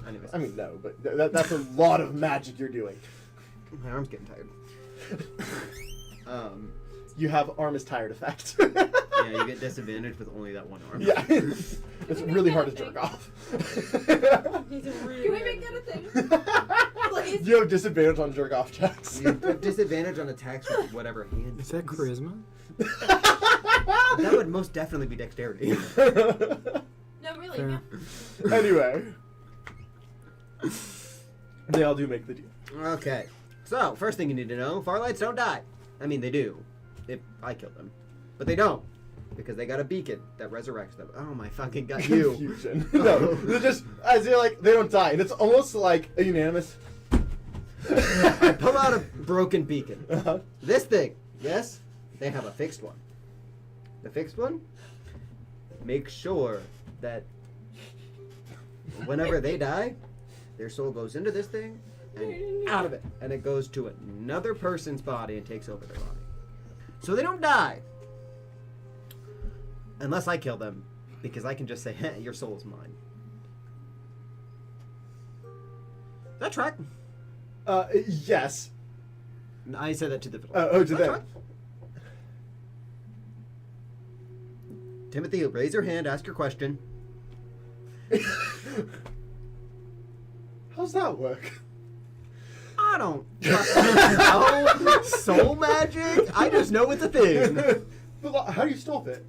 Anyways, I mean, no, but that's a lot of magic you're doing. my arm's getting tired. You have arm is tired effect. Yeah, you get disadvantage with only that one arm. Yeah. It's really hard to jerk off. Can we make that a thing? Please. You have disadvantage on jerk off checks. You have disadvantage on attacks with whatever hand. Is that charisma? That would most definitely be dexterity. No, really. Fair. No. Anyway. They all do make the deal. Okay, so first thing you need to know: Farlights don't die. I mean, they do, if I kill them, but they don't because they got a beacon that resurrects them. Oh my fucking god, you! Confusion. No, they're just as you're like they don't die, and it's almost like a unanimous. I pull out a broken beacon. Uh-huh. This thing, yes, they have a fixed one. The fixed one makes sure that whenever they die, their soul goes into this thing and out of it, and it goes to another person's body and takes over their body. So they don't die. Unless I kill them, because I can just say, hey, your soul is mine. Is that track? Yes. I said that to the fiddle. Oh, to Is that them. track? Timothy, raise your hand, ask your question. How's that work? I don't know soul magic. I just know it's a thing. But how do you stop it?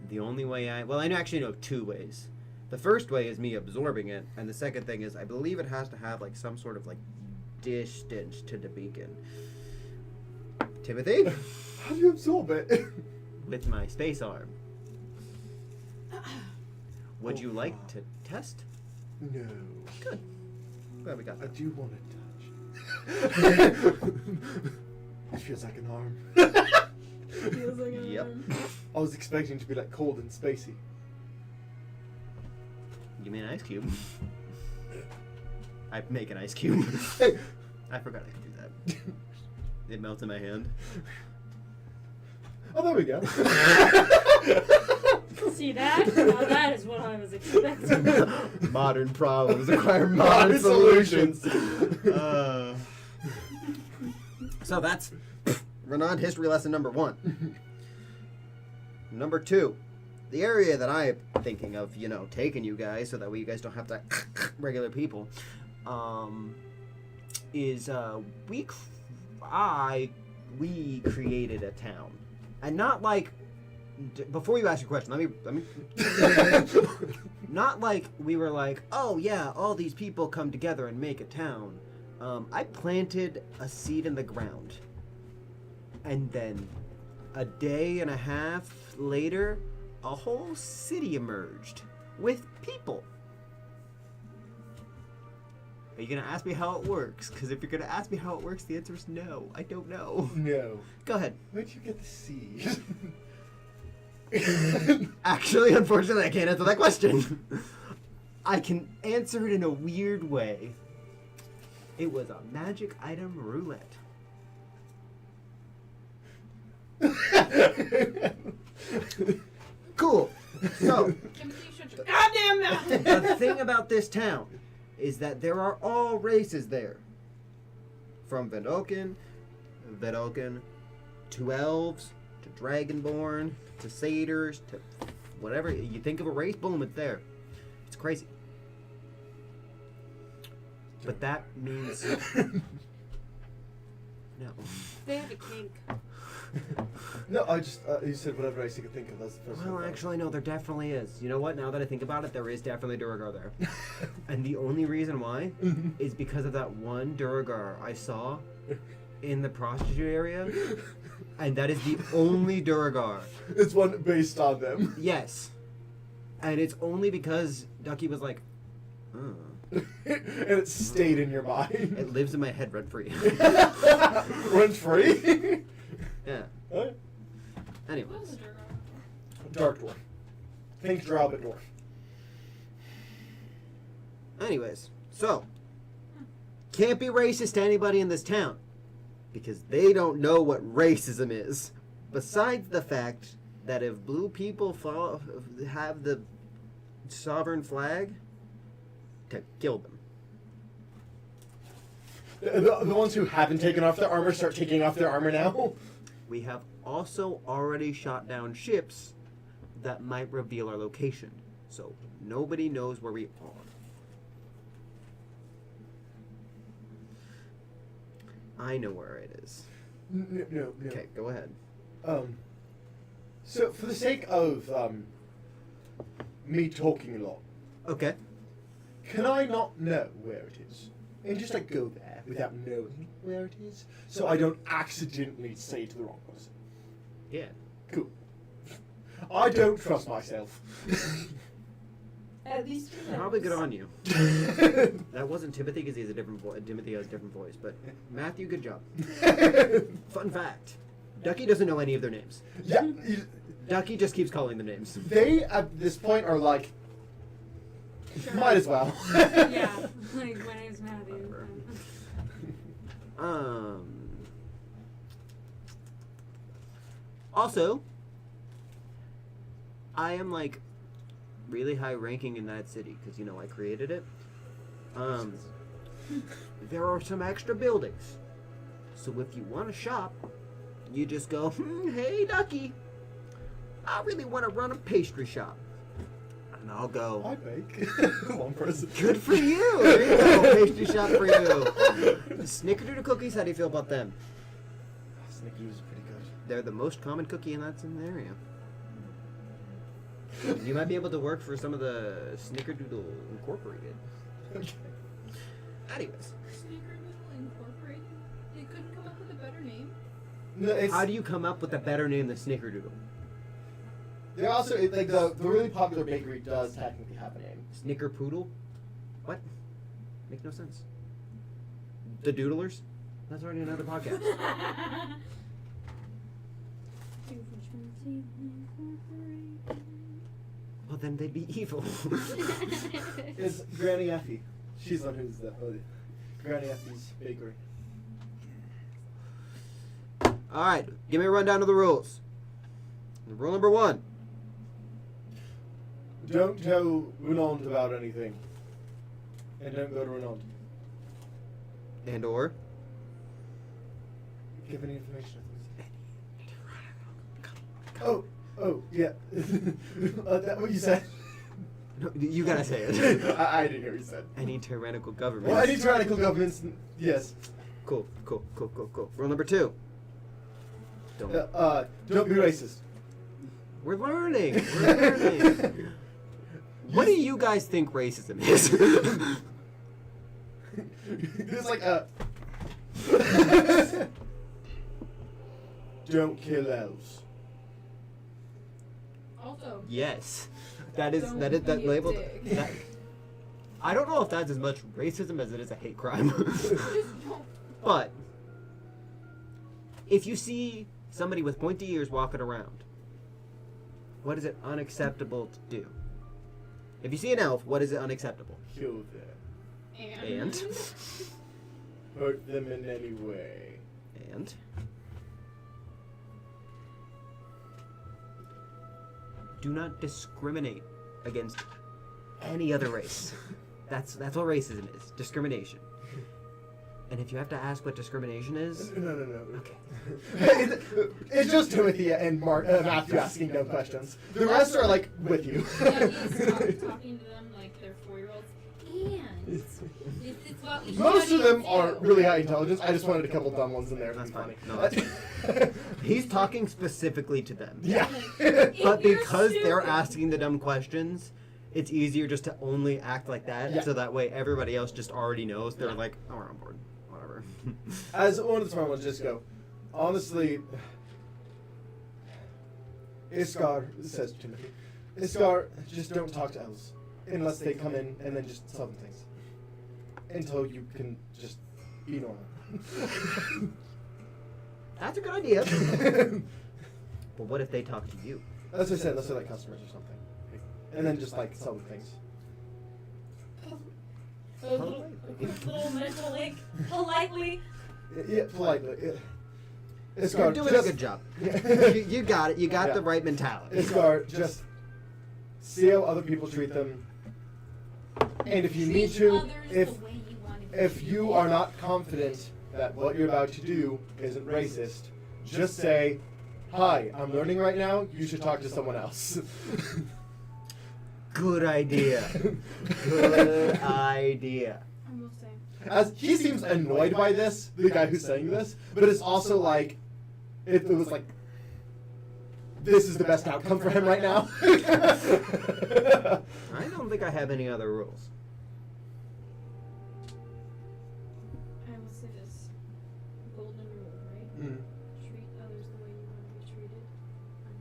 The only way I actually know two ways. The first way is me absorbing it, and the second thing is I believe it has to have like some sort of like distance to the beacon. Timothy, How do you absorb it? with my space arm. Would you like to test? No. Good. Glad we got I that. do want to touch. It feels like an arm. Feels like an Yep. arm. I was expecting to be like cold and spacey. Give me an ice cube. I make an ice cube. I forgot I could do that. It melts in my hand. Oh, there we go. See that? Now that is what I was expecting. Modern problems require modern Modern solutions. solutions. So that's Renond history lesson number 1. Number 2, the area that I'm thinking of, taking you guys so that way you guys don't have to regular people, is we created a town, and not like. Before you ask your question, let me not like we were like, oh yeah, all these people come together and make a town. I planted a seed in the ground, and then a day and a half later, a whole city emerged with people. Are you gonna ask me how it works? Because if you're gonna ask me how it works, the answer is no. I don't know. No. Go ahead. Where'd you get the seed? Actually, unfortunately, I can't answer that question. I can answer it in a weird way. It was a magic item roulette. Cool. So, Timothy, shut your goddamn mouth! the thing about this town is that there are all races there. From Vedokin, to elves, to dragonborn, to satyrs, to whatever. You think of a race, boom, it's there. It's crazy. But that means... No. They have a kink. No, I just, you said whatever race you could think of. That's the first Well, one. actually, no, there definitely is. You know what? Now that I think about it, there is definitely Duragar there. And the only reason why is because of that one Duragar I saw in the prostitute area. And that is the only Duragar. It's one based on them. Yes. And it's only because Ducky was like, oh. And it stayed in your mind. It lives in my head rent free. Rent free? Yeah. Alright. Anyways. Dark dwarf. Think drow but dwarf. Anyways. So. Can't be racist to anybody in this town. Because they don't know what racism is. Besides the fact that if blue people have the sovereign flag, to kill them. The ones who haven't taken off their armor start taking off their armor now. We have also already shot down ships that might reveal our location. So nobody knows where we are. I know where it is. No. Okay, go ahead. So for the sake of me talking a lot, Okay. can I not know where it is? And just like go there without knowing where it is? So I don't accidentally say it to the wrong person. Yeah. Cool. I don't trust myself. At least you know. Probably good on you. That wasn't Timothy because he has a different voice. Timothy has a different voice, but Matthew, good job. Fun fact: Ducky doesn't know any of their names. Yeah, Ducky just keeps calling them names. they at this point are like, might as well. Yeah, like my name's Matthew. Also, I am like really high ranking in that city because I created it. There are some extra buildings, so if you want to shop, you just go, hey Ducky, I really want to run a pastry shop, and I'll go. I bake. One person. Good for you. There you go, pastry shop for you. Snickerdoodle cookies. How do you feel about them? Snickerdoodle's pretty good. They're the most common cookie, and that's in the area. You might be able to work for some of the Snickerdoodle Incorporated. Okay. Anyways, Snickerdoodle Incorporated? They couldn't come up with a better name? No, it's, how do you come up with a better name than Snickerdoodle? they also like the really popular bakery does technically have a name. Snickerpoodle? What? Make no sense. The Doodlers? That's already another podcast. Well, then they'd be evil. It's Granny Effie. She's the one who's the Granny Effie's bakery. Alright, give me a rundown of the rules. Rule number 1. Don't tell Renond about anything. And don't go to Renond. And or? give any information. Oh, yeah. That what you said? No, you gotta say it. I didn't hear what you said. Any tyrannical government. Well, any tyrannical governments, yes. Cool. Rule number 2. Don't. Don't be racist. We're learning. What do you guys think racism is? It's like a. Don't kill elves. Also, Yes. That is Don't that be a labeled. dick. That, I don't know if that's as much racism as it is a hate crime. just don't. But if you see somebody with pointy ears walking around, what is it unacceptable to do? If you see an elf, what is it unacceptable? Kill them. And Hurt them in any way. and do not discriminate against any other race. That's what racism is. Discrimination. And if you have to ask what discrimination is, No. okay. It's just Timothy and Matthew asking no questions. The rest are like with you. Yeah, he's talking to them like they're 4-year-olds. And it's what we Most of studied them too. are really high intelligence. I just wanted a couple dumb ones in there. That's to be fine. funny. No, he's talking specifically to them. Yeah. But You're because they're stupid. asking the dumb questions, it's easier just to only act like that, Yeah. so that way everybody else just already knows. They're like, oh, we're on board. Whatever. As one of the smart ones just go, honestly, Iskar, says Timothy, Iskar, just don't talk to elves. Unless they come in and then just tell them things. Until you can just be normal. That's a good idea. But what if they talk to you? That's what I said, let's say like customers or something. And then just like sell them things. A little mental like politely. Yeah, politely. Iskar, You're doing just, a good job. Yeah. You got it. You got Yeah. the right mentality. Iskar, just see how other people treat them. And if you need Treat to, others if the way you want to be if you treated. are not confident that what you're about to do isn't racist, just say, "Hi, I'm learning right now. You should talk to someone else." Good idea. Good idea. I will say. As he seems annoyed by this, the guy who's saying this, but it's also like, it was like, this is the best outcome for him right now. I don't think I have any other rules. I will say this. Golden rule, right? Mm. Treat others the way you want to be treated.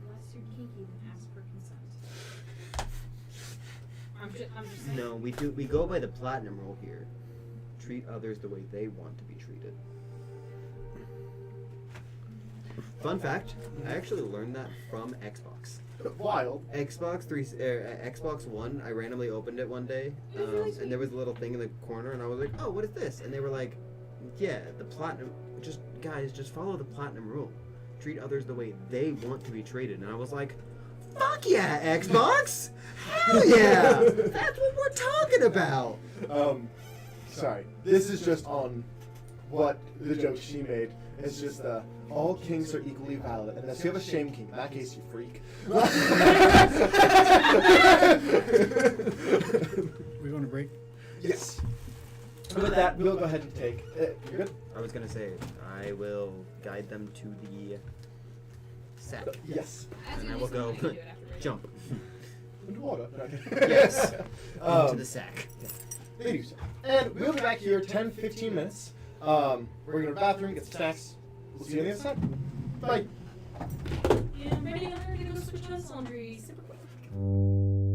Unless you're kinky, then ask for consent. I'm just saying. No, we go by the platinum rule here. Treat others the way they want to be treated. Fun fact, I actually learned that from Xbox. Wild. Xbox One, I randomly opened it one day, and there was a little thing in the corner, and I was like, oh, what is this? And they were like, yeah, the platinum, just follow the platinum rule. Treat others the way they want to be treated. And I was like, fuck yeah, Xbox! Hell yeah! That's what we're talking about! Sorry. This is just on what the joke she made. It's just all kings are equally valid, unless you have a shame king. In that case, you freak. We going to break? Yes. With that, we'll go ahead and take. You're good. I was gonna say, I will guide them to the sack. Yes. And I will go jump Into water. Yes. Um, into the sack. They do so. And we'll be back here 10-15 minutes. We're going to the bathroom, get some snacks. We'll see you on the other side. Bye. Yeah, I'm ready. I'm ready to go switch to this laundry super quick.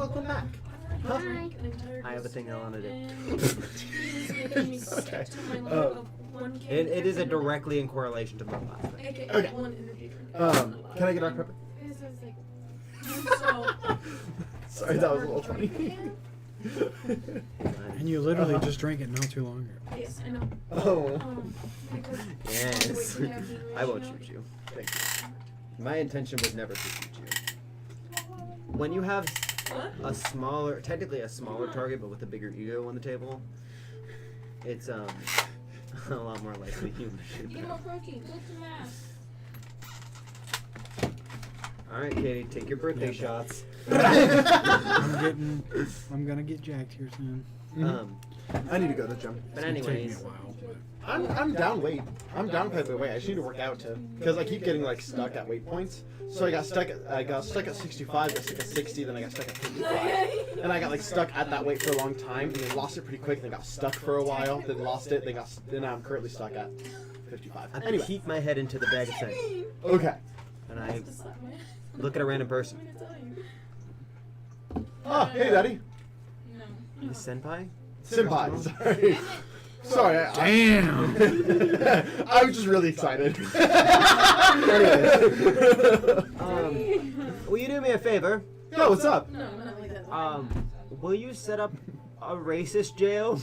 welcome back. Huh? I I have a thing I wanna do. Okay. It is a directly in correlation to the last thing. Okay. One energy drink. Can I get dark pepper? This is like. Sorry, that was a little funny. And you literally just drank it not too long ago. Yes, I know. Oh. Because Yes. I won't shoot you. Thank you. My intention was never to shoot you. When you have a smaller, technically a smaller target, but with a bigger ego on the table, it's a lot more likely you shoot Eat them. more protein. Cook some ass. All right, Katie, take your birthday shots. I'm gonna get jacked here soon. I need to go to the gym. But It's gonna take me anyways, a while, but I'm down weight. I'm down quite a bit of weight. I just need to work out too, because I keep getting like stuck at weight points. So I got stuck at 65, got stuck at 60, then I got stuck at 55, and I got like stuck at that weight for a long time, and then lost it pretty quick. Then got stuck for a while, then lost it, then now I'm currently stuck at 55. I Anyway, peek my head into the bag of things, okay. and I look at a random person. Oh, hey, Daddy. The senpai? Senpai. Sorry. Sorry. damn. I was just really excited. Will you do me a favor? Yo, what's up? No, not like that. Will you set up a racist jail?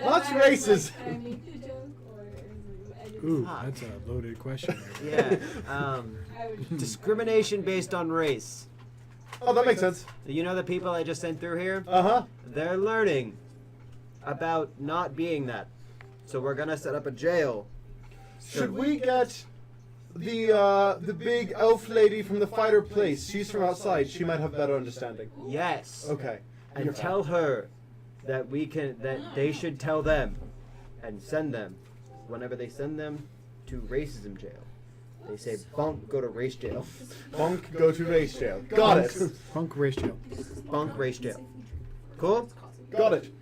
What's racist? Ooh, that's a loaded question. Yeah. Discrimination based on race. Oh, that makes sense. You know the people I just sent through here? Uh-huh. They're learning about not being that. So we're gonna set up a jail. Should we get the big elf lady from the fighter place? She's from outside. She might have better understanding. Yes. Okay. And You're tell her that they should tell them and send them whenever they send them to racism jail. They say bunk, go to race jail. Bunk, go to race jail. Got it. Punk ratio. Bunk, race jail. Cool? Got it.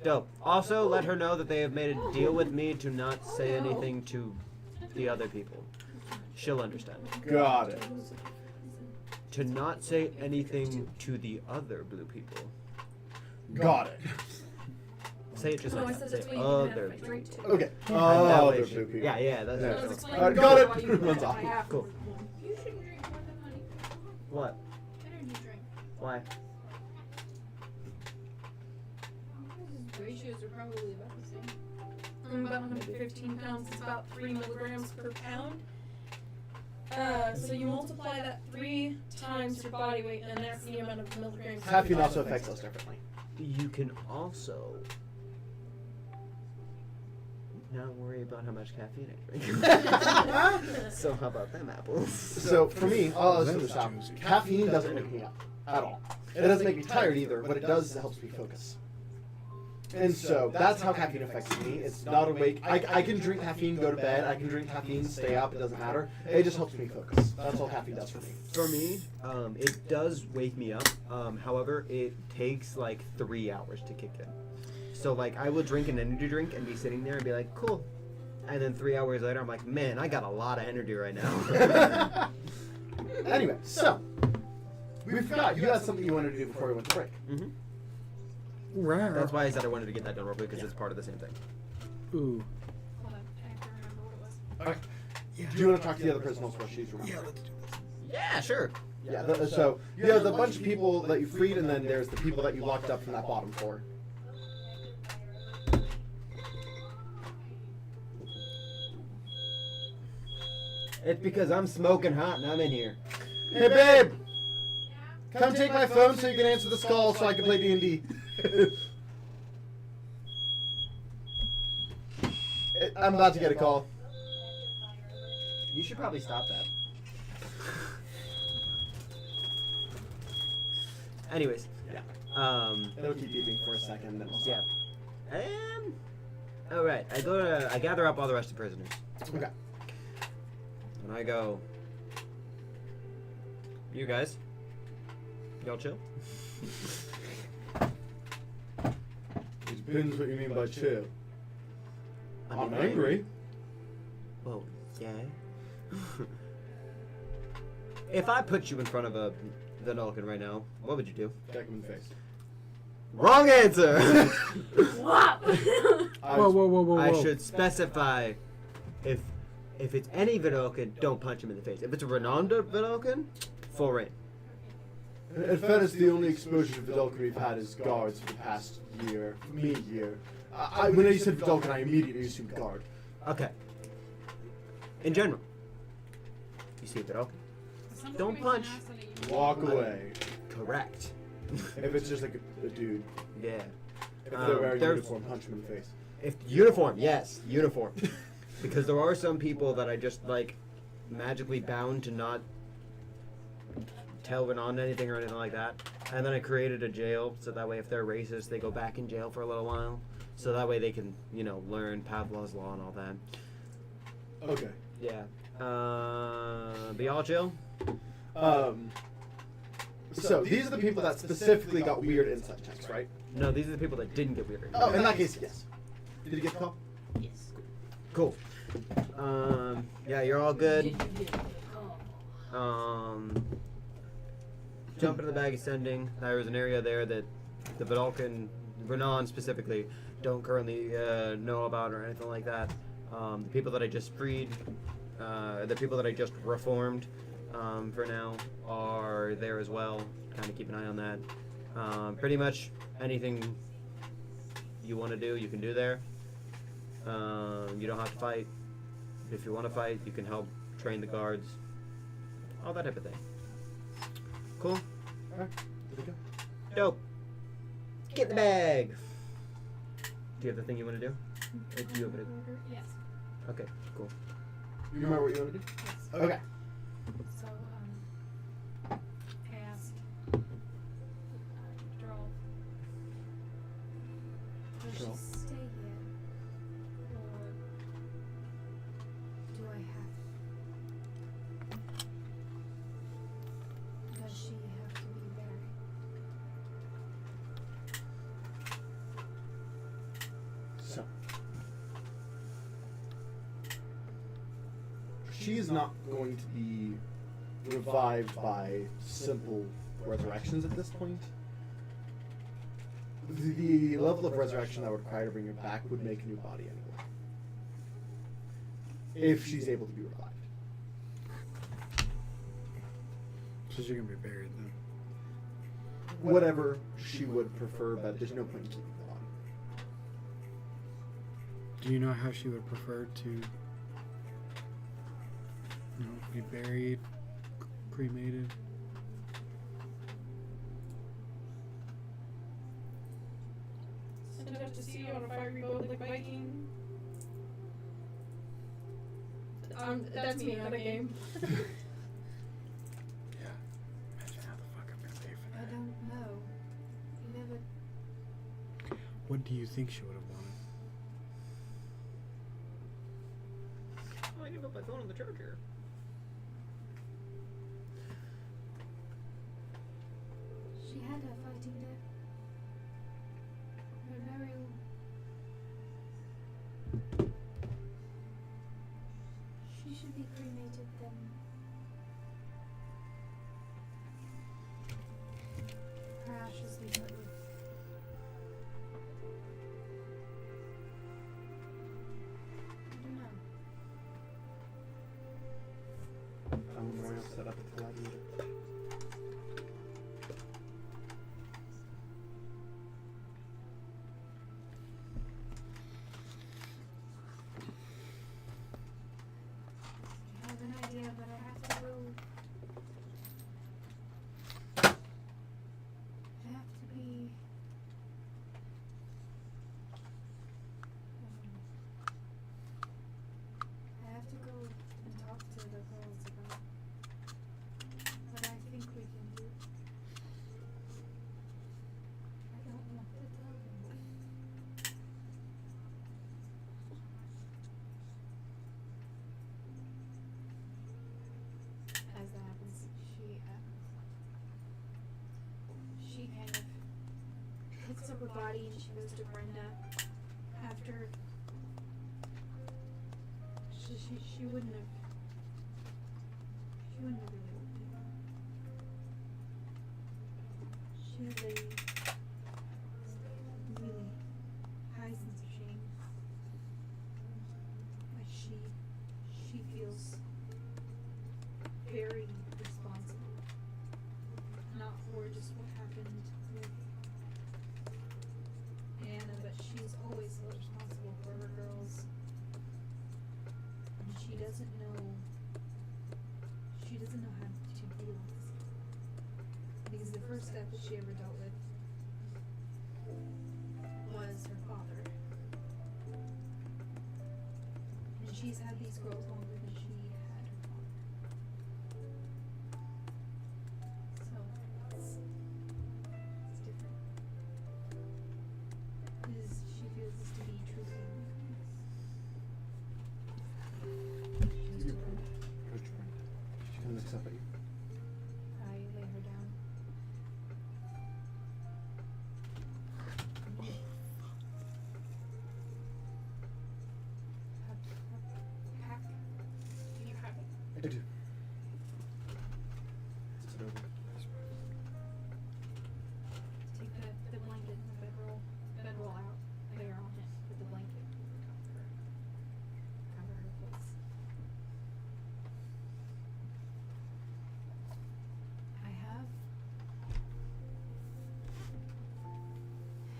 Dope. Also, let her know that they have made a deal with me to not say anything to the other people. She'll understand. Got it. To not say anything to the other blue people. Got it. Say it just No, I like said that. that's Say what you can other have people. drink too. Okay. And that Oh, way the she- blue people. Yeah, that's Yeah. what I was Explain Alright, more got it. why you Runs off. have Cool. You should drink more than honey. What? Energy drink. Why? Ratios are probably about the same. About 115 pounds is about 3 milligrams per pound. So you multiply that 3 times your body weight, and that's the amount of milligrams. per Caffeine pound. also affects us differently. You can also not worry about how much caffeine I drink. So how about them apples? So for me, I'll listen to this out. Caffeine doesn't wake me up at all. It doesn't make me tired either. What it does is it helps me focus. And so that's how caffeine affects me. It's not awake. I can drink caffeine, go to bed. I can drink caffeine, stay up. It doesn't matter. It just helps me focus. That's all caffeine does for me. For me, it does wake me up. However, it takes like 3 hours to kick in. So like I will drink an energy drink and be sitting there and be like, cool. And then 3 hours later, I'm like, man, I got a lot of energy right now. Anyway, so we forgot you had something you wanted to do before we went to break. hmm Right. That's why I said I wanted to get that done real quick because it's part of the same thing. Ooh. Hold on, I have to remember what it was. Okay. Do you want to talk to the other prisoners while she's remembering? Yeah, let's do this. Yeah, sure. Yeah. So you have the bunch of people that you freed, and then there's the people that you locked up from that bottom floor. It's because I'm smoking hot and I'm in here. Hey, babe! Come take my phone so you can answer this call so I can play D&D. I'm about to get a call. You should probably stop that. Anyways, yeah. It'll keep beeping for a second, then we'll Yeah. stop. All right. I gather up all the rest of the prisoners, Okay. and I go. You guys, y'all chill. It depends what you mean by chill. I'm mean, angry. Well, yeah. If I put you in front of a Vidalkin right now, what would you do? Deck him in the face. Wrong answer! Wow. Whoa. I should specify if it's any Vidalkin, don't punch him in the face. If it's a Renond Vidalkin, full reign. In fairness, the only exposure to Vidalkin we've had is guards for the past year. When I said Vidalkin, I immediately assumed guard. Okay. In general, you see Vidalkin. Don't punch. Walk away. Correct. If it's just like a dude. Yeah. If they're wearing there's- uniform, punch him in the face. If uniform, yes, uniform. Because there are some people that I just like magically bound to not tell Renond anything or anything like that. And then I created a jail so that way if they're racist, they go back in jail for a little while. So that way they can, learn Pavlov's law and all that. Okay. Yeah. Be all chill. So these are the people that specifically got weird insight checks, right? No, these are the people that didn't get weird. Oh, in that case, yes. Did you get the call? Yes. Cool. Yeah, you're all good. Jump into the bag ascending. There is an area there that the Vidalkin, Renond specifically, don't currently know about or anything like that. The people that I just freed, the people that I just reformed for now are there as well. Kind of keep an eye on that. Pretty much anything you want to do, you can do there. You don't have to fight. If you want to fight, you can help train the guards. All that type of thing. Cool. Alright, there we go. Dope. Get the bag. Do you have the thing you want to do? Or do you have it? Yes. Okay, cool. You remember what you want to do? Yes. Okay. So, I asked, Droll, does Droll. she stay here, or do I have? Does she have to be buried? So. She is not going to be revived by simple resurrections at this point. The level of resurrection that would require to bring her back would make a new body anyway. If she's able to be revived. So she's gonna be buried then. Whatever she would prefer, but there's no point in keeping the body. Do you know how she would prefer to, be buried, cremated? Send it up to sea on a fiery boat like Viking. That's me, not a game. Yeah. Imagine how the fuck I'm gonna pay for I that. don't know. You never. What do you think she would have wanted? Oh, I can put my phone on the charger. She had a fighting death. Her burial. She should be cremated then. Her ashes be put with. I don't know. I'm going to set up a gladiator. I have an idea, but I have to go. I have to be. I have to go and talk to the girls about what I think we can do. I don't want to tell them. As that happens, she kind of picks up her body and she goes to Brenda after she wouldn't have been able to. She has a really high sense of shame. But she feels very responsible. Not for just what happened with Anna, but she's always felt responsible for her girls. And she doesn't know how to deal with this. Because the first step that she ever dealt with was her father. And she's had these girls longer than she had her father. So it's different. Because she feels this to be true family. You approach Brenda. She kind of looks up at you. I lay her down. Pack. Do you have it? I do. Sit over. Take the blanket and the bedroll out. Lay her on it. Put the blanket cover her face. I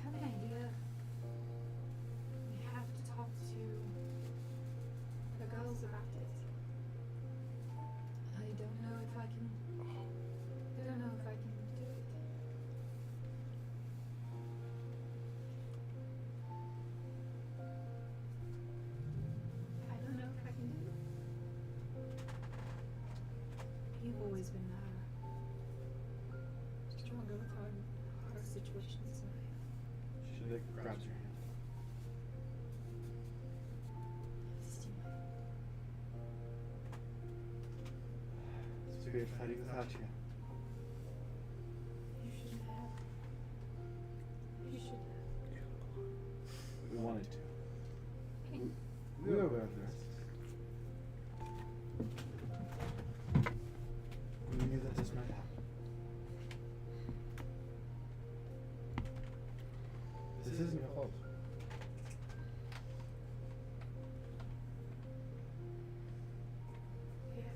have an idea. We have to talk to the girls about it. I don't know if I can do it. I don't know if I can do it. You've always been stronger with hard situations. She like grabs your hand. It's weird fighting without you. You shouldn't have. You should have. We wanted to. We were aware of the risks. We knew that this might happen. This isn't your fault. Yeah.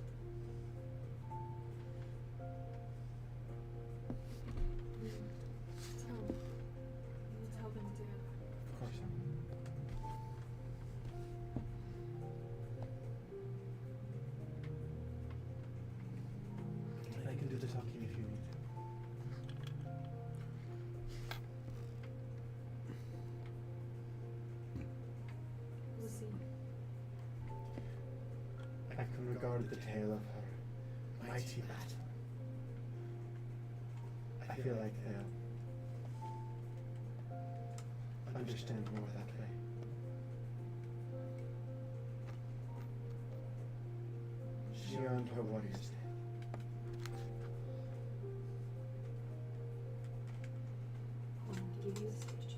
We'll tell them to. Of course. I can do the talking if you need. We'll see. I can regard the tale of her mighty battle. I feel like they'll understand more that way. She earned her warrior's name. I'm going to give you the stage.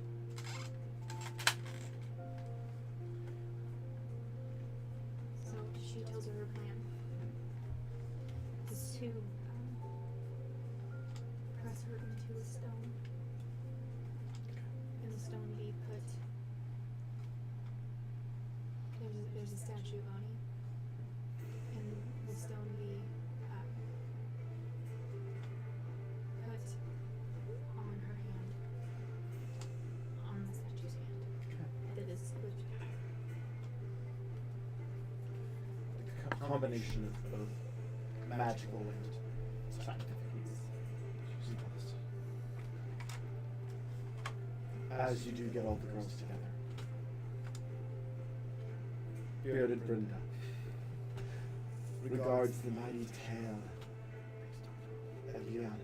So she tells her plan is to press her into a stone, and the stone be put. There's a statue of Ani, and the stone be put on her hand, on the statue's hand. That is A combination of both magical and scientific. As you do get all the girls together. Bearded Brenda regards the mighty tale of Yann,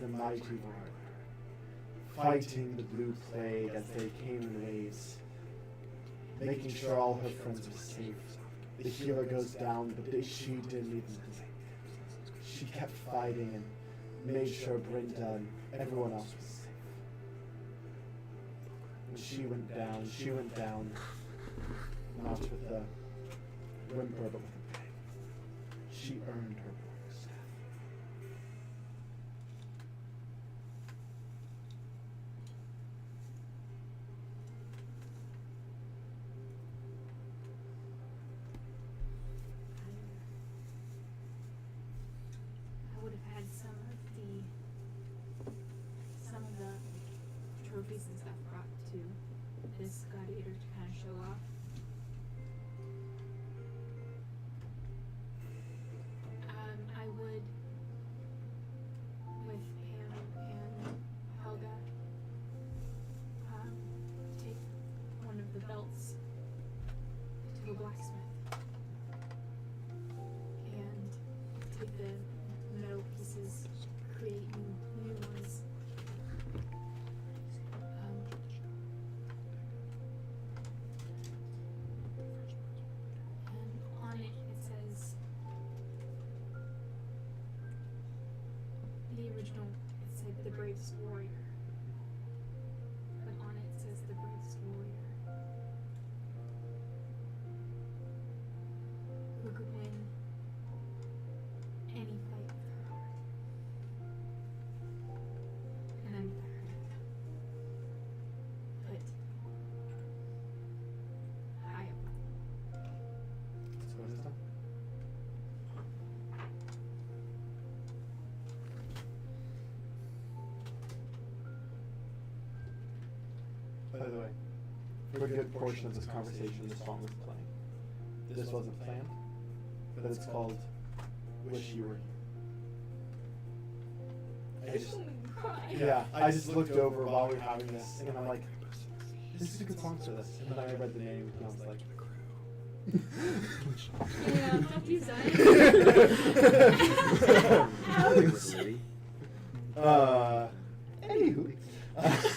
the mighty warrior, fighting the blue plague as they came in waves, making sure all her friends were safe. The healer goes down, but she didn't even think. She kept fighting and made sure Brenda and everyone else was safe. When she went down, not with a whimper, but with a bang. She earned her warrior staff. pieces I've brought to this gladiator to kind of show off. I would, with Pam and Helga, take one of the belts to a blacksmith and take the metal pieces, create new ones. And on it says the original. It said the bravest warrior, but on it says the bravest warrior who could win any fight with her heart. And I'm put high up. So what is that? By the way, for a good portion of this conversation, this song was playing. This wasn't planned, but it's called "Wish You Were Here." I just looked over while we were having this, and I'm like, this is a good song for this. And then I read the name, and I was like, Yeah, fuck you, Zion. Anywho. It's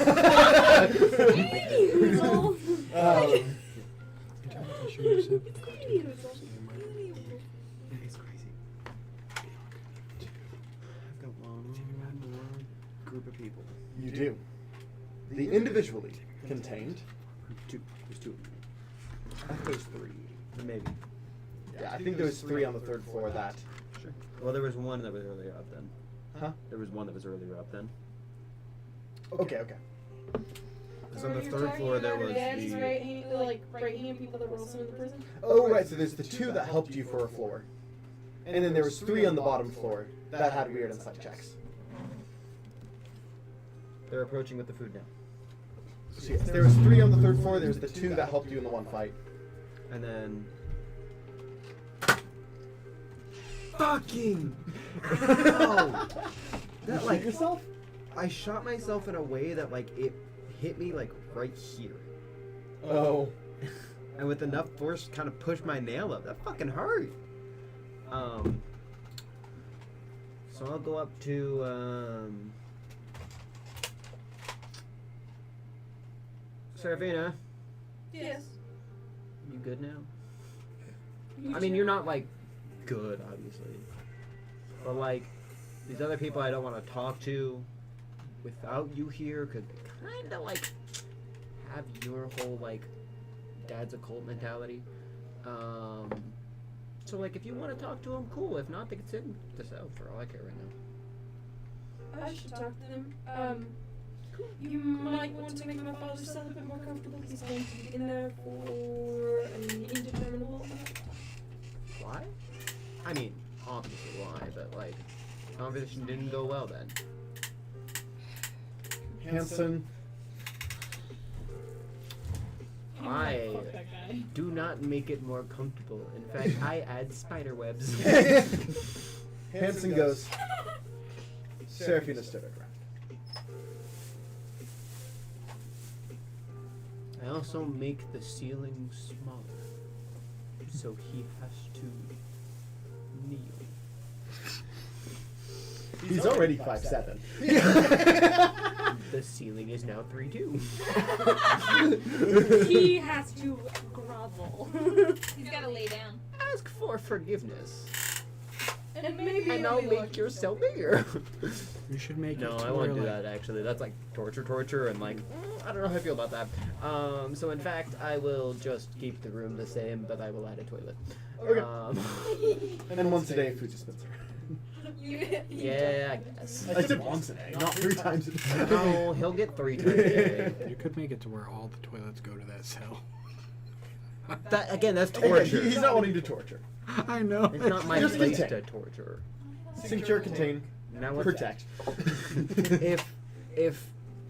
crazy. I've got one more group of people. You do. The individually contained. Two. There's two. I think there's three. Maybe. Yeah, I think there was 3 on the 3rd floor that. Sure. Well, there was one that was earlier up then. Huh? There was one that was earlier up then. Okay. Because on the 3rd floor there was the... right-hand people that were also in the prison. Oh, right. So there's the 2 that helped you for a floor. And then there was 3 on the bottom floor that had weird insight checks. They're approaching with the food now. So yes, there was 3 on the 3rd floor. There's the 2 that helped you in the one fight. And then... Fucking! Ow! That, You like, shoot yourself? I shot myself in a way that, like, it hit me, like, right here. Oh. And with enough force, kind of pushed my nail up. That fucking hurt. So I'll go up to, Serafina, Yes. you good now? I mean, you're not, like, good, obviously. But, like, these other people I don't want to talk to without you here could kind of, like, have your whole, like, dad's a cult mentality. So, like, if you want to talk to them, cool. If not, they can send this out for all I care right now. I should talk to them. You might want to make my father's cell a bit more comfortable. He's going to be in there for an indeterminable amount. Why? I mean, obviously why, but, like, conversation didn't go well then. Hanson. I do not make it more comfortable. In fact, I add spider webs. Hanson goes. Serafina stood her ground. I also make the ceiling smaller, so he has to kneel. He's already 5'7". The ceiling is now 3'2". He has to grovel. He's gotta lay down. Ask for forgiveness, And maybe and I'll make your cell bigger. You should make No, it to I where, won't do like, that, actually. That's like torture, and like, I don't know how I feel about that. So in fact, I will just keep the room the same, but I will add a toilet. Okay. And then once a day, food dispenser. Yeah, I guess. I said once a day, not 3 times a day. No, he'll get 3 times a day. You could make it to where all the toilets go to that cell. That, again, that's Again, torture. he's not wanting to torture. I know. It's not my Just place contain. to torture. Secure, contain, Now what's protect. if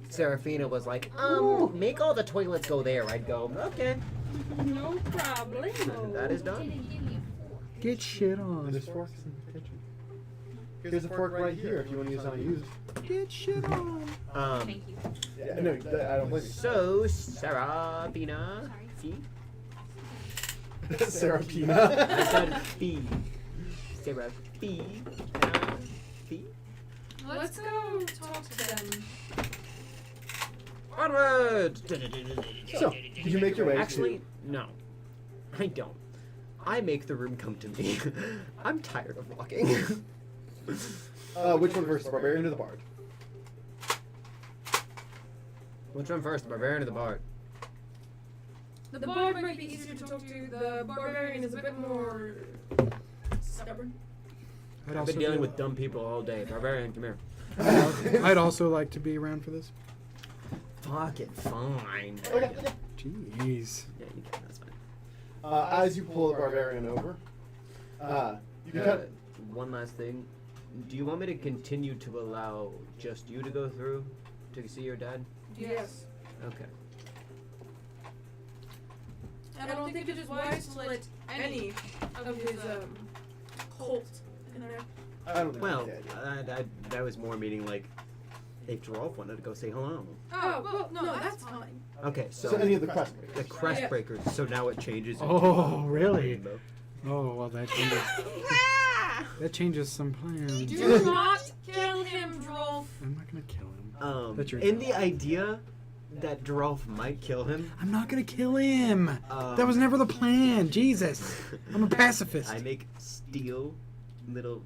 Serafina was like, make all the toilets go there, I'd go, okay. No problem. And that is done. Get shit on. There's forks in the kitchen. Here's a fork right here if you want to use it unused. Get shit on. Thank you. Yeah, no, I don't blame you. So, Serafina. See? Serafina. I said fee. Serafina. Fee. Let's go talk to them. Onward! So, you make your way Actually, no. I don't. I make the room come to me. I'm tired of walking. Which one first, the barbarian or the bard? Which one first, the barbarian or the bard? The bard might be easier to talk to. The barbarian is a bit more stubborn. I've been dealing with dumb people all day. Barbarian, come here. I'd also like to be around for this. Fuck it, fine. Okay. Jeez. Yeah, you can. That's fine. As you pull the barbarian over, you cut. One last thing. Do you want me to continue to allow just you to go through to see your dad? Yes. Okay. I don't think it is wise to let any of his cult in there. I don't think Well, that's the idea. that was more meaning like if Gerolf wanted to go say hello. Oh, well, no, that's fine. Okay, So so any of the crest the crest Yeah. breakers. So now it changes. into Oh, a really? rainbow. Oh, well, that changes. That changes some plans. Do not kill him, Drolf. I'm not gonna kill him. That's your In job. the idea that Gerolf might kill him, I'm not gonna kill him. That was never the plan. Jesus. I'm a pacifist. I make steel little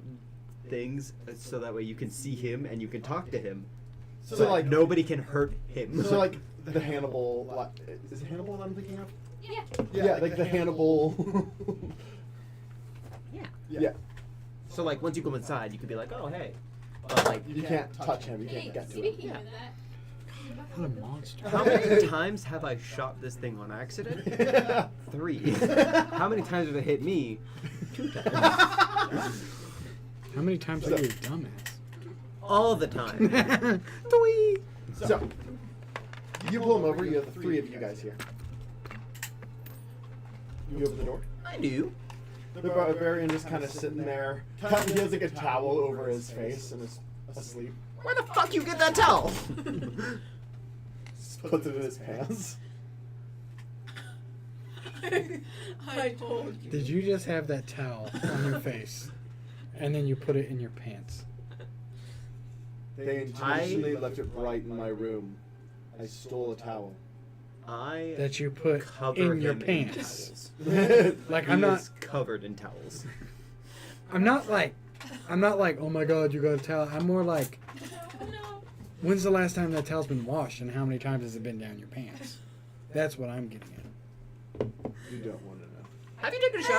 things so that way you can see him and you can talk to him. So like nobody can hurt him. So like the Hannibal. Is it Hannibal that I'm thinking of? Yeah. Yeah, like the Hannibal. Yeah. Yeah. So like once you go inside, you could be like, oh hey, but like You can't touch him. You can't get to him. Speaking of that, What a monster. how many times have I shot this thing on accident? 3. How many times have it hit me? 2 times. How many times are you a dumbass? All the time. Dwee. So you pull him over. You have the 3 of you guys here. You open the door. I knew. The barbarian just kind of sitting there. He has like a towel over his face and is asleep. Where the fuck you get that towel? Just puts it in his pants. I told you. Did you just have that towel on your face, and then you put it in your pants? They intentionally left it bright in my room. I stole a towel. I That you put cover in your him pants. towels. Like He I'm not. is covered in towels. I'm not like. Oh my god, you got a towel. I'm more like. When's the last time that towel's been washed, and how many times has it been down your pants? That's what I'm getting at. You don't want to know. Have you taken a shower?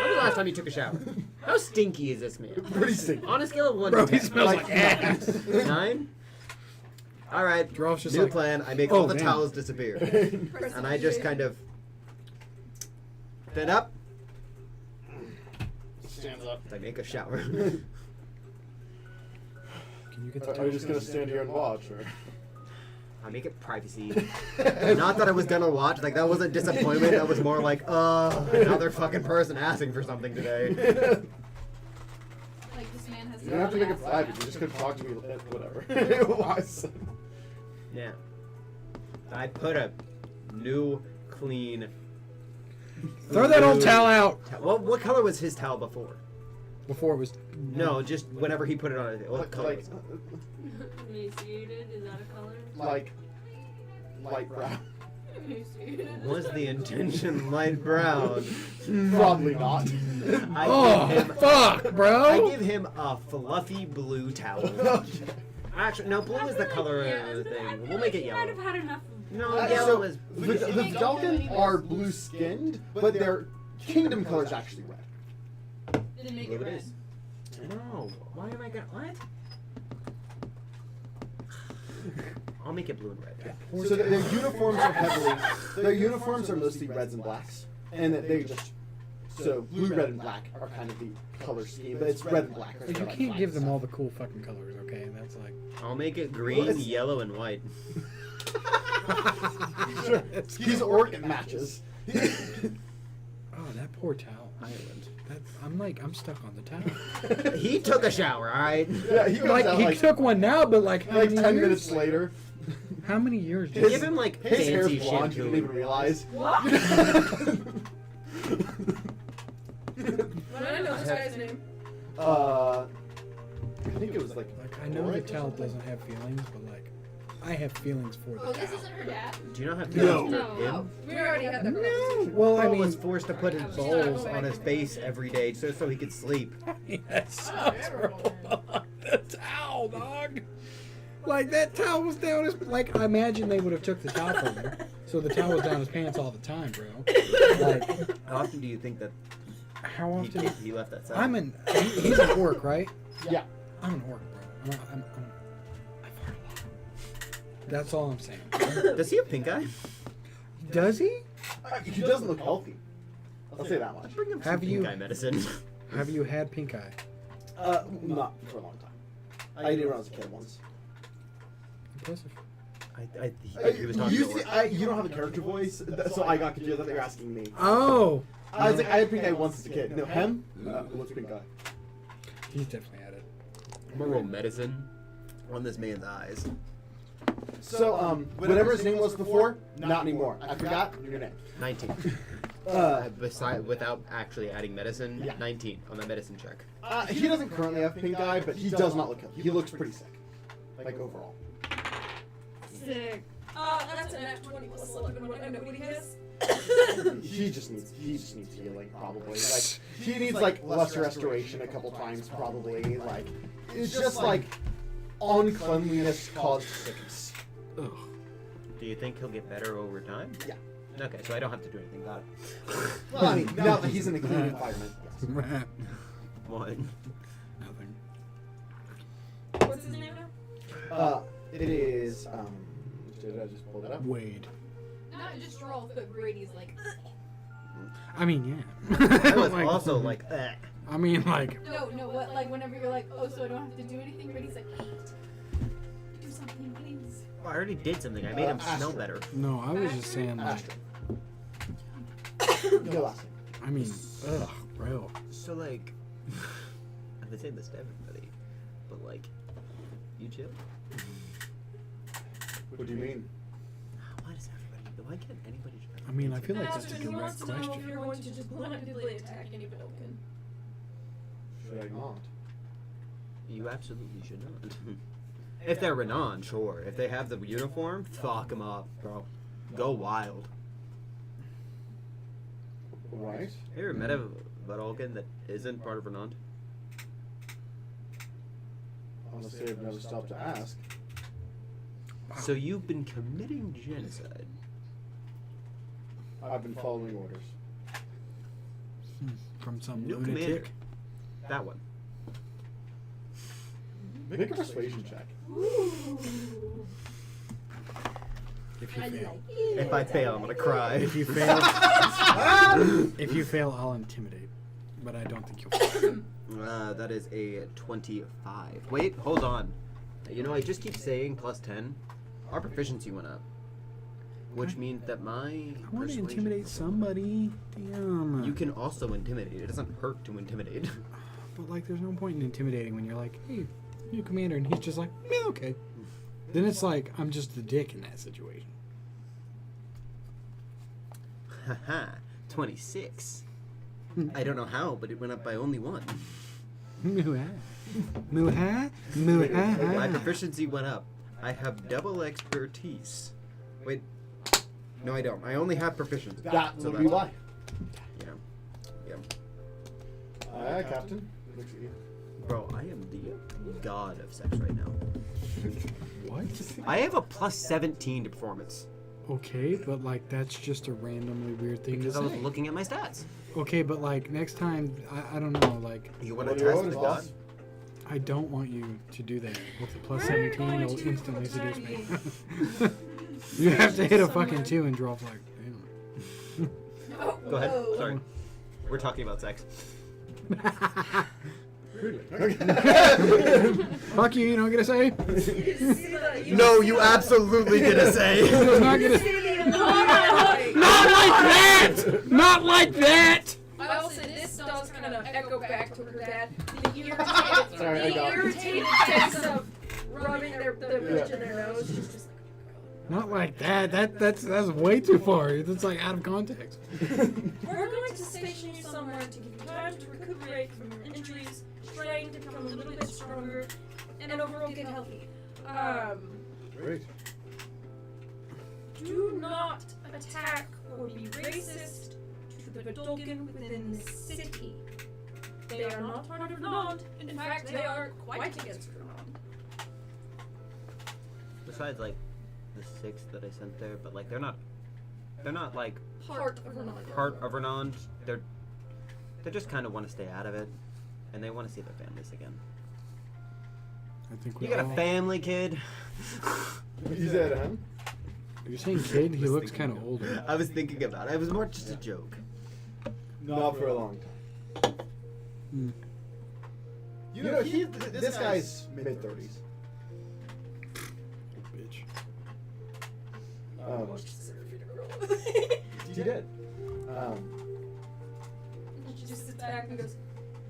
When was the last time you took a shower? How stinky is this man? Pretty stinky. On a scale of 1 Bro, to he 10. smells like ass. 9? Alright, Rolf's just new like, plan. I make "Oh, all the damn." towels disappear. And I just kind of stand up. Stands up. I make a shower. Can you get the Are you just gonna stand here and watch, or? I make it privacy. Not that I was gonna watch. Like, that wasn't disappointment. That was more like, another fucking person asking for something today. like this man has. You don't have to make it private. You just could talk to me. Whatever. Was. Yeah. I put a new, clean. Throw that old blue towel out. What color was his towel before? Before it was. No, just whenever he put it on. What color Like, was it? Emaciated, is that a color? like light brown. Emaciated. Was the intention light brown? Probably not. I Oh, give him, fuck, bro. I give him a fluffy blue towel. Okay. Actually, no, blue is the color of the thing. We'll make it He yellow. might have had enough. No, So, yellow is. The Velkin are blue skinned, but their kingdom color is actually red. Didn't make Blue it it red. is. No, why am I gonna what? I'll make it blue and red. So their uniforms are heavily. Their uniforms are mostly reds and blacks, and that they just. So blue, red, and black are kind of the color scheme, but it's red and black. You can't give them all the cool fucking colors, okay? That's like. I'll make it green, What? yellow, and white. Sure. He's orc and matches. Oh, that poor towel. Island. I'm stuck on the towel. He took a shower, alright? Yeah, he comes Like out he took one now, but like how like many 10 years? minutes later. How many years? Give him like His hair's fancy blonde, you shampoo. didn't even realize. What? What do I know this guy's name? I think it was like. I know the Alright. towel doesn't have feelings, but like I have feelings for the Oh, this towel. isn't her dad? Do you not have No. feelings for him? We already had that conversation. Well, I Paul mean, was forced to put his She's bowls not on his face every day so he could sleep. that sucks, bro. The towel, dog. Like that towel was down his. Like I imagine they would have took the towel from him, so the towel was down his pants all the time, bro. Like How often do you think that how often? he left that side? He's an orc, right? Yeah. I'm an orc, bro. I fart a lot. That's all I'm saying. Does he have pink eye? Does he? He doesn't look healthy. I'll say that much. Bring him Have some you- pink eye medicine. Have you had pink eye? Not for a long time. I did when I was a kid once. Impressive. He was talking you, to see, you don't have a character voice, so I got confused. I thought you were asking me. Oh, I was like, I had pink eye once as a kid. No, him? What's pink eye? he's definitely had it. I'm gonna roll medicine on this man's eyes. So, whatever his name was before, not anymore. I forgot your name. 19. Without actually adding medicine, Yeah. 19 on the medicine check. He doesn't currently have pink eye, but he does not look healthy. He looks pretty sick. Like, overall. Sick. That's a nat 20 plus 11. What I know what he is. He just needs healing, probably. Like, he needs, like, lesser restoration a couple times, probably. Like, it's just, like, uncleanliness caused sickness. Ugh. Do you think he'll get better over time? Yeah. Okay, so I don't have to do anything about it. Well, I mean, now that he's in a clean environment, yes. One. Nothing. What's his name now? It is, did I just pull that up? Wade. Not just Rolf, but Brady's like. I mean, yeah. I was Like- also like, eh. I mean, like. No, what? Like whenever you're like, oh, so I don't have to do anything. Brady's like, wait, do something, please. I already did something. I made him smell Astrid. better. No, I was just saying, like. Astrid. Your last name. I mean, ugh, bro. So like, I've been saying this to everybody, but like, you chill. What do you mean? Why does everybody? Why can't anybody? I mean, I feel like that's a Astrid, he wants direct to know if question. you're going to just blindly attack any Vidalkin. Should I not? You absolutely should not. If they're Renond, sure. If they have the uniform, fuck them up, bro. Go wild. Right. Have you ever met a Vidalkin that isn't part of Renond? Honestly, I've never stopped to ask. So you've been committing genocide. I've been following orders. From some New lunatic. commander. That one. Make a persuasion check. If you fail. If I fail, I'm gonna cry. If you fail. If you fail, I'll intimidate. But I don't think you'll fail. That is a 25. Wait, hold on. You know, I just keep saying plus 10. Our proficiency went up. Which means that my I want to persuasion- intimidate somebody. Damn. You can also intimidate. It doesn't hurt to intimidate. But like, there's no point in intimidating when you're like, hey, you commander, and he's just like, yeah, okay. Then it's like I'm just the dick in that situation. Haha, 26. I don't know how, but it went up by only 1. Muha, muha, My muha. proficiency went up. I have double expertise. Wait. No, I don't. I only have proficiency. That So would be that's- why. Yeah. Captain. Looks at you. Bro, I am the god of sex right now. What? I have a plus 17 to performance. Okay, but like that's just a randomly weird thing Because to I was say. looking at my stats. Okay, but like next time, I don't know, like You want What to are your test orders, the boss? god? I don't want you to do that. With the plus We're 17, going you'll to instantly seduce me. fraternity. You have to hit a Somewhere. fucking 2 and drop like, damn. Oh, Go ahead. whoa. Sorry. We're talking about sex. recruiting. Fuck you, you don't get a say. No, you absolutely get a say. Not gonna. Not like that! Not like that! I will say this does kind of echo back to her dad. The Sorry, I got it. irritated face of rubbing the bridge in their nose. She's just Not like that. That's way too far. That's like out of context. we're going to station you somewhere to give you time to recuperate from your injuries, train to become a little bit stronger, and overall get healthy. Great. Do not attack or be racist to the Vidolgan within the city. They are not part of Renond. In fact, they are quite against Renond. Besides, like, the 6 that I sent there, but like they're not like Part of Renond. part of Renond. They just kind of want to stay out of it, and they want to see their families again. I think we You got all- a family, kid? You said, huh? Are you saying kid? He was looks thinking kind of older. I was thinking about it. It was more just a joke. Not for a long time. Hmm. You know, this guy's mid-30s. Bitch. He did. She just sits back and goes,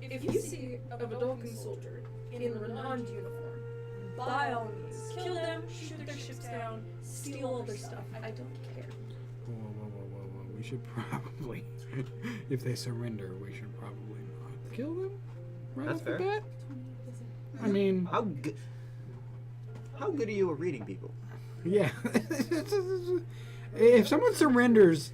if you see a Vidolgan soldier in the Renond uniform, by all means, kill them, shoot their ships down, steal all their stuff. I don't care. Whoa. We should probably, if they surrender, we should probably not kill them. Right That's off the fair. bat? I mean, How good are you at reading people? yeah. If someone surrenders,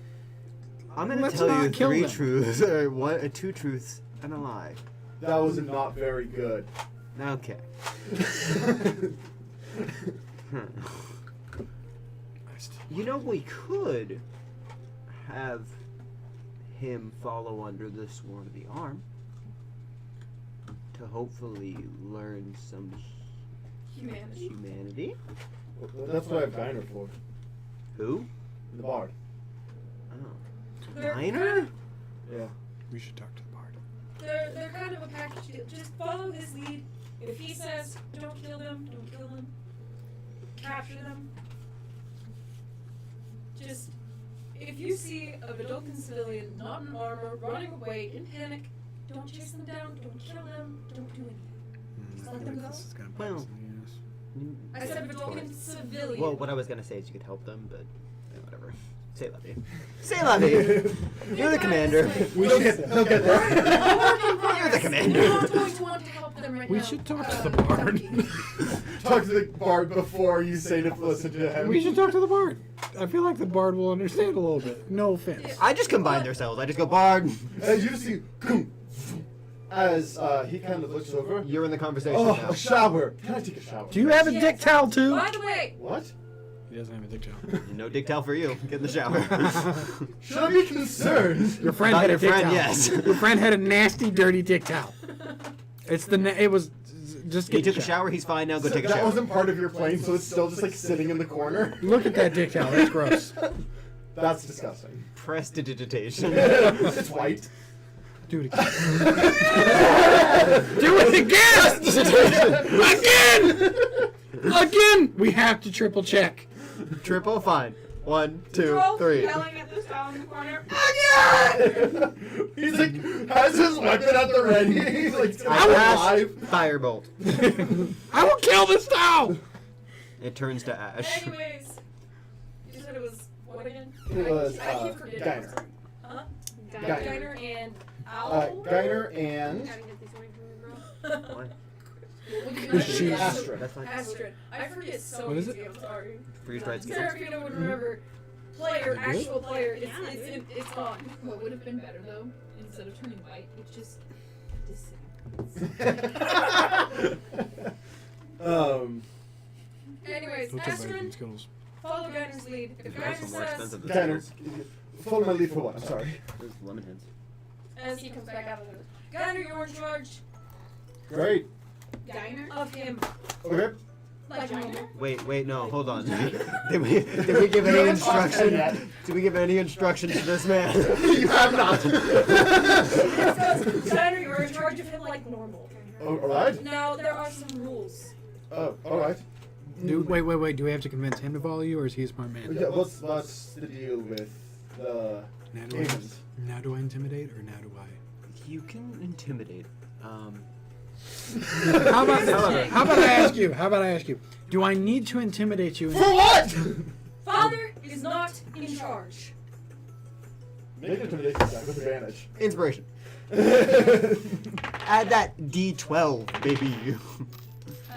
I'm gonna Let's tell you not kill 3 them. truths, or 2 truths and a lie. That was not very good. Okay. You know, we could have him follow under the Sworn of the Arm to hopefully learn some Humanity. humanity. That's what I have Diner for. Who? The bard. Oh. They're Minor? Yeah. we should talk to the bard. They're kind of a package deal. Just follow his lead. If he says, don't kill them, don't kill them. Capture them. Just, if you see a Vidolgan civilian not in armor, running away in panic, don't chase them down, don't kill them, don't do anything. Just I let feel them like go. this is gonna Well- bite some ears. I said Vidolgan civilian. Well, what I was gonna say is you could help them, but whatever. Say la vie. Say la vie. You're the commander. He'll get there. He'll get there. You're the commander. You're not going to want to help them right We now. should talk to the bard. Talk to the bard before you say to listen to him. We should talk to the bard. I feel like the bard will understand a little bit. No offense. I just combine their cells. I just go bard. As you see, as he kind of looks over. You're in the conversation Oh, now. a shower. Can I take a shower? Do you have a Yes. dick towel too? By the way, What? He doesn't have a dick towel. No dick towel for you. Get in the shower. Should I be concerned? Your friend Not had a your dick friend, towel. yes. Your friend had a nasty, dirty dick towel. It's the. It was just. He Get took the a shower. He's fine now. Go So take a that shower. wasn't part of your plane, so it's still just like sitting in the corner. Look at that dick towel. That's gross. That's disgusting. Prestidigitation. It's white. Do it again. Do it again! Again! We have to triple check. Triple fine. 1, 2, 3. yelling at this guy in the corner. He's like, has his weapon at the ready. He's like, still I alive. cast Firebolt. I will kill this towel! It turns to ash. Anyways, you said it was what again? It was, I keep forgetting. Geiner. Huh? Geiner. Geiner and Owl. Geiner and Gotta get these away from me, bro. What? She- Astrid. That's fine. Astrid. I forget so What is easy. I'm sorry. Freeze dried skills. Serafina would remember. Player, I do? actual player. It's Yeah, I do. it's gone. What would have been better though, instead of turning white, it's just Anyways, Don't talk about Astrid, Skittles. follow Geiner's lead. If They're also Geiner more says, expensive than Geiner, Skittles. follow my lead for what? I'm sorry. There's lemon heads. as he comes back out of the Geiner, you're in charge Great. Geiner. of him. Okay. Like normal. Wait, no, hold on. Did we give You any haven't talked to him instruction? yet. Did we give any instructions to this man? You have not. Geiner, you're in charge of him like normal. Oh, alright. Now there are some rules. Oh, alright. Wait. Do we have to convince him to follow you, or is he a smart man? Yeah, what's the deal with the agent? Now do I intimidate, or now do I? You can intimidate. How about I ask you? Do I need to intimidate you? For what? Father is not in charge. Make an intimidation check with advantage. Inspiration. Add that D12, baby.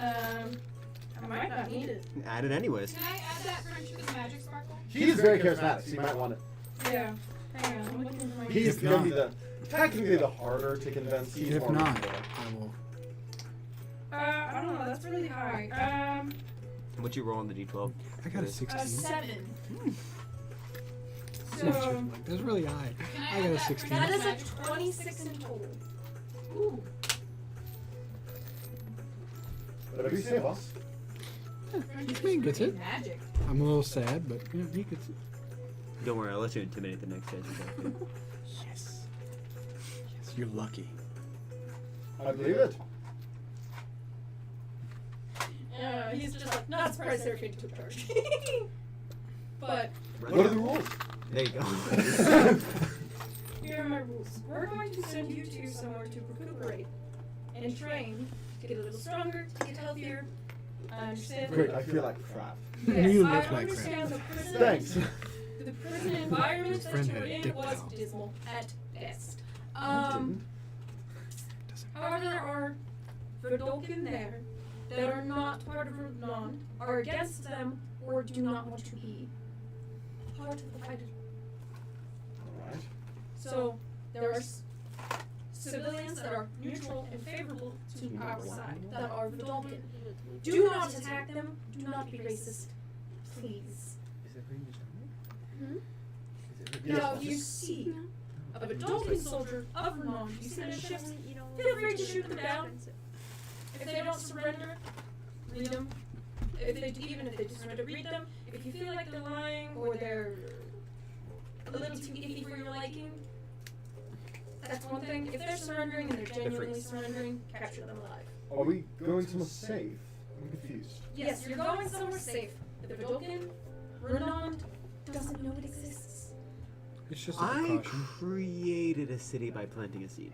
I might not need it. Add it anyways. Can I add that friendship with magic sparkle? He's very charismatic, so you might want it. Yeah. Hang on, I'm looking for my. He's If gonna not- be technically the harder to convince. He's If more not, reasonable. I will. I don't know. That's really high. What you roll on the D12? I got a 16. 7. So, So that's really high. Can I got a add that 16. that friendship is a magic 26 in total. Ooh. Whatever you say, boss. Friendship Man is gets really it. Magic. I'm a little sad, but you know, he gets it. Don't worry, I'll let you intimidate the next stage. Yes. Yes, you're lucky. I believe it. He's just like, not surprised Serafine took charge. But What are the rules? There you go. here are my rules. We're going to send you two somewhere to recuperate and train to get a little stronger, to get healthier. I understand. Great, I feel like crap. Yes, You I look like understand the prison. Thanks. The prison environment His that friend you were had a in dick was now. dismal at best. Didn't. However, there are Verdolkin there that are not part of Renond, are against them, or do not want to be part of the fight. Alright. So there are civilians that are neutral and favorable to our side, that are Verdolkin. Do not attack them. Do not be racist, please. Now, if you see a Verdolkin soldier of Renond, you see their ships, feel free to shoot them down. If they don't surrender, read them. Even if they surrender, read them. If you feel like they're lying or they're a little too iffy for your liking, that's one thing. If they're surrendering and they're genuinely surrendering, capture them alive. Are we going somewhere safe? I'm confused. Yes, you're going somewhere safe. The Verdolkin, Renond doesn't know it exists. It's just a I precaution. created a city by planting a seed.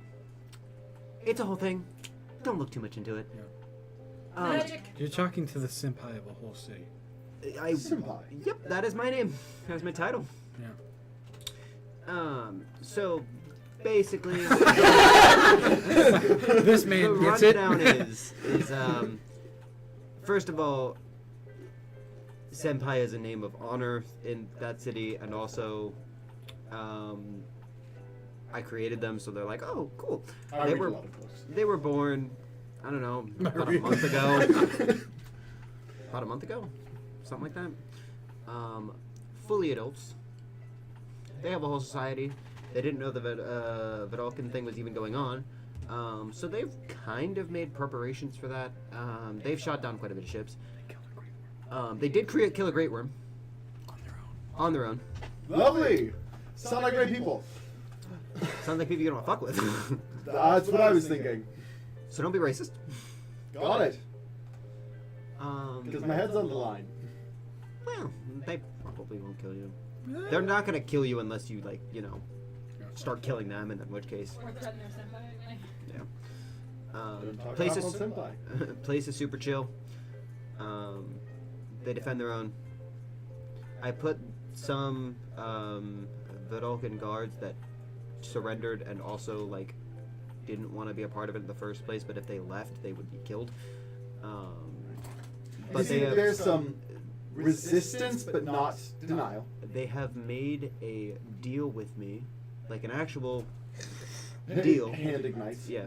It's a whole thing. Don't look too much into it. Magic. You're talking to the senpai of a whole city. Senpai. Yep, that is my name. That's my title. Yeah. So basically, This man the gets it. rundown is first of all, senpai is a name of honor in that city, and also, I created them, so they're like, oh, cool. I They read were a lot of books. they were born, I don't know, about a Maria. month ago. About a month ago, something like that. Fully adults. They have a whole society. They didn't know the Vedalken thing was even going on. So they've kind of made preparations for that. They've shot down quite a bit of ships. They did kill a great worm. On their own. Lovely! Sound like great people. Sounds like people you don't want to fuck with. That's what I was thinking. So don't be racist. Got it. Because my head's on the line. Well, they probably won't kill you. They're not gonna kill you unless you, like, you know, start killing them, and in which case, Or threaten their senpai. Like, Don't talk place crap is on senpai. place is super chill. They defend their own. I put some Vedalken guards that surrendered and also, like, didn't want to be a part of it in the first place, but if they left, they would be killed. You But see, they have, there's some resistance, but not denial. they have made a deal with me, like an actual deal. Hand ignites. Yeah.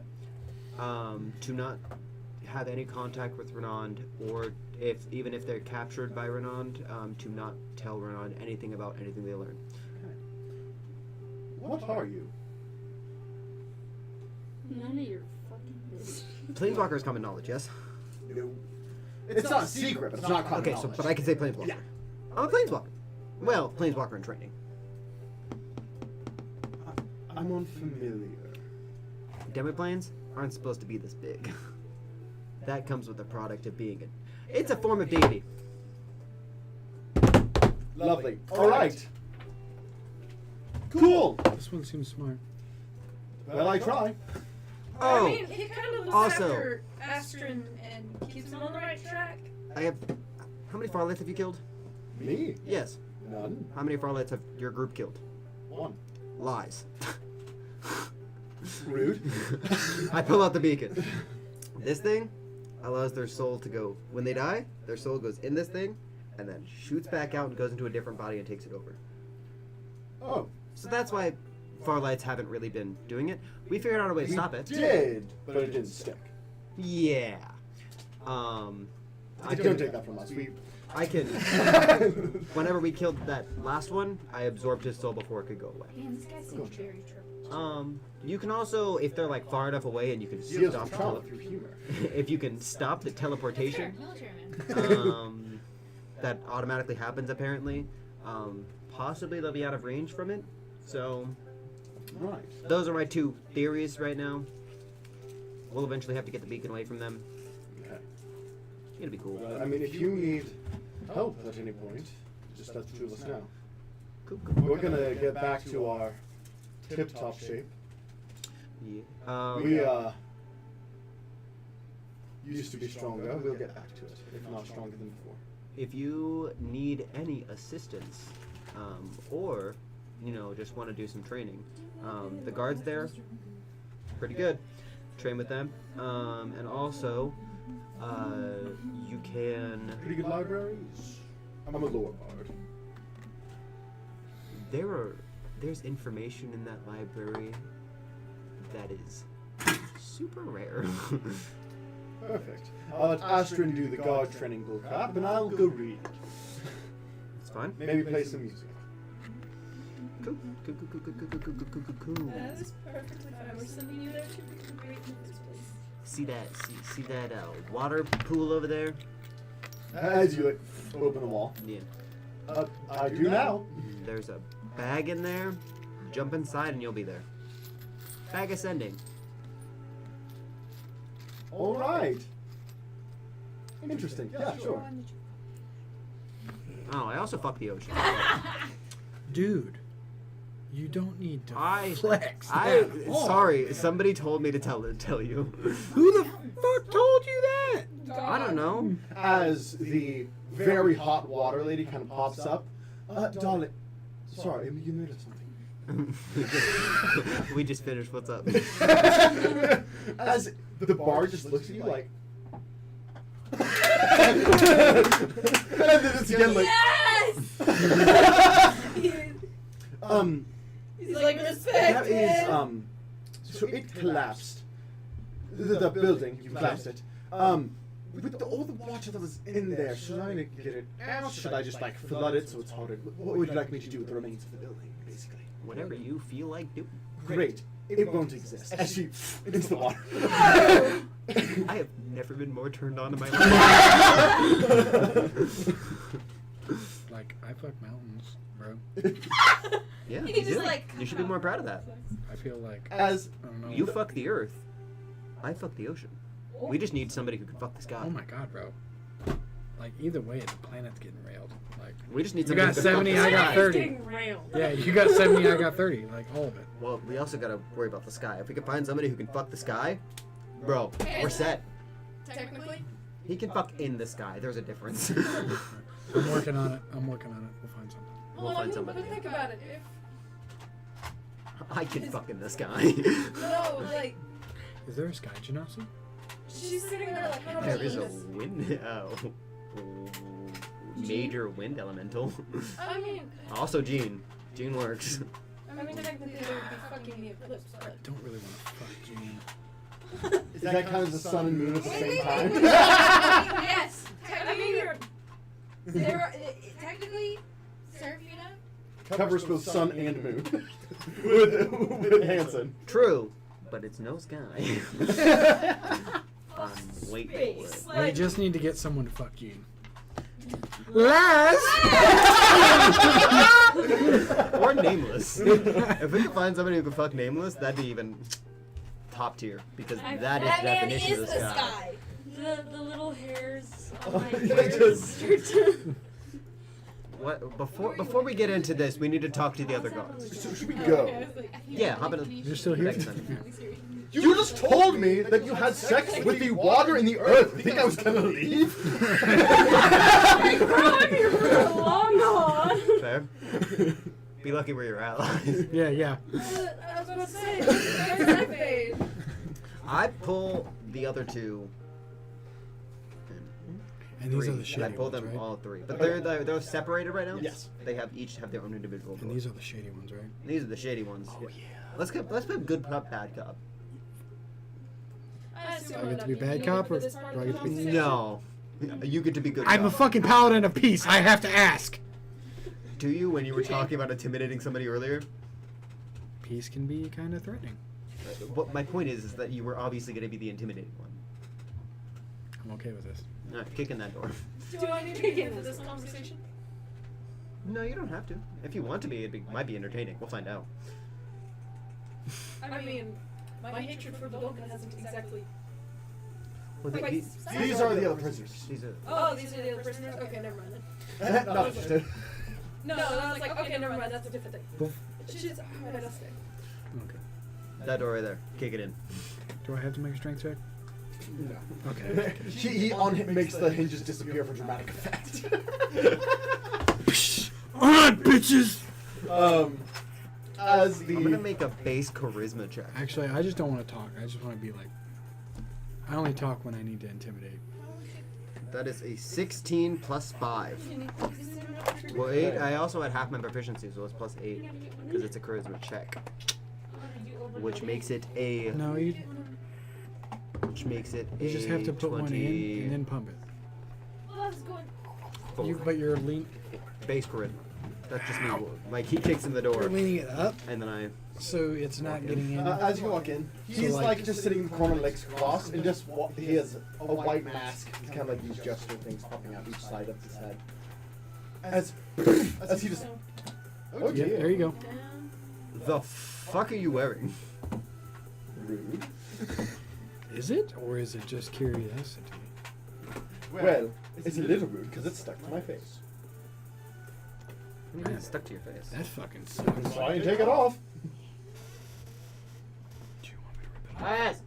To not have any contact with Renond, or even if they're captured by Renond, to not tell Renond anything about anything they learn. What are you? None of your fucking business. Planeswalker is common knowledge, yes? It's not a secret, but it's not common Okay, so knowledge. but I can say Planeswalker. Yeah. I'm a Planeswalker. Well, Planeswalker in training. I'm unfamiliar. Demiplanes aren't supposed to be this big. that comes with the product of being it's a form of deity. Lovely. All right. Cool. This one seems smart. Well, I try. Oh, I mean, he kind of looks also- after Astrid and keeps him on the right track. I have. How many Farlights have you killed? Me? Yes. None. How many Farlights have your group killed? One. Lies. Rude. I pull out the beacon. This thing allows their soul to go. When they die, their soul goes in this thing, and then shoots back out and goes into a different body and takes it over. Oh. So that's why Farlights haven't really been doing it. We figured out a way to stop it. Did, but it didn't stick. Yeah. Don't I take can. that from us. I can. Whenever we killed that last one, I absorbed his soul before it could go away. Man, this guy seems very troubled. You can also, if they're like far enough away and you can Deals stop with trauma through humor. if you can stop the teleportation, Military man. that automatically happens apparently. Possibly they'll be out of range from it. So Right. those are my two theories right now. We'll eventually have to get the beacon away from them. Okay. It'll be cool. Well, I mean, if you need help at any point, just let the two of us know. Cool, cool. We're gonna get back to our tip-top shape. Yeah. We used to be stronger. We'll get back to it, if not stronger than before. If you need any assistance, or just want to do some training, the guards there, pretty good. Train with them, and also you can. Pretty good libraries. I'm a lore bard. There's information in that library that is super rare. Perfect. I'll let Astrid do the guard training bull crap, and I'll go read. It's fine. Maybe play some music. Cool. Cool. That is perfectly fine. We're sending you there to be great in this place. See that water pool over there? As you open the wall. Yeah. I do now. There's a bag in there. Jump inside and you'll be there. Bag ascending. All right. Interesting. Yeah, sure. Oh, I also fuck the ocean. Dude, you don't need to I flex. I that hard. sorry, somebody told me to tell you. Who the fuck told you that? I don't know. As the very hot water lady kind of pops up, darling, sorry, you noticed something. We just finished. What's up? As the bar just looks at you like, and then it's again like, Yes! He's like, respect that is so it collapsed. The building, you collapsed it. With all the water that was in there, should I get it out? Should I just like flood it so it's harder? What would you like me to do with the remains of the building, basically? Whatever you feel like doing. Great. It won't exist. As she into the water. I have never been more turned on in my life. Like, I fuck mountains, bro. Yeah, He's you just do. like, You should be more proud of that. I feel like, As I don't know. You fuck the earth. I fuck the ocean. We just need somebody who can fuck the sky. Oh my god, bro. Like, either way, the planet's getting railed. Like, We just need you somebody got who can fuck 70, the I sky. got 30. Getting railed. Yeah, you got 70, I got 30. Like, all of it. Well, we also gotta worry about the sky. If we can find somebody who can fuck the sky, bro, we're set. technically, He can fuck in the sky. There's a difference. I'm working on it. We'll find something. We'll find somebody. But think about it. If I can fuck in the sky. no, like Is there a sky genasi? she's sitting there like, how do I There is do a this? wind. Major wind elemental. I mean, Also, Gene. Gene works. technically they would be fucking the eclipse, I but don't really want to fuck Gene. is that kind of the sun and moon at the same time? yes. I mean, technically, Seraphina. Covers both sun and moon. with Hanson. True, but it's no sky. I'm waiting for We just need to get someone to fuck Gene. it. Or Nameless. If we can find somebody who can fuck Nameless, that'd be even top tier. Because that is the definition of the sky. The little hairs on Oh, my yeah, ears just- start to... What? Before we get into this, we need to talk to the other guards. So should we go? Yeah, hop in. You're still here? Next time. You just told me that you had sex with the water and the earth. You think I was gonna leave? I'm here for the long haul. Fair. Be lucky we're your allies. Yeah, yeah. I was about to say, where's that fade? I pull the other two. And these are Three. the shady I pull ones, them right? all three, but they're separated right now. Yes. They each have their own individual And doors. these are the shady ones, right? These are the shady ones. Oh, yeah. Let's play good cop, bad cop. I assume Do I I'm get to not be even bad looking cop for or this do part of I the get to be... conversation. No, you get to be good. I'm a cop. fucking paladin of peace. I have to ask. Do you when you were talking about intimidating somebody earlier? Peace can be kind of threatening. What my point is that you were obviously going to be the intimidating one. I'm okay with this. All right, kick in that door. Do I need to get into this conversation? No, you don't have to. If you want to be, might be entertaining. We'll find out. I mean, my hatred for Volga hasn't exactly. Well, Wait, These are the other prisoners. these are. Oh, these are the other prisoners? Okay, never mind then. No, just a- No, I was like, okay, never mind, that's a different thing. She's. Alright, I'll stay. Okay. That door right there. Kick it in. Do I have to make a strength check? No. Okay. He makes the hinges disappear for dramatic effect. On, bitches! As I'm gonna the make a base charisma check. Actually, I just don't want to talk. I just want to be like... I only talk when I need to intimidate. That is a 16 plus 5. Well, 8. I also had half my proficiency, so it's plus 8 because it's a charisma check, which makes it a. No, you Which makes it. you just have to put one in and then pump it. But you're lean. Base charisma. That's just me. Like he kicks in the door, You're leaning it up, and then I. so it's not getting in. as you walk in, he's like- like just sitting in the corner, legs crossed, and just he has a white mask. He's kind of like these gesture things popping out each side of his head. As he just. Oh Yeah, dear. there you go. The fuck are you wearing? Rude. Is it, or is it just curiosity? Well, it's a little rude because it's stuck to my face. It's stuck to your face. That fucking sucks. Try and take it off. Do you want me to rip it off? Yes.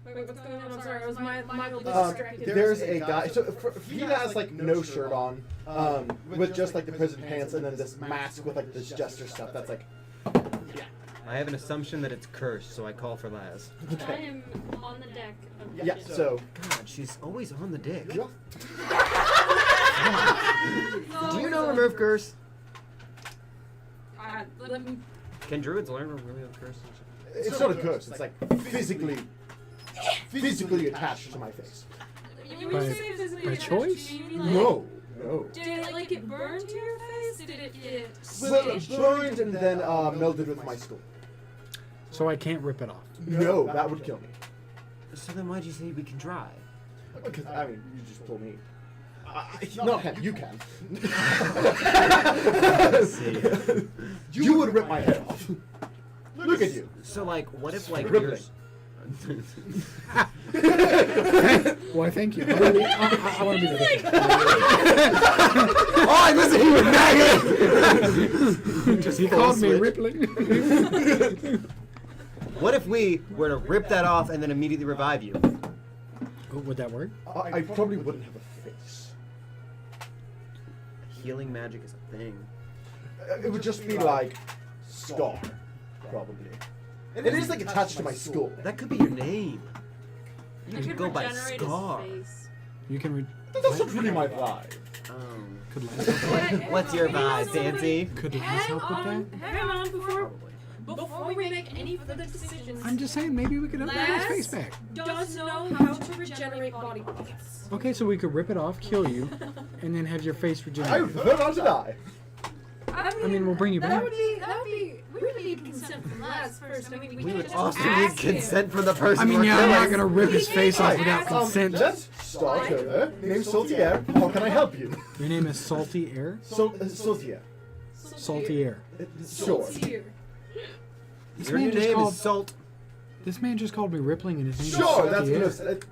Wait, what's going on? I'm sorry, I was mildly Um, distracted. there's a guy. So he has like no shirt on, with just like the prison pants and then this mask with like this gesture stuff. That's like. I have an assumption that it's cursed, so I call for Laz. I am on the deck of the Yeah. ship. So. God, she's always on the dick. Yeah. Do you know remove curse? Let me. Can druids learn remove curse? It's not a curse. It's like physically attached to my face. When you say physically by attached, choice? do you mean, like, No. No. Did it like get burned to your face? Did it get Well, stitched? burned and then melded with my skull. So I can't rip it off. No, that would kill me. So then why'd you say we can try? Because I mean, you just told me. Not him. You can. You would rip my head off. Look at you. So like, what if like Rippling. yours? Why, thank you. I want to be the victim. Oh, I listen. He was He called me rippling. What if we were to rip that off and then immediately revive you? Oh, would that work? I probably wouldn't have a face. Healing magic is a thing. It would just be like scar, probably. It is like attached to my skull. That could be your name. You I could could go by regenerate Scar. his face. You can. That's not really my vibe. Could Lance help What's your vibe, Fancy? Could Lance help with that? Hang on, Probably. before we make any further decisions. I'm just saying, maybe we could upgrade his face back. Does know how to regenerate body parts. Okay, so we could rip it off, kill you, and then have your face I regenerate. would prefer not to die. I mean, we'll bring you back. That would be. We would need consent from Laz first. I mean, we We can't would just also ask need him. consent from the person. I mean, we're yeah, I'm not killing. gonna rip his face off Right, without consent. Let's start over. Name's Salty Air. How can I help you? Your name is Salty Air? Salty Air. Salty Air. Sure. Here. This Your man new just name called. is Salt. This man just called me rippling, and his name Sure, is that's Salty Air. good.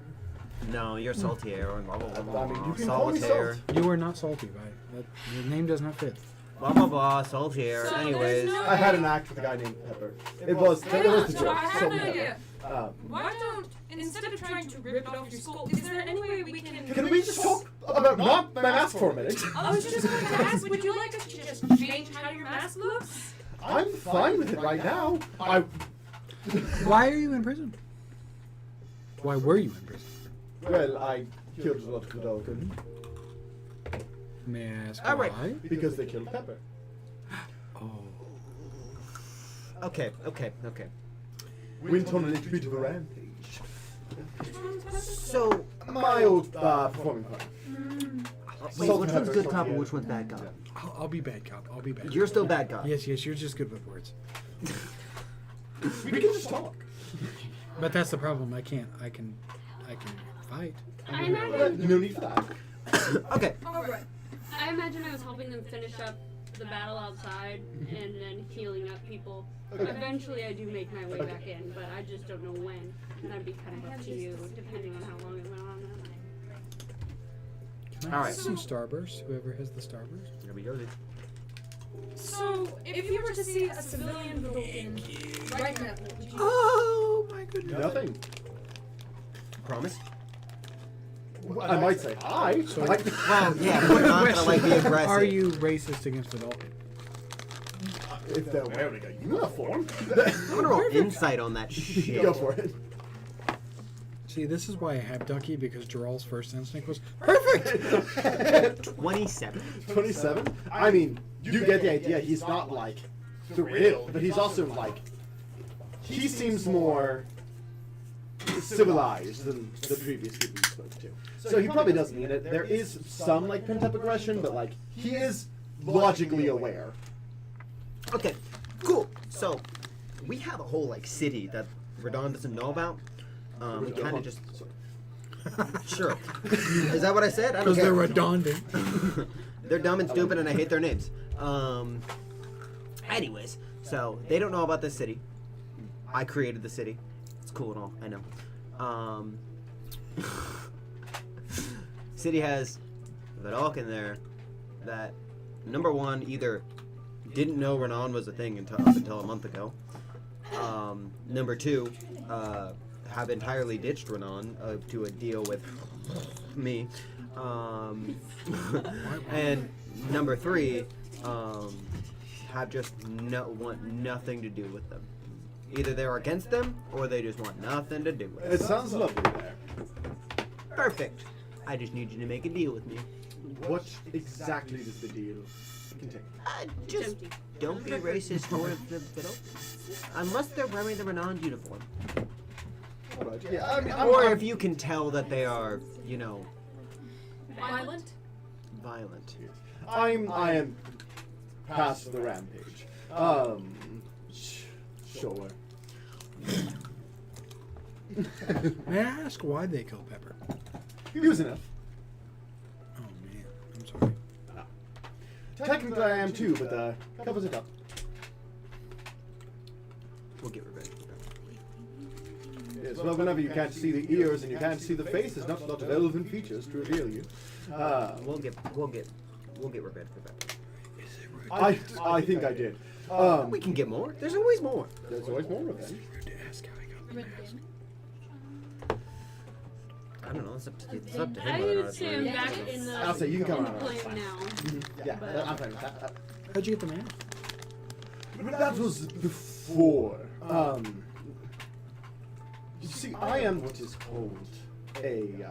No, you're saltier and blah blah blah blah. I mean, you blah. can call me Solitaire. Salt. You are not salty, right? That, your name does not fit. Blah blah blah. Saltier. So Anyways. there's no- I had an act with a guy named Pepper. It was the So joke. I have Salt an and idea. Pepper. Why don't, instead of trying to rip it off your skull, is there any way we can... Can we just talk about not my mask for a minute? I was just going to ask, would you like us to just change how your mask looks? I'm fine with it right now. Why are you in prison? Why were you in prison? Well, I killed a lot of the Dolgan May I ask All right. why? because they killed Pepper. Oh. Okay. Went on a little bit of a rampage. So. My old performing part. Wait, Salt which and one's pepper, good cop and yeah. which one's bad cop? I'll be bad cop. I'll be bad. You're cop. still bad cop. Yes, you're just good with words. We can just talk. But that's the problem. I can fight. I imagine. No need for that. Okay. Alright. I imagine I was helping them finish up the battle outside and then healing up people. Okay. Eventually, I do make my way Okay. back in, but I just don't know when. And that'd be kind of up to you, depending on how long it went on. Can I All have right. some Starburst? Whoever has the Starburst. Here we go. Dude. So, if you were to see a civilian broken right now, what would you do? Oh my goodness. Nothing. Promise. I might say hi. So- Like, Well, yeah, we're not gonna like be aggressive. Are you racist against adults? if they're wearing a uniform, I'm gonna roll insight on that shit. go for it. See, this is why I have Ducky, because Geral's first instinct was perfect. 27. 27? I mean, you get the idea. He's not like thrilled, but he's also like, he seems more civilized than the previous people he spoke to. So he probably doesn't mean it. There is some like pent up aggression, but like he is logically aware. Okay, cool. So, we have a whole like city that Renond doesn't know about. We kind of just sure. Is that what I said? I don't Because they're care. redundant. They're dumb and stupid, and I hate their names. Anyways, so they don't know about this city. I created the city. It's cool and all. I know. City has the dog in there that number one either didn't know Renond was a thing up until a month ago. Number two, have entirely ditched Renond to a deal with me. And number three, have just want nothing to do with them. Either they're against them or they just want nothing to do with It them. sounds lovely there. Perfect. I just need you to make a deal with me. What exactly does the deal contain? Just Empty. don't be racist towards the fiddle. Unless they're wearing the Renond uniform. Alright, yeah, I mean, Or if you can tell that they are, you know, Violent? violent. I am past the rampage. Sure. May I ask why they killed Pepper? He was enough. Oh man, I'm sorry. Technically I am too, but covers it up. We'll get revenge for that. Yes, well, whenever you can't see the ears and you can't see the face, there's not a lot of elven features to reveal you. We'll get revenge for that. I think I did. We can get more. There's always more. There's always more revenge. Rude to ask how I got the mask. I don't know. It's up to him. I whether or not would it's say I'm revenge. back in the I'll say you can come in the around. plane now. Yeah, I'm fine with that. How'd you get the mask? But that was before. You see, I am what is called a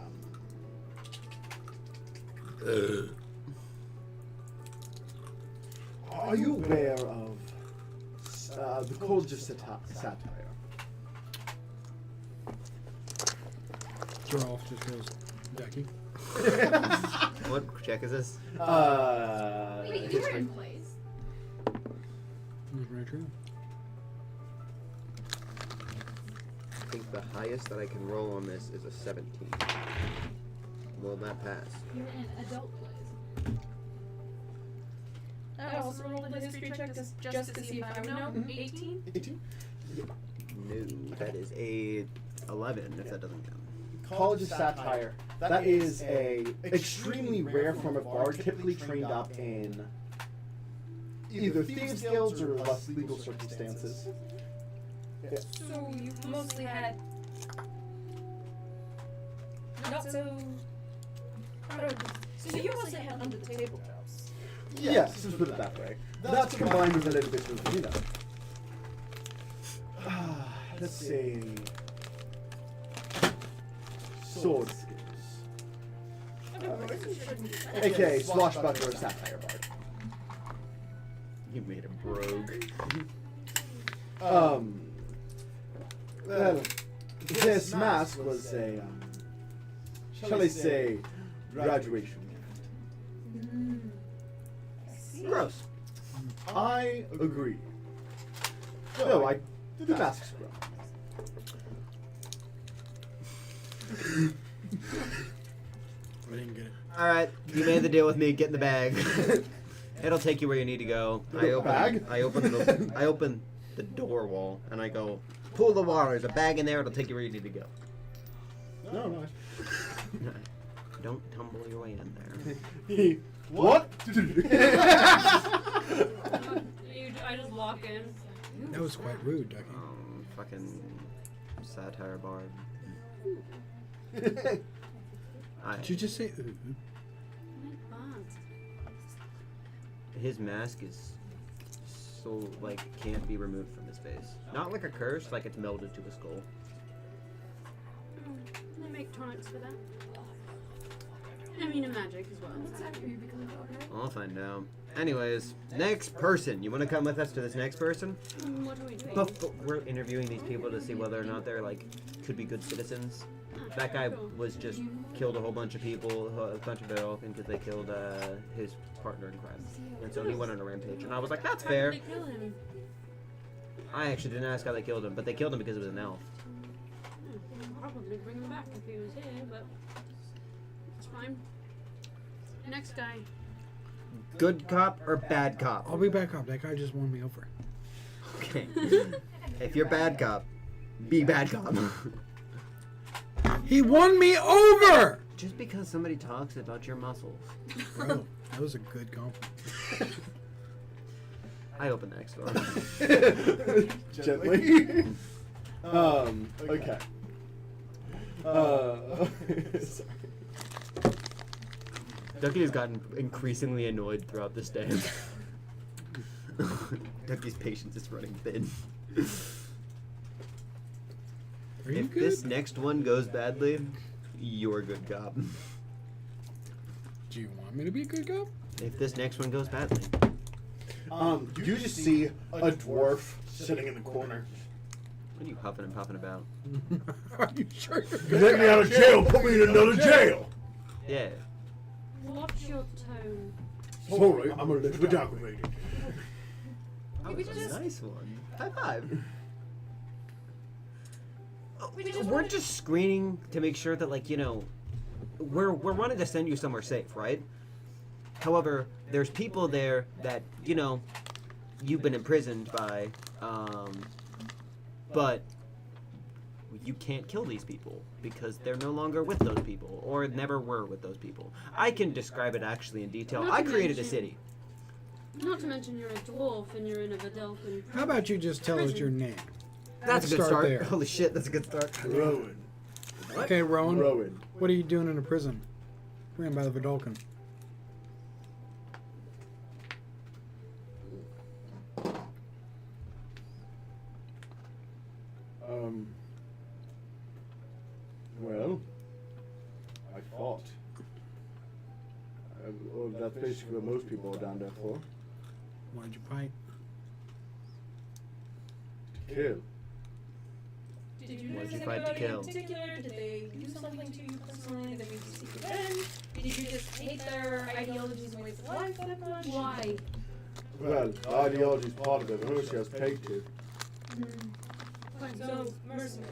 Are you aware of the College of Satire? Gerald just goes, Ducky. What check is this? Wait, you were in plays. That's very true. I think the highest that I can roll on this is a 17. Will that pass? You're in adult plays. I also rolled a history check just to see if I would know. 18? 18? No, that is a 11 if that doesn't count. College of Satire. That is a extremely rare form of bard, typically trained up in either thieves' guilds or less legal circumstances. Yeah. So you mostly had not so. So you mostly had under the table jobs. Yes, let's put it that way. That's combined with a little bit of, let's see. Sword skills. AKA swashbuckler satire bard. You made him rogue. Well, this mask was a, shall I say, graduation gift. Gross. I agree. No, the mask's gross. I didn't get it. Alright, you made the deal with me. Get in the bag. It'll take you where you need to go. I open the door wall and I go, pull the water. There's a bag in there. It'll take you where you need to go. No, no. Don't tumble your way in there. What? I just walk in. That was quite rude, Ducky. Fucking satire bard. Did you just say ooh? His mask is so, like, can't be removed from his face. Not like a curse, like it's melded to a skull. They make tonics for that. I mean, in magic as well. I'll find out. Anyways, next person. You want to come with us to this next person? What are we doing? We're interviewing these people to see whether or not they're, like, could be good citizens. That guy was just killed a whole bunch of people, a bunch of Vidalcan, because they killed his partner in crime. And so he went on a rampage. And I was like, that's How fair. did they kill him? I actually didn't ask how they killed him, but they killed him because it was an elf. Probably bring him back if he was here, but it's fine. Next guy. Good cop or bad cop? I'll be back up. That guy just won me over. Okay. If you're bad cop, be bad cop. He won me over! Just because somebody talks about your muscles. Bro, that was a good compliment. I open the next door. Gently. Okay. Sorry. Ducky has gotten increasingly annoyed throughout this day. Ducky's patience is running thin. Are you If good? this next one goes badly, you're a good cop. Do you want me to be a good cop? If this next one goes badly. You just see a dwarf sitting in the corner. What are you huffing and puffing about? Are you sure? Let me out of jail, put me in another jail! Yeah. Watch your tone. Sorry, I'm a little bit aggravated. That was a nice one. High five. We're just screening to make sure that, like, you know, we're wanting to send you somewhere safe, right? However, there's people there that, you know, you've been imprisoned by, but you can't kill these people because they're no longer with those people or never were with those people. I can describe it actually in detail. Not I to created a mention- city. Not to mention you're a dwarf and you're in a Vidalcan. How about you just tell us your name? That's a good Start start. there. Holy shit, that's a good start. Rowan. Okay, Rowan. Rowan. What are you doing in a prison? Ran by the Vidalcan. Well, I fought. Well, that's basically what most people are down there for. Why'd you fight? To kill. Did you Why'd notice you fight to anybody kill? in particular? Did they do something to you personally that made you seek revenge? Did you just hate their ideologies and ways of life that much? Why? Well, ideology is part of it, but also has paid to. So, mercenary.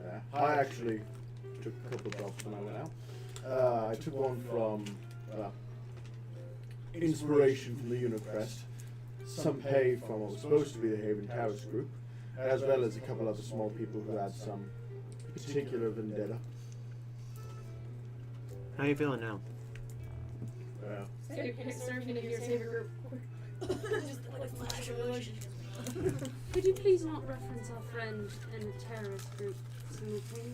Yeah, I actually took a couple of jobs when I went out. I took one from inspiration from the Unicrest, some pay from what was supposed to be the Haven Towers group, as well as a couple other small people who had some particular vendetta. How you feeling now? Surfing into your favorite group. Just like flash relationship. Could you please not reference our friend and the terrorist group simultaneously?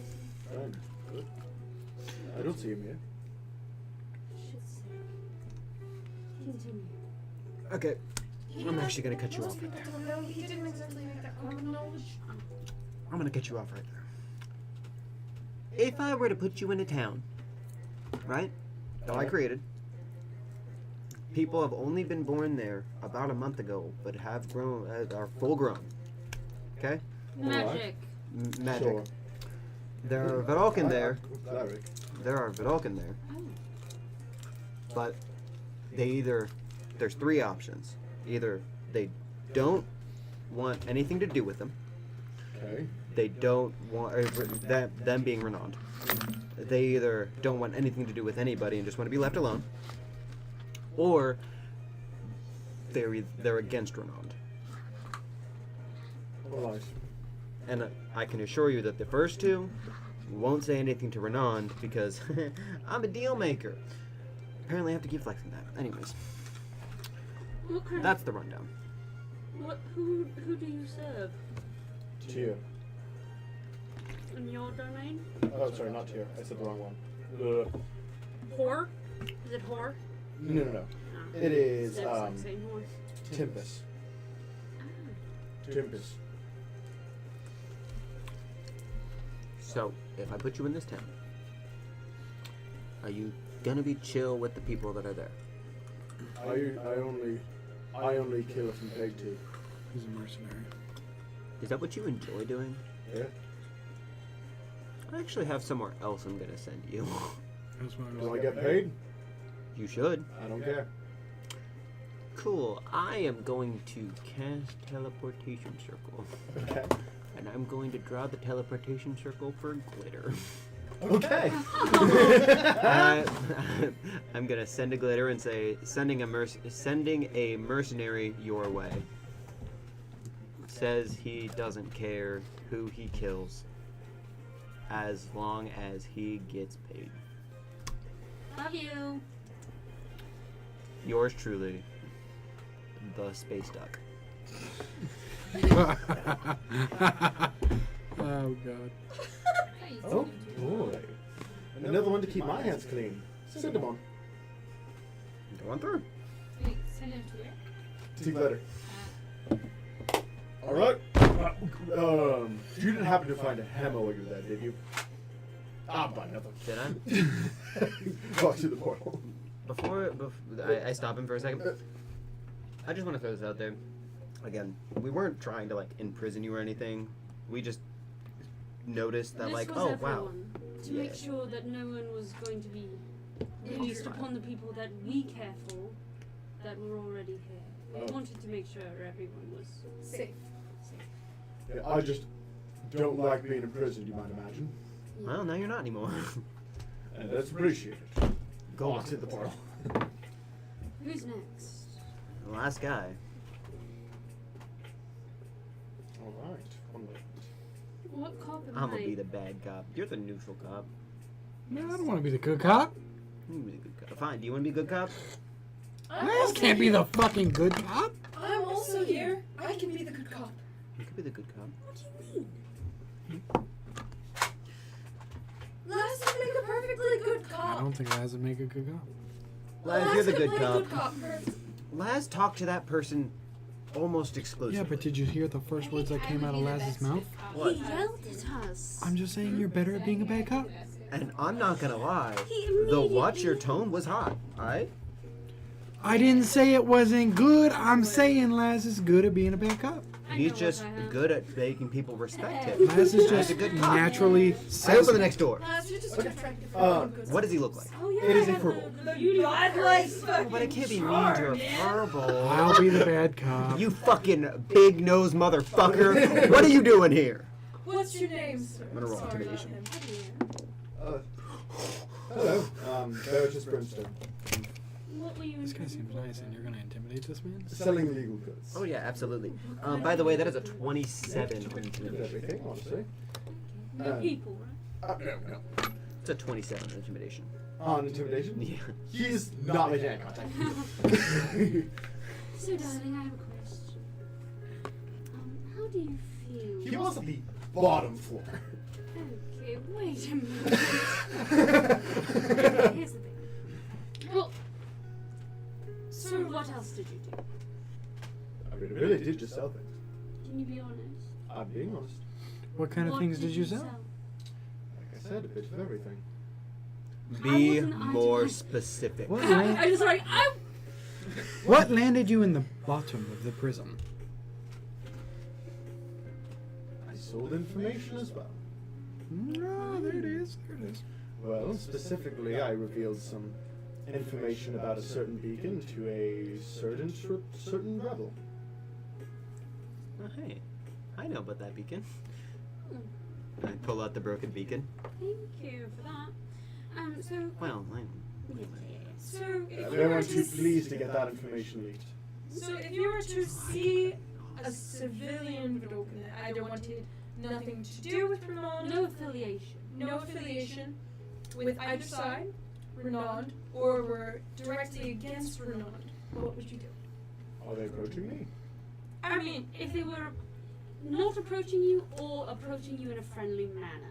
Friend. Good. I don't see him here. Should say. Continue. Okay. I'm actually gonna cut you Most off. people don't know. He didn't exactly have that common knowledge. I'm gonna cut you off right there. If I were to put you in a town, right? That I created. People have only been born there about a month ago, but have grown, are full grown. Okay? Magic. Magic. Sure. There are Vidalcan there. Cleric. There are Vidalcan there. Oh. But there's three options. Either they don't want anything to do with them. Okay. They don't want, them being Renond. They either don't want anything to do with anybody and just want to be left alone, or they're against Renond. Well, And I can assure you that the first two won't say anything to Renond because I'm a deal maker. Apparently I have to keep flexing that. Anyways, What kind that's the rundown. who do you serve? Tier. In your domain? Oh, sorry, not tier. I said the wrong one. Whore? Is it whore? No. No. It is That's like saying whore. Tempest. Tempest. So, if I put you in this town, are you gonna be chill with the people that are there? I only kill if I'm paid to. He's a mercenary. Is that what you enjoy doing? Yeah. I actually have somewhere else I'm gonna send you. That's what Do I get paid? You should. I don't care. Cool. I am going to cast teleportation circle. Okay. And I'm going to draw the teleportation circle for glitter. Okay. I'm gonna send a glitter and say, sending a mercenary your way. Says he doesn't care who he kills, as long as he gets paid. Love you. Yours truly, the space duck. Oh god. Oh boy. Another one to keep my hands clean. Send them on. Going through. Wait, send him to where? Take letter. All right. You didn't happen to find a hammer while you were there, did you? Ah, but nothing. Did I? Walk through the portal. Before I stop him for a second, I just want to throw this out there. Again, we weren't trying to like imprison you or anything. We just noticed that This like, was oh wow, everyone, to make sure that no one was going to be released upon the people that we care for, that were already here. We Oh. wanted to make sure everyone was Safe. Yeah, I just don't like being imprisoned, you might imagine. Well, now you're not anymore. And that's appreciated. Go Walk through the portal. Who's next? The last guy. All right. One minute. What cop am I'm gonna I? be the bad cop. You're the neutral cop. Man, I don't want to be the good cop. You can be the good cop. Fine. Do you want to be a good cop? Laz can't be the fucking good cop. I'm also here. I can be the good cop. You could be the good cop. What do you mean? Laz would make a perfectly good I cop. don't think Laz would make a good cop. Laz, you're the could good play cop. Good cop. Laz talked to that person almost exclusively. Yeah, but did you hear the first words that came out of Laz's mouth? What? He yelled at us. I'm just saying you're better at being a bad cop. And I'm not gonna lie, He the watch your immediately- tone was hot. Alright? I didn't say it wasn't good. I'm saying Laz is good at being a bad cop. I He's know just what I have. good at making people respect him. Laz is He's just a good cop. naturally I open the sensitive. next door. Laz, you're just too attractive for Uh, one good What does he look like? Oh yeah, It is I a have purple. the beauty godlike Oh, but I can't be mean to a purple. I'll be the bad cop. You fucking big nose motherfucker. What are you doing here? What's your name, sir? I'm gonna roll Sorry about intimidation. him. Hello. Dearest Brimstone. What were you? This guy seems nice, and you're gonna intimidate this man? Selling illegal goods. Oh yeah, absolutely. By the way, that is a 27 on Did intimidation. everything, honestly. The people, right? No. It's a 27 intimidation. On intimidation? Yeah. He's not making eye contact. So, darling, I have a question. How do you feel? He was at the bottom floor. Okay, wait a minute. Here's the thing. Well, so what else did you do? I mean, I really did just sell things. Can you be honest? I'm being honest. What kind of What things did you sell? Like I said, a bit of everything. Be wasn't I more doing- specific. What, I just like what landed you in the bottom of the prison? I sold information as well. No, there it is. There it is. Well, specifically, I revealed some information about a certain beacon to a certain rebel. Oh, hey, I know about that beacon. I pull out the broken beacon. Thank you for that. So Well, so if They you were weren't too to pleased to get that information leaked. So if you were to see a civilian Broken that either wanted nothing to do with Renond, no affiliation. no affiliation with either side, Renond, or were directly against Renond, what would you do? Are they approaching me? I mean, if they were not approaching you or approaching you in a friendly manner.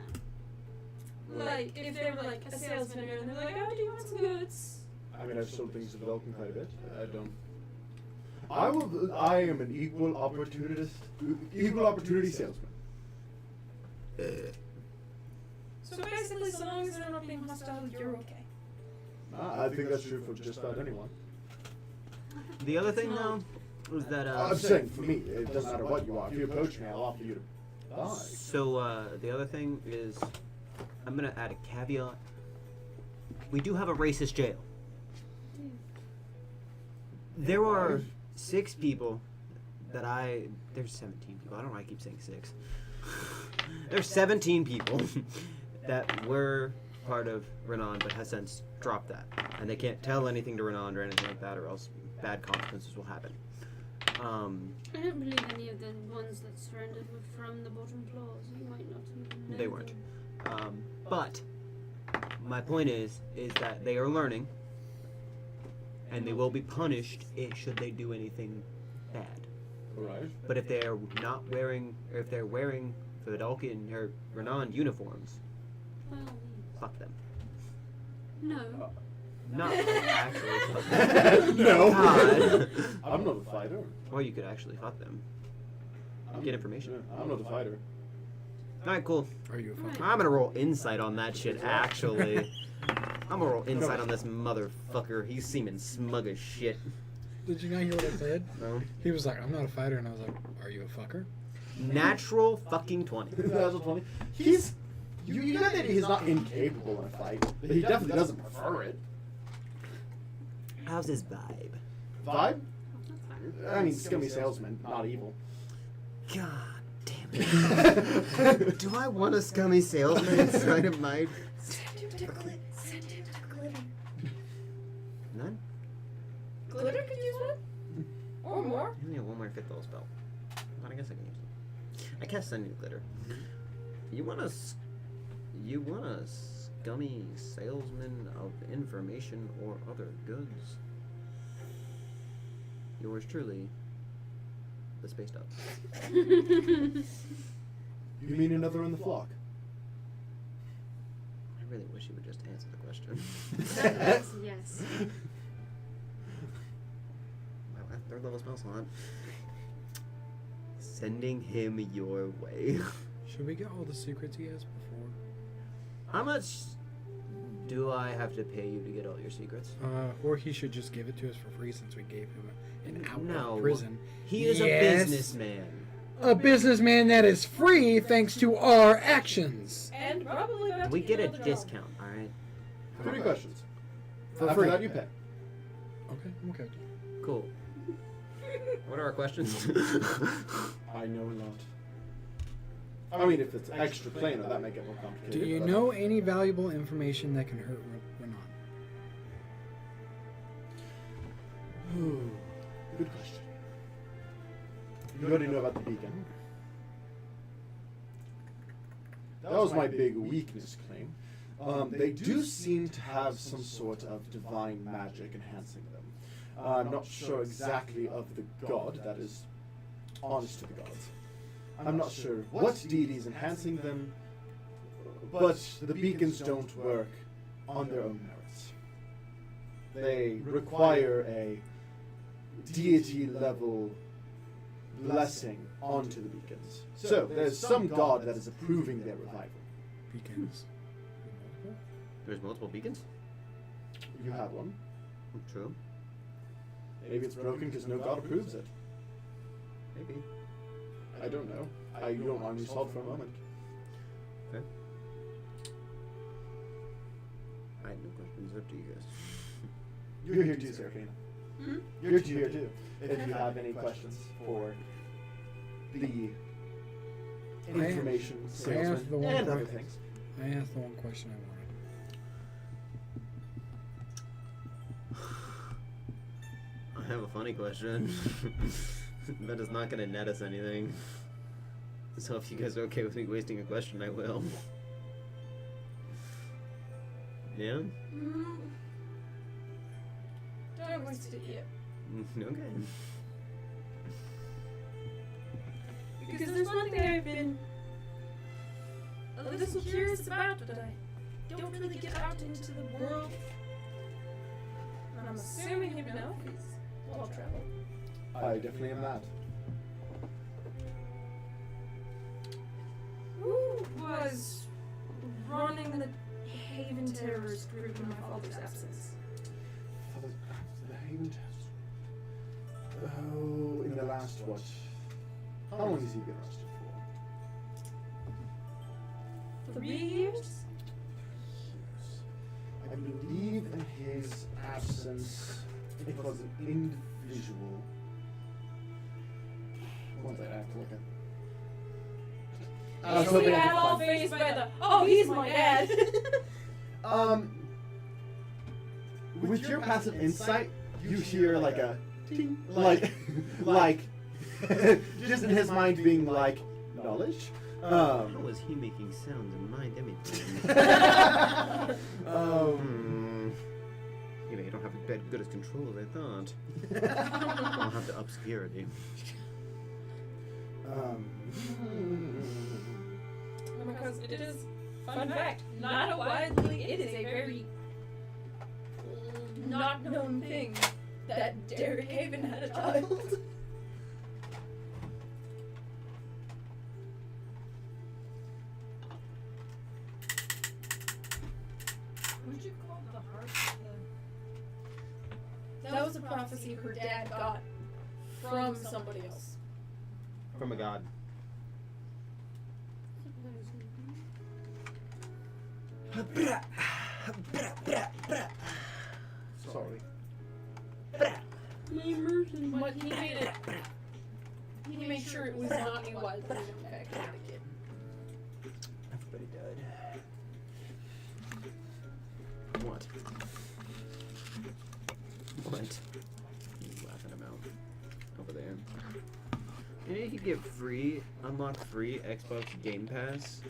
Like, if they were like a salesman and they're like, oh, do you want some goods? I mean, I've sold things to Vulcan quite a bit. I am an equal opportunity salesman. So basically, so long as they're not being hostile, you're okay. I think that's true for just about anyone. the other thing though was that I'm saying, for me, it doesn't matter what you are. If you approach me, I'll offer you to buy. So the other thing is, I'm gonna add a caveat. We do have a racist jail. There are 6 people that there's 17 people. I don't know why I keep saying 6. There's 17 people that were part of Renond but has since dropped that. And they can't tell anything to Renond or anything like that, or else bad consequences will happen. I don't believe any of the ones that surrendered were from the bottom floors. You might not even know They weren't. them. But my point is that they are learning, and they will be punished should they do anything bad. Right. But if they're not wearing, or if they're wearing Vidalcan or Renond uniforms, Well, fuck them. no. Not actually fuck them. No. God. I'm not a fighter. Or you could actually fuck them. Get information. I'm not a fighter. Alright, cool. Are you a fucker? I'm gonna roll insight on that shit, actually. I'm gonna roll insight on this motherfucker. He's seeming smug as shit. Did you not hear what I said? No. He was like, I'm not a fighter, and I was like, are you a fucker? Natural fucking 20. That's what's funny. He's. You know that he's not incapable in a fight, but he definitely doesn't prefer it. How's his vibe? Vibe? I mean, scummy salesman, not evil. God damn it. Do I want a scummy salesman inside of my... Send him to glitter. None? Glitter could use one? Or more? I only have one more fifth level spell. But I guess I can use it. I cast Sending Glitter. You want a scummy salesman of information or other goods? Yours truly, the Space Dog. You mean another in the flock? I really wish you would just answer the question. Yes. My last 3rd level spell slot. Sending him your way. Should we get all the secrets he has before? How much do I have to pay you to get all your secrets? Or he should just give it to us for free since we gave him an out No. of prison. He is a Yes. businessman. A businessman that is free thanks to our actions. And probably about We to get a another job. discount, alright? 3 questions. For After free. that, you pay. Okay, I'm okay. Cool. What are our questions? I know not. I mean, if it's extra planar, that might get more complicated. Do you but- know any valuable information that can hurt Renond? Good question. You already know about the beacon. That That was my big weakness claim. They do seem to have some sort of divine magic enhancing them. I'm not sure exactly of the god that is honest to the gods. I'm not sure what deity is enhancing them, but the beacons don't work on their own merits. They require a deity level blessing onto the beacons. So there's some god that is approving their revival. Beacons. There's multiple beacons? You have one. True. Maybe it's broken because no god approves it. Maybe. I don't know. You don't want me to solve for a moment. Okay. I have no questions. Up to you guys. You're here too, Serafina. Hmm? You're here too. If you have any questions for the information asked salesman the one and other question. things. I asked the one question I wanted. I have a funny question. That is not going to net us anything. So if you guys are okay with me wasting a question, I will. Yeah? Don't waste it yet. Okay. Because there's one thing I've been a little curious about, but I don't really get out into the world. And I'm assuming you know he's well traveled. I definitely am that. Who was running the Haven Terrorist group in my father's absence? The Haven Test. Oh, in the last what? How long has he been arrested for? 3 years? I believe in his absence it was an individual. One second, I have to look at. So we got all faced by the, oh, he's my dad. With your passive insight, you hear like a ting, like just in his mind being like knowledge. How was he making sounds in my demi-plane? Maybe I don't have as good as control as I thought. I'll have to up security. Because it is, fun fact, not a widely, it is a very not known thing that Derek Haven had a child. Would you call the heart That was a prophecy her dad got from somebody else. From a god. Sorry. My immersion. But he made it. He made sure it was not a wild thing, in fact, not a kid. Everybody died. What? What? He's laughing about over there. And you could get unlock free Xbox Game Pass,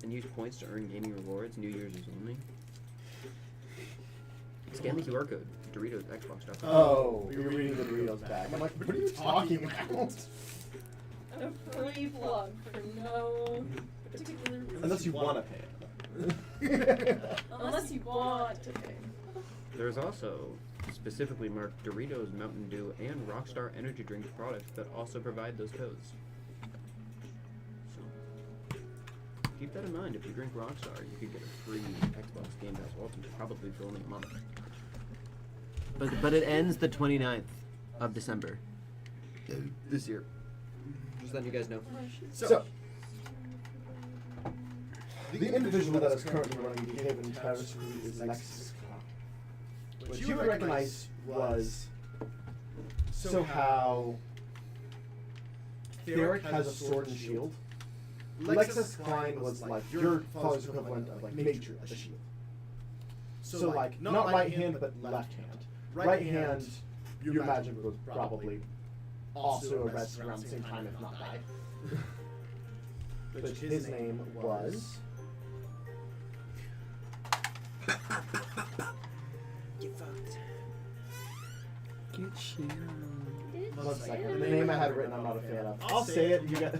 and use points to earn gaming rewards. New Year's is only. Scan the QR code. Doritos Xbox stuff. Oh, you're reading the Doritos bag. I'm like, what are you talking about? A free plug for no particular reason. Unless you want to pay it. Unless you want to pay. There's also specifically marked Doritos, Mountain Dew, and Rockstar energy drink products that also provide those codes. So keep that in mind. If you drink Rockstar, you could get a free Xbox Game Pass Ultimate, probably for only a month. But it ends the 29th of December this year. Just letting you guys know. So, the individual that is currently running the Haven Terrorist Group is Alexis Clark. What you would recognize was how Theric has a sword and shield. Alexis Klein was like your father's equivalent of like Major as a shield. So like not right hand but left hand. Right hand, you imagine was probably also arrested around the same time, if not died. which his name was. Get fucked. Get shit. One second. The name I had written, I'm not a fan of. I'll say it. You got.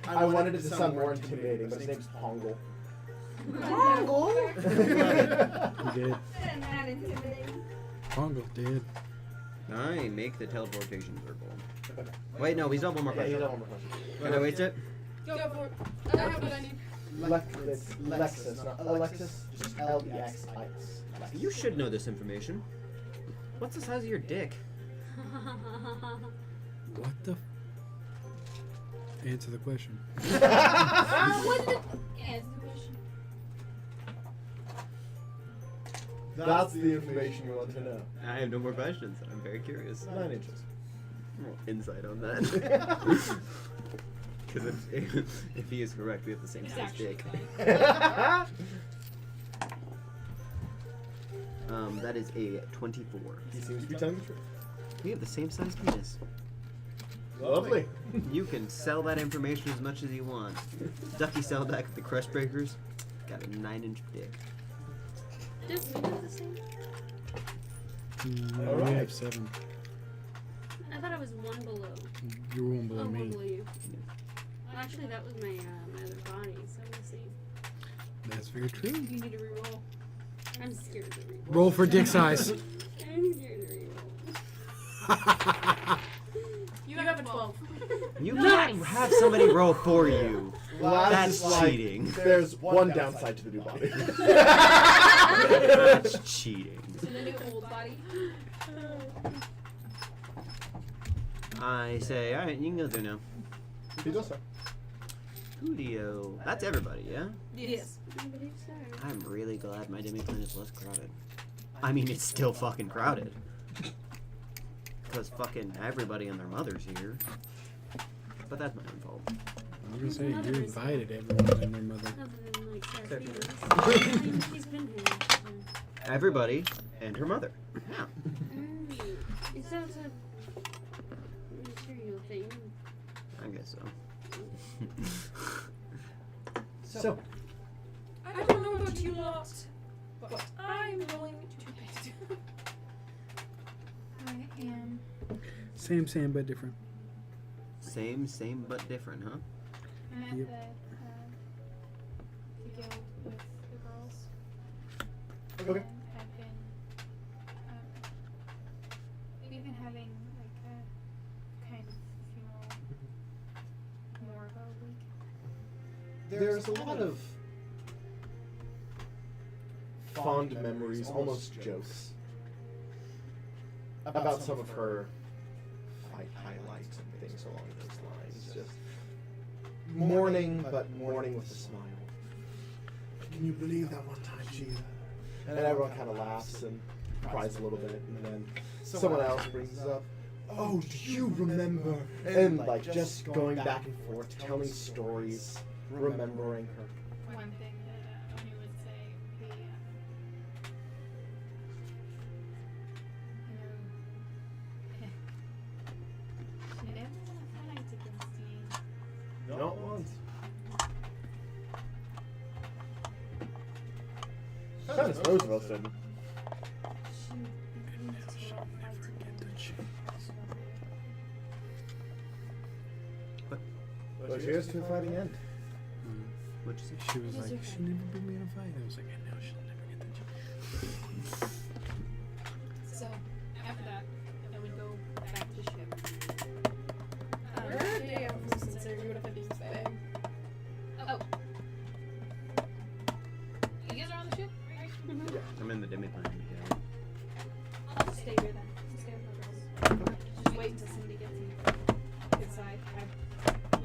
I wanted it to sound more intimidating, but his name's Pongle. Pongle? He did. Not intimidating. Pongo did. I make the teleportation verbal. Wait, no, he's got one more Yeah, question. you don't want more questions. Can I waste it? Go for it. I have what I need. It's Lexus, not Alexis, just L-E-X-I-S. You should know this information. What's the size of your dick? What the? Answer the question. What the? Answer the question. That's the information you want to know. I have no more questions. I'm very curious. 9 inches. Insight on that. Because if he is correct, we have the same It's size actually dick. That is a 24. He seems to be telling the truth. We have the same size penis. Lovely. You can sell that information as much as you want. Ducky sell back at the Crest Breakers. Got a 9-inch dick. Did we do the same? No, we Alright. have 7. I thought I was one below. You're one below One me. below you. Well, actually, that was my my other body, so we'll see. That's very true. You need to reroll. I'm scared to reroll. Roll for dick size. I'm scared to reroll. You have a 12. You can't have somebody roll for you. Well, That's just like, cheating. There's one downside to the new body. That's cheating. So the new old body. I say, alright, you can go through now. He does so. Julio. That's everybody, yeah? Yes. I believe so. I'm really glad my demi-plane is less crowded. I mean, it's still fucking crowded. Because fucking everybody and their mother's here. But that's my own fault. I was gonna say, you invited everyone and their mother. Other than like Sarah Except Peters. She's been here. Everybody and her mother. Yeah. Is that a material thing? I guess so. So, I don't know about you lot, but I'm going to bed. I am. Same, but different. Same, but different, huh? I'm at Yep. the guild with the girls. okay. And I've been. We've been having like a kind of funeral more of a week. There's a lot of fond memories, almost jokes, about some of her fight highlights and things along those lines. Just mourning, but mourning with a smile. Can you believe that one time she... And everyone kind of laughs and cries a little bit, and then someone else brings up, oh, do you remember? And like just going back and forth, telling stories, remembering her. One thing that he would say would be, she never want to fight against you. Not once. Thomas Roosevelt said, She would be willing to go out fighting well, cheers to the fighting end. What'd you say? She was like, she never beat me in a fight. I was like, I know she'll never get the chance. So, after that, then we go back to ship. Day out from sincere, you would have had these bag. Oh. You guys are on the ship? Right? I'm in the demi-plane. I'll just stay here then. Stay with my girls. Just wait until somebody gets inside. I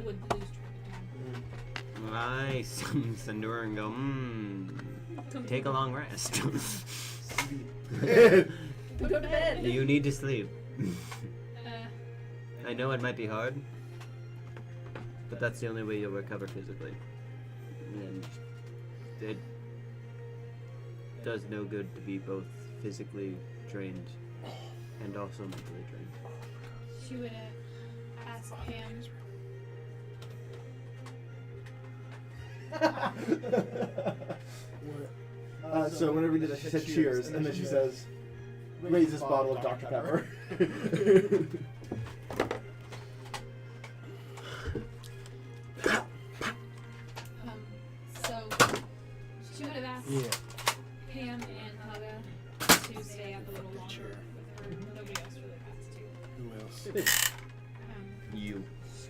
would lose track of time. I Sandura and go, take a long rest. Go to bed. You need to sleep. Uh, I know it might be hard, but that's the only way you'll recover physically. And it does no good to be both physically drained and also mentally drained. She would ask him, So whenever we did that, she said cheers, and then she says, raise this bottle of Dr. Pepper. So she would have asked Pam and Haga to stay up a little longer with her. Nobody else really has to. Who else? You.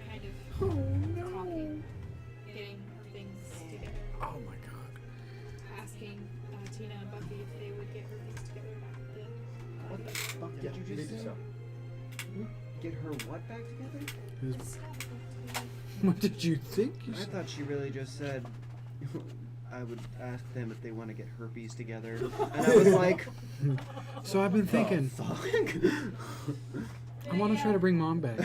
Kind of talking, getting things together, Oh my god. asking Tina and Buffy if they would get her things together about the. What the fuck Yeah, did you they just do say? so. Get her what back together? What did you think? You I said? thought she really just said I would ask them if they want to get herpes together. And I was like, So I've been thinking, fuck? I want to try to bring Mom back.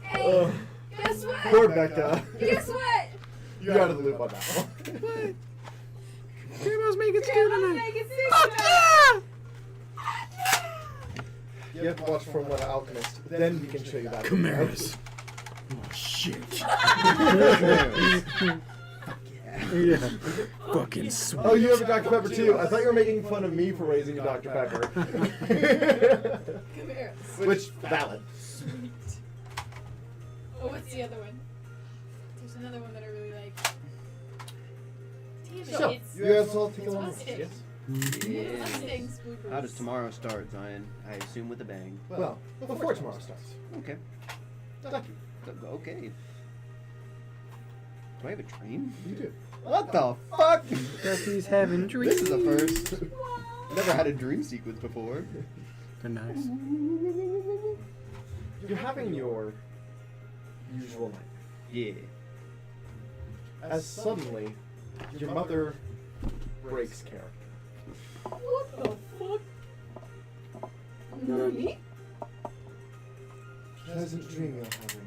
Hey, guess what? Poor Becca. Guess what? You're out of the loop on that one. What? Grandma's making stew Grandma's tonight. making stew Fuck tonight. yeah! You have to watch From What Alchemist, then we can show you that. Chimeras. Oh shit. Yeah. Fucking sweet. Oh, you have a Dr. Pepper too. I thought you were making fun of me for raising a Dr. Pepper. Chimeras. Which, valid. Sweet. Oh, what's the other one? There's another one that I really like. Damn it, So, it's you guys all take a long Mustang. yes? Yeah. Mustang spookers. How does tomorrow start, Zion? I assume with a bang. Well, before tomorrow starts. Okay. Thank you. Okay. Do I have a dream? You do. What the fuck? Ducky's having dreams. This is a first. Never had a dream sequence before. They're nice. You're having your usual night. Yeah. As suddenly, your mother breaks character. What the fuck? Nani? Pleasant dream you're having.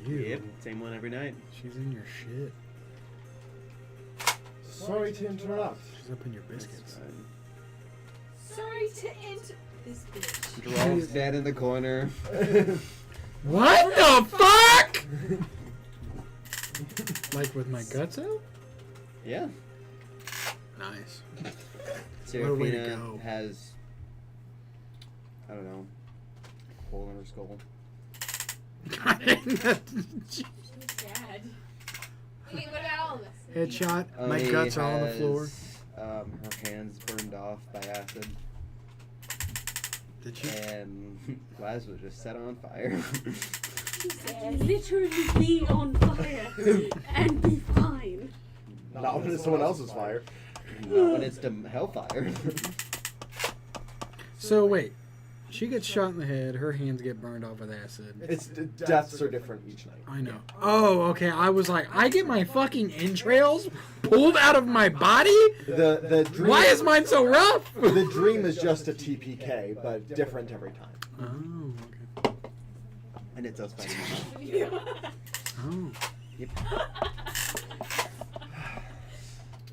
You. Yep. Same one every night. She's in your shit. Sorry to interrupt. She's up in your biscuits. Sorry to enter this bitch. Jerome's dead in the corner. What the fuck? Like with my guts out? Yeah. Nice. What a way to Serafina go. has, I don't know, a hole in her skull. She's bad. Wait, what about all this? Headshot. My Oni guts are on the has, floor. Her hands burned off by acid, Did she? and Laz was just set on fire. Literally be on fire and be fine. Not when it's someone else's fire. Not when it's to hellfire. So wait, she gets shot in the head. Her hands get burned off with acid. It's deaths are different each night. I know. Oh, okay. I was like, I get my fucking entrails pulled out of my body. The dream. Why is mine so rough? The dream is just a TPK, but different every time. Oh, okay. And it does fight. Oh. Yep.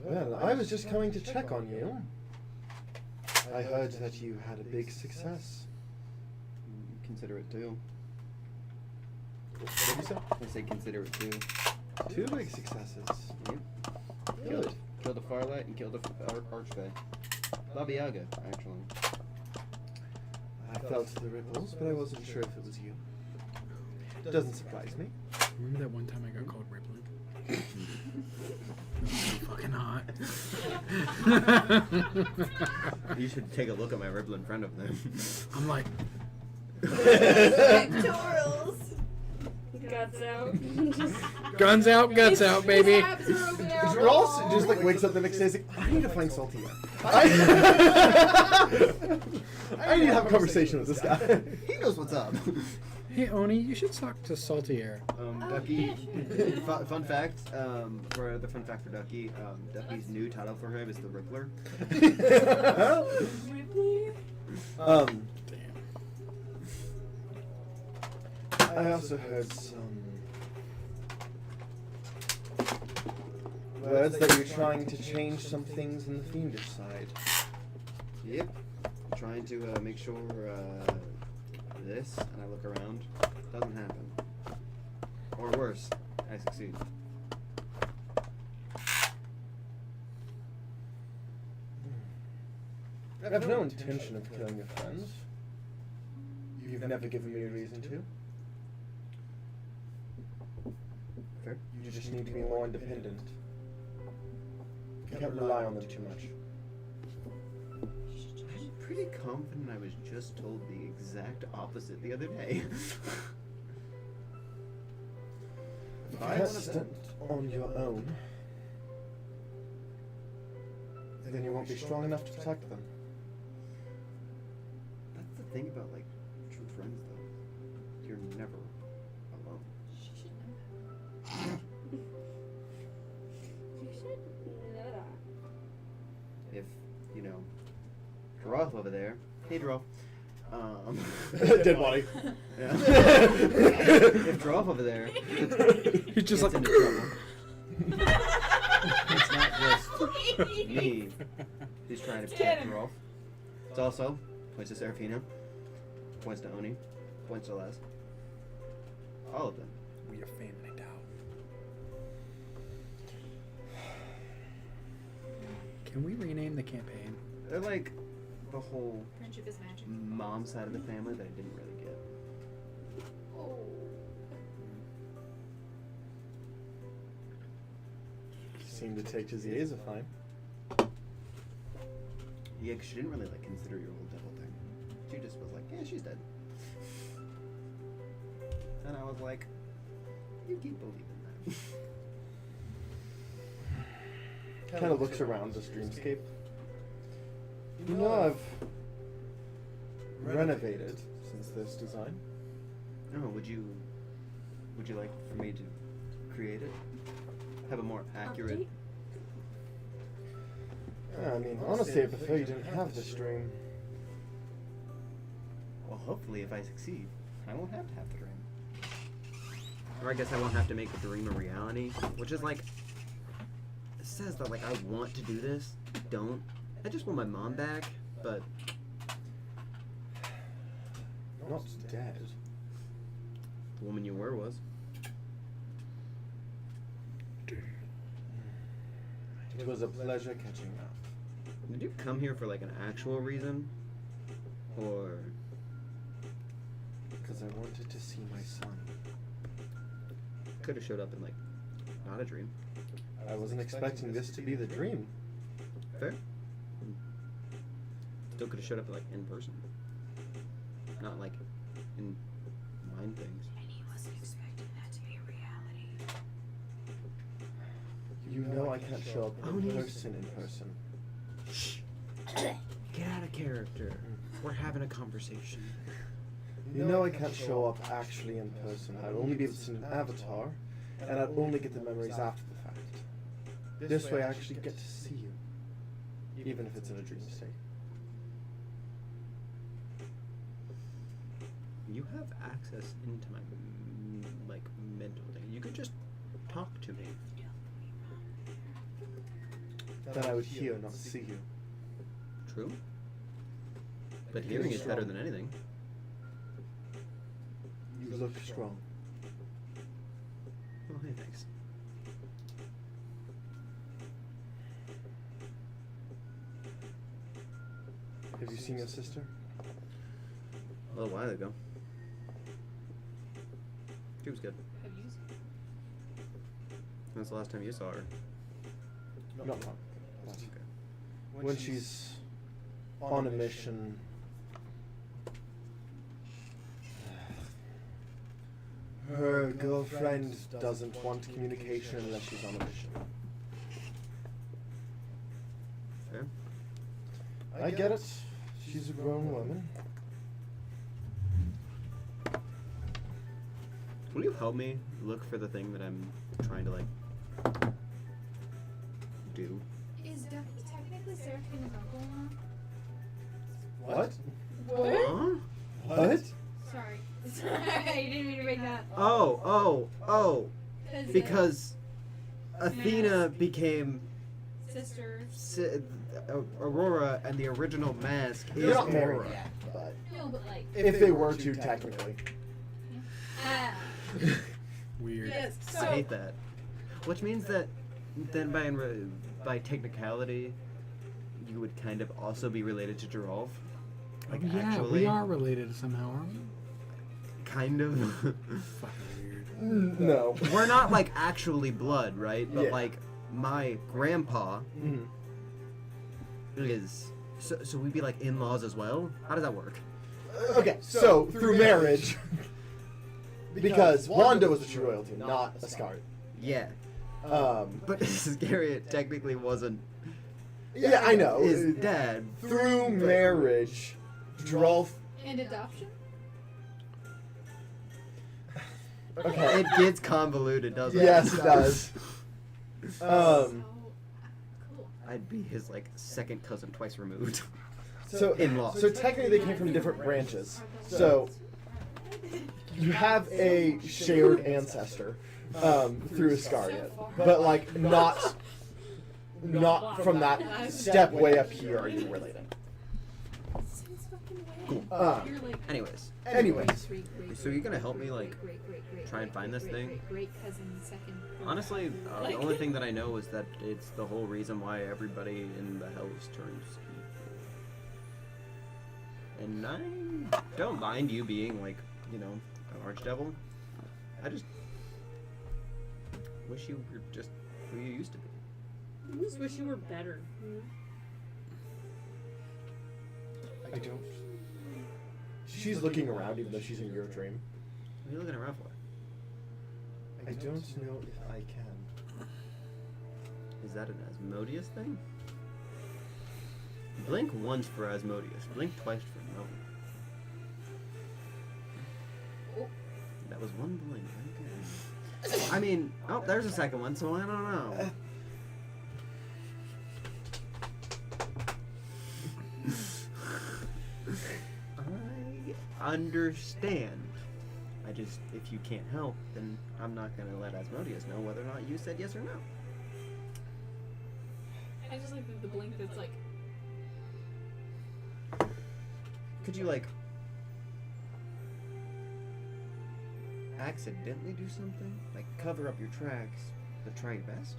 Well, I was just coming to check on you. I heard that you had a big success. Consider it too. What did you say? I say consider it too. 2 big successes. Yep. Good. Killed a Farlight and killed a Archfey. Baba Yaga, actually. I felt the ripples, but I wasn't sure if it was you. Doesn't surprise me. Remember that one time I got called Ripley? That was so fucking hot. You should take a look at my ribble in front of them. I'm like, Pectorals. Guts out. guns out, guts out, baby. Abs are open out. Ross just like wakes up the next day and is like, I need to find Saltia. I need to have a conversation with this guy. He knows what's up. Hey, Oni, you should talk to Salty Air. Ducky. Fun fact. For the fun fact for Ducky, Ducky's new title for him is the Rippler. um, Damn. I also heard some words that you're trying to change some things in the fiendish side. Yep. trying to make sure this, and I look around, doesn't happen. Or worse, I succeed. I have no intention of killing your friends. You've never given me a reason to. Fair. You just need to be more independent. You can't rely on them too much. I'm pretty confident I was just told the exact opposite the other day. If you can't stand on your own, then you won't be strong enough to protect them. That's the thing about like true friends, though. You're never alone. She should know that. She should know that. If you know, Droth over there. Hey, Droth. Dead body. Yeah. If Droth over there, He's just gets like. into trouble. It's not just me who's trying to protect Droth. It's also points to Serafina, points to Oni, points to Les. All of them. We are family now. Can we rename the campaign? They're like the whole Friendship is magic. mom side of the family that I didn't really get. Oh. Seem to take his ears are fine. Yeah, 'cause she didn't really like consider your whole devil thing. She just was like, yeah, she's dead. And I was like, you keep believing that. Kind of looks around this dreamscape. You know, I've renovated since this design. Oh, would you like for me to create it? Have a more accurate. Update? I mean, honestly, I prefer you didn't have this dream. Well, hopefully, if I succeed, I won't have to have the dream. Or I guess I won't have to make the dream a reality, which is like, it says that like I want to do this. I don't. I just want my mom back, but Not dead. the woman you were was. It was a pleasure catching up. Did you come here for like an actual reason? Or Because I wanted to see my son. could have showed up in like not a dream? I wasn't expecting this to be the dream. Fair. Still could have showed up like in person. Not like in mind things. And he wasn't expecting that to be a reality. You know I can't show up Oh, in no. person. Shh. Get out of character. We're having a conversation. You know I can't show up actually in person. I'd only be able to send an avatar, and I'd only get the memories after the fact. This way I actually get to see you, even if it's in a dream state. You have access into my like mental thing. You could just talk to me. Then I would hear, not see you. True. But hearing is better than anything. You look strong. Oh, hey, thanks. Have you seen your sister? A little while ago. She was good. Have you seen? When's the last time you saw her? Not long. But Okay. when she's on a mission, her girlfriend doesn't want communication unless she's on a mission. Fair. I get it. She's a grown woman. Will you help me look for the thing that I'm trying to like do? Is Ducky technically Seraphina's uncle now? What? Huh? What? Sorry. Sorry, I didn't mean to make that. Oh. Because Athena became Sister. Aurora and the original mask They're is not married Aurora. yet, but No, but like. if they were to, technically. Ah. Weird. Yes. I So. hate that. Which means that then by technicality, you would kind of also be related to Geralf. Like Oh, yeah, actually, we are related somehow, aren't we? kind of. Fucking weird. No. We're not like actually blood, right? But Yeah. like my grandpa Mhm. is. So we'd be like in-laws as well. How does that work? Okay, so through marriage, because Wanda was the true royalty, not Asgard. Yeah, Um, but Iscariot technically wasn't yeah, I know. his dad. Through marriage, Drolf. And adoption. Okay. It gets convoluted, doesn't it? Yes, it does. So. Cool. I'd be his like second cousin twice removed. So In-laws. So technically, they came from different branches. So you have a shared ancestor through Iscariot, but like not from that step way up here are you related. Since fucking way. Cool. You're like. Anyways, Anyways, so you're gonna help me like try and find this thing? Great cousin second. honestly, the only thing that I know is that it's the whole reason why everybody in the Hells turns evil. And I don't mind you being like, you know, an archdevil. I just wish you were just who you used to be. I just wish you were better. You know? I don't. She's looking around even though she's in your dream. What are you looking around for? I don't know if I can. Is that an Asmodeus thing? Blink once for Asmodeus. Blink twice for Melvin. Oh. That was one blink. Okay. I mean, oh, there's a second one, so I don't know. I understand. I just, if you can't help, then I'm not gonna let Asmodeus know whether or not you said yes or no. I just like the blink that's like. Could you, like, accidentally do something? Like, cover up your tracks, but try your best?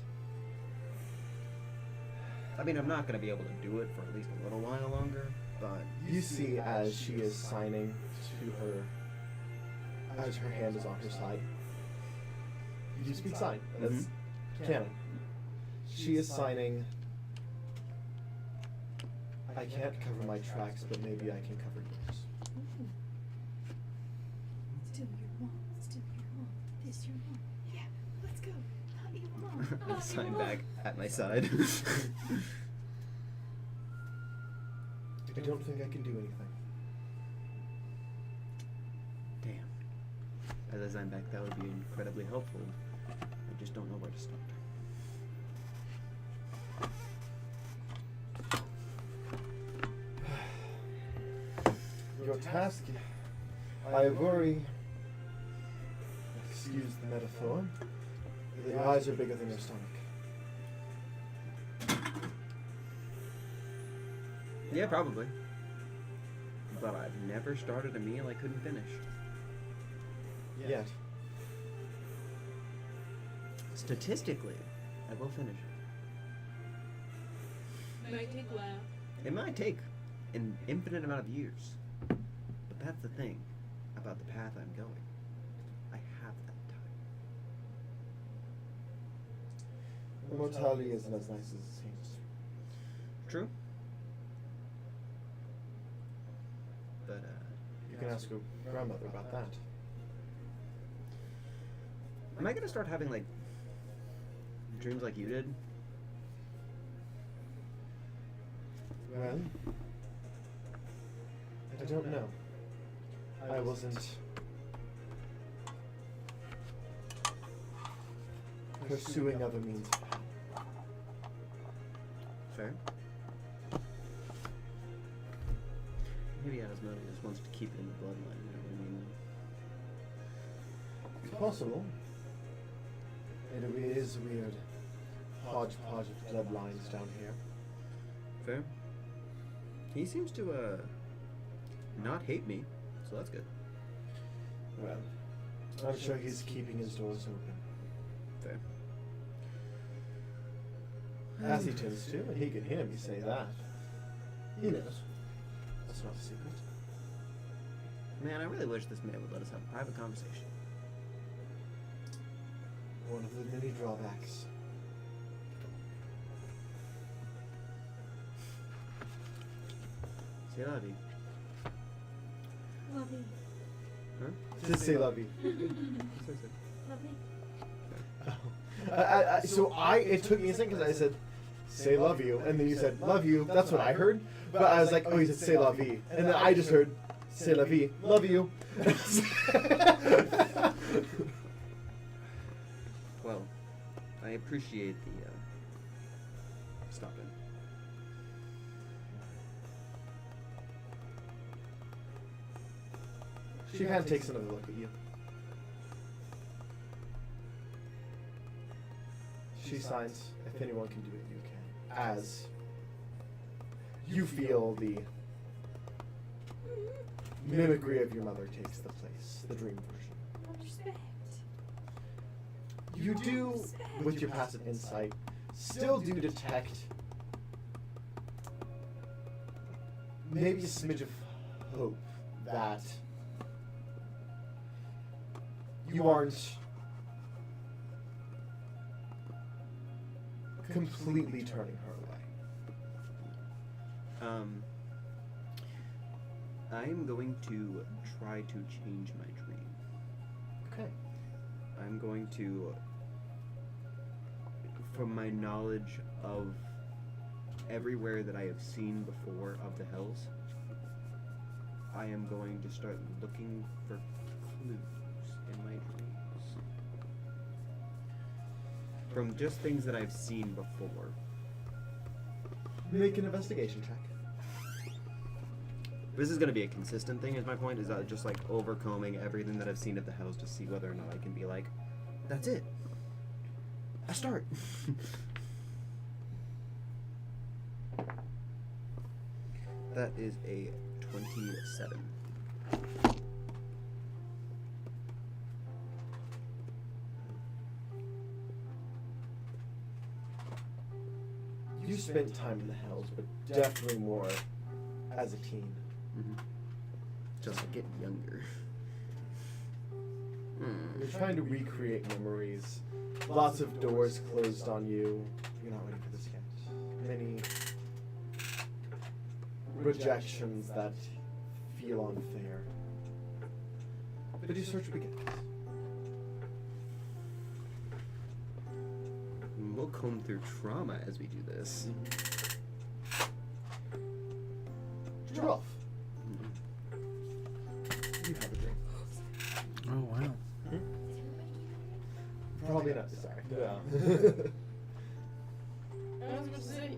I mean, I'm not gonna be able to do it for at least a little while longer, but... You see as she is signing to her, as her hand is on her side. You do speak sign. That's canon. She is signing. I can't cover my tracks, but maybe I can cover yours. Still your mom. Still your mom. This your mom. Yeah, let's go. Not your mom. I sign back at my side. I don't think I can do anything. Damn. As I sign back, that would be incredibly helpful. I just don't know where to start. Your task, I worry, excuse the metaphor, that your eyes are bigger than your stomach. Yeah, probably. But I've never started a meal I couldn't finish. Yet. Statistically, I will finish it. Might take a while. It might take an infinite amount of years. But that's the thing about the path I'm going. I have that time. Immortality isn't as nice as it seems. True. But, You can ask your grandmother about that. am I gonna start having, like, dreams like you did? Well, I don't know. I wasn't pursuing other means. Fair. Maybe Asmodeus wants to keep it in the bloodline, you know what I mean? It's possible. It is weird. hodgepodge of bloodlines down here. Fair. He seems to not hate me, so that's good. Well, I'm sure he's keeping his doors open. Fair. As he tends to, and he can hear me say that. He knows. That's not a secret. Man, I really wish this man would let us have a private conversation. One of the many drawbacks. C'est la vie. Love you. Huh? Just say love you. Love me. It took me a second because I said, say love you, and then you said, love you. That's what I heard. But I was like, oh, he said, say la vie. And then I just heard, say la vie, love you. Well, I appreciate the stop in. She kind of takes another look at you. She signs, if anyone can do it, you can. As you feel the mimicry of your mother takes the place, the dream version. Respect. You do, with your passive insight, still do detect maybe a smidge of hope that you aren't completely turning her away. I'm going to try to change my dream. Okay. I'm going to, from my knowledge of everywhere that I have seen before of the Hells, I am going to start looking for clues in my dreams. From just things that I've seen before. Make an investigation check. This is going to be a consistent thing, is my point, is that just like overcombing everything that I've seen at the Hells to see whether or not I can be like, that's it. I start. That is a 27. You spent time in the Hells, but definitely more as a teen. Mm-hmm. Just like getting younger. You're trying to recreate memories. Lots of doors closed on you. You're not ready for this yet. Many rejections that feel unfair. But your search begins. We'll comb through trauma as we do this. Giraffe, Mm-hmm. you have a drink. Oh wow. Probably not. Sorry. I was going to say,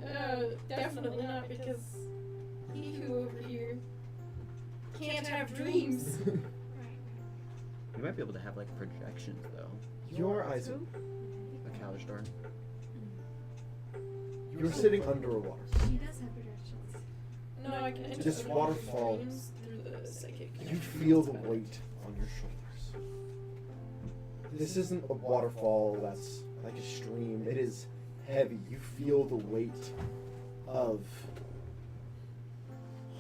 definitely not, because he who over here can't have dreams. You might be able to have like projections though. Your eyes. A Kalistar. You're sitting under a water. She does have projections. No, I can enter This the waterfall, dreams through the psychic. you feel the weight on your shoulders. This isn't a waterfall that's like a stream. It is heavy. You feel the weight of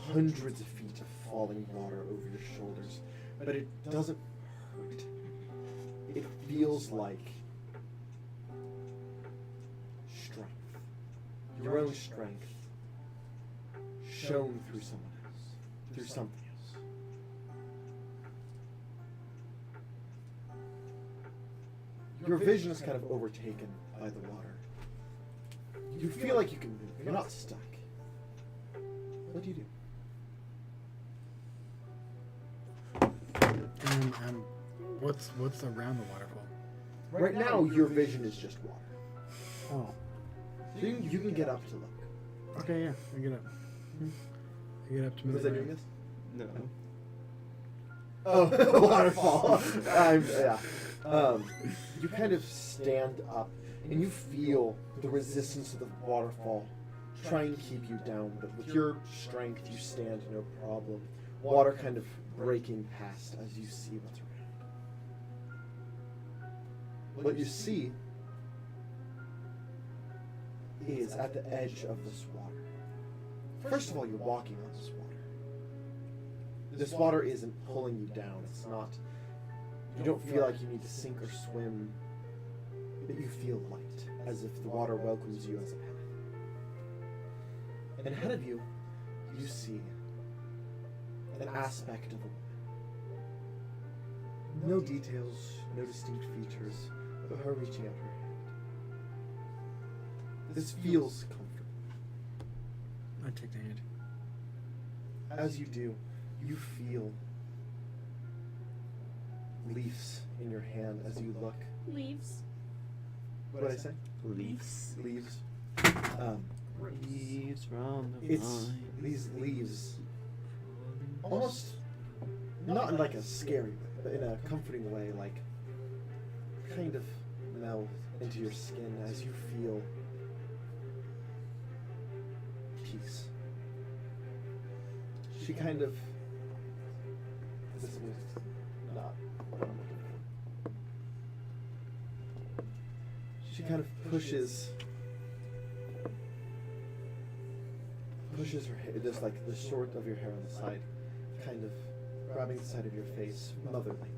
hundreds of feet of falling water over your shoulders. But it doesn't hurt. It feels like strength. Your own strength shown through someone else. Through something else. Your vision is kind of overtaken by the water. You feel like you can move. You're not stuck. What do you do? What's around the waterfall? Right now, your vision is just water. Oh. So you can get up to look. Okay, yeah. I get up. I get up to move. Was I doing this? No. Oh, waterfall. Yeah. You kind of stand up and you feel the resistance of the waterfall try and keep you down, but with your strength you stand no problem. Water kind of breaking past as you see what's around. What you see is at the edge of this water. First of all, you're walking on this water. This water isn't pulling you down. It's not. You don't feel like you need to sink or swim, but you feel light, as if the water welcomes you as a path. And ahead of you, you see an aspect of a woman. No details, no distinct features, but her reaching out her hand. This feels comfortable. I take the hand. As you do, you feel leaves in your hand as you look. Leaves. What did I say? Leaves. Leaves. Leaves from the It's vine. these leaves, almost not in like a scary way, but in a comforting way, like kind of melt into your skin as you feel peace. She kind of. This is not what I'm looking for. She kind of pushes her hair, just like the short of your hair on the side, kind of grabbing the side of your face, motherly.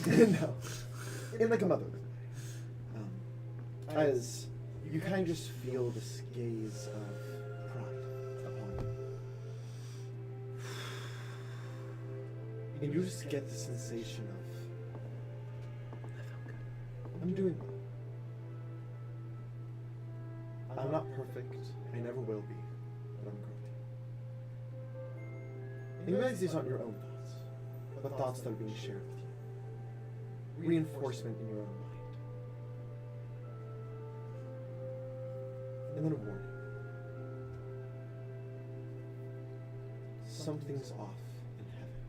No, in like a motherly way. As you kind of just feel this gaze of pride upon you. And you just get the sensation of, I'm doing well. I'm not perfect. I never will be. But I'm growing. And you realize these aren't your own thoughts, but thoughts that are being shared with you. Reinforcement in your own mind. And then a warning. Something's off in heaven.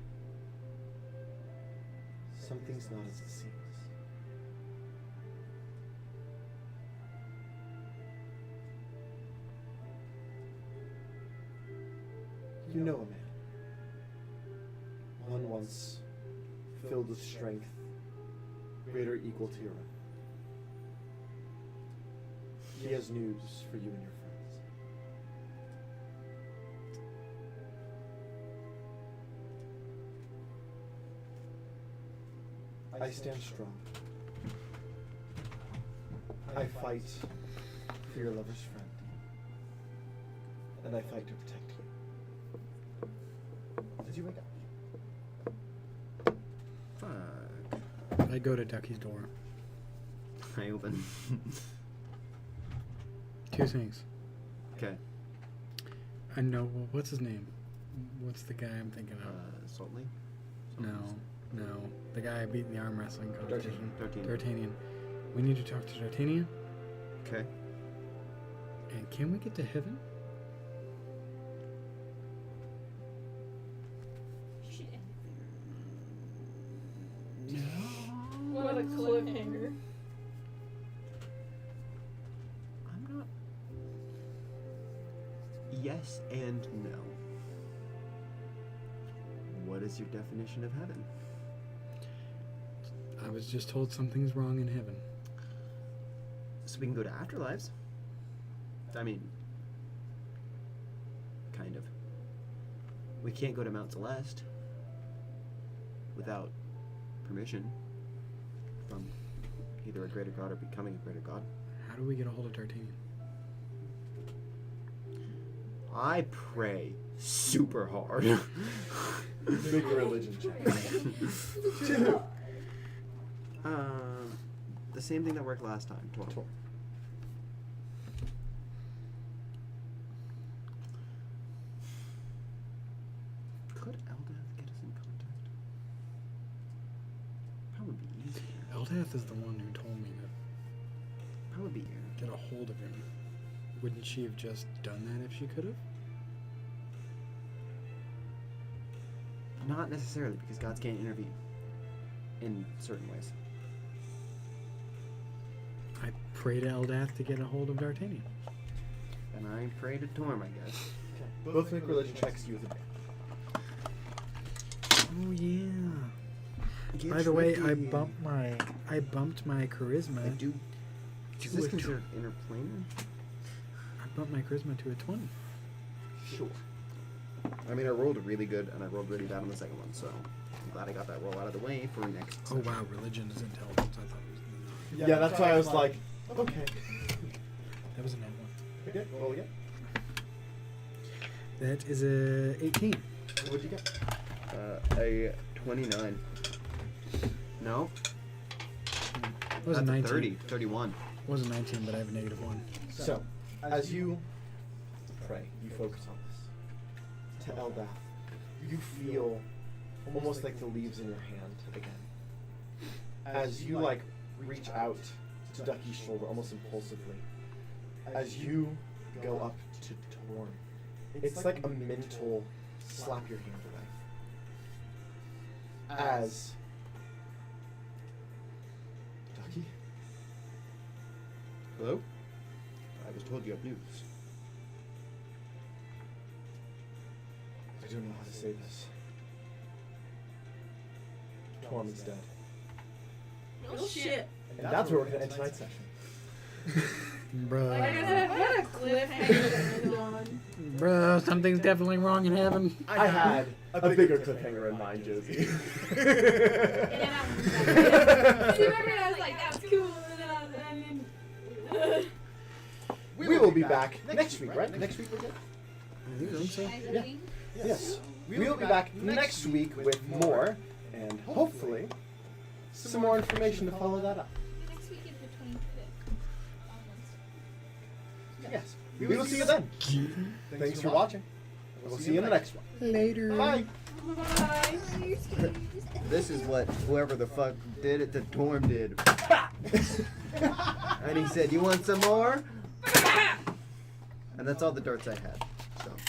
Something's not as it seems. You know a man. One once filled with strength, greater or equal to your own. He has news for you and your friends. I stand strong. I fight for your lover's friend. And I fight to protect you. Did you wake up? Fuck. I go to Ducky's door. I open. Two things. Okay. I know. Well, what's his name? What's the guy I'm thinking of? Saltley? No. The guy I beat in the arm wrestling competition. D'Artagnan. We need to talk to D'Artagnan. Okay. And can we get to heaven? What a cliffhanger. I'm not. Yes and no. What is your definition of heaven? I was just told something's wrong in heaven. So we can go to afterlives. I mean, kind of. We can't go to Mount Celeste without permission from either a greater god or becoming a greater god. How do we get a hold of D'Artagnan? I pray super hard. Make a religion check. The same thing that worked last time. 12. Could Eldath get us in contact? Probably be easier. Eldath is the one who told me to Probably be easier. get a hold of him. Wouldn't she have just done that if she could have? Not necessarily, because gods can't intervene in certain ways. I pray to Eldath to get a hold of D'Artagnan. And I pray to Torm, I guess. Okay. Both make religion checks. You with advantage. Oh yeah. By the way, I bumped my charisma. I do. Is this considered interplanar? I bumped my charisma to a 20. Sure. I mean, I rolled really good, and I rolled really bad on the second one, so I'm glad I got that roll out of the way for next. Oh wow, religion is intelligence. I thought it was. Yeah, that's why I was like, okay. That was a net one. Okay, roll again. That is a 18. What'd you get? A 29. No. It was a That's 19. 30. 31. It was a 19, but I have a -1. So, as you pray, you focus on this. To Eldath, you feel almost like the leaves in your hand again. As you like reach out to Ducky's shoulder, almost impulsively. As you go up to Torm, it's like a mental slap your hand away. As Ducky, Hello? I was told you have news. I don't know how to say this. Torm is dead. Oh shit. And that's where we're going to end tonight's session. Bruh. What a cliffhanger. Bruh, something's definitely wrong in heaven. I had a bigger cliffhanger in mind, Josie. See, remember I was like, that's cool. And then, We will be back next week, right? Next week we're good? I think so. Yeah. Yes. We will be back next week with more, and hopefully some more information to follow that up. Next week is the 25th. Onwards. Yes. We will see you then. Thanks for watching. We'll see you in the next one. Later. Bye. This is what whoever the fuck did it to Torm did. And he said, "You want some more?" And that's all the darts I had.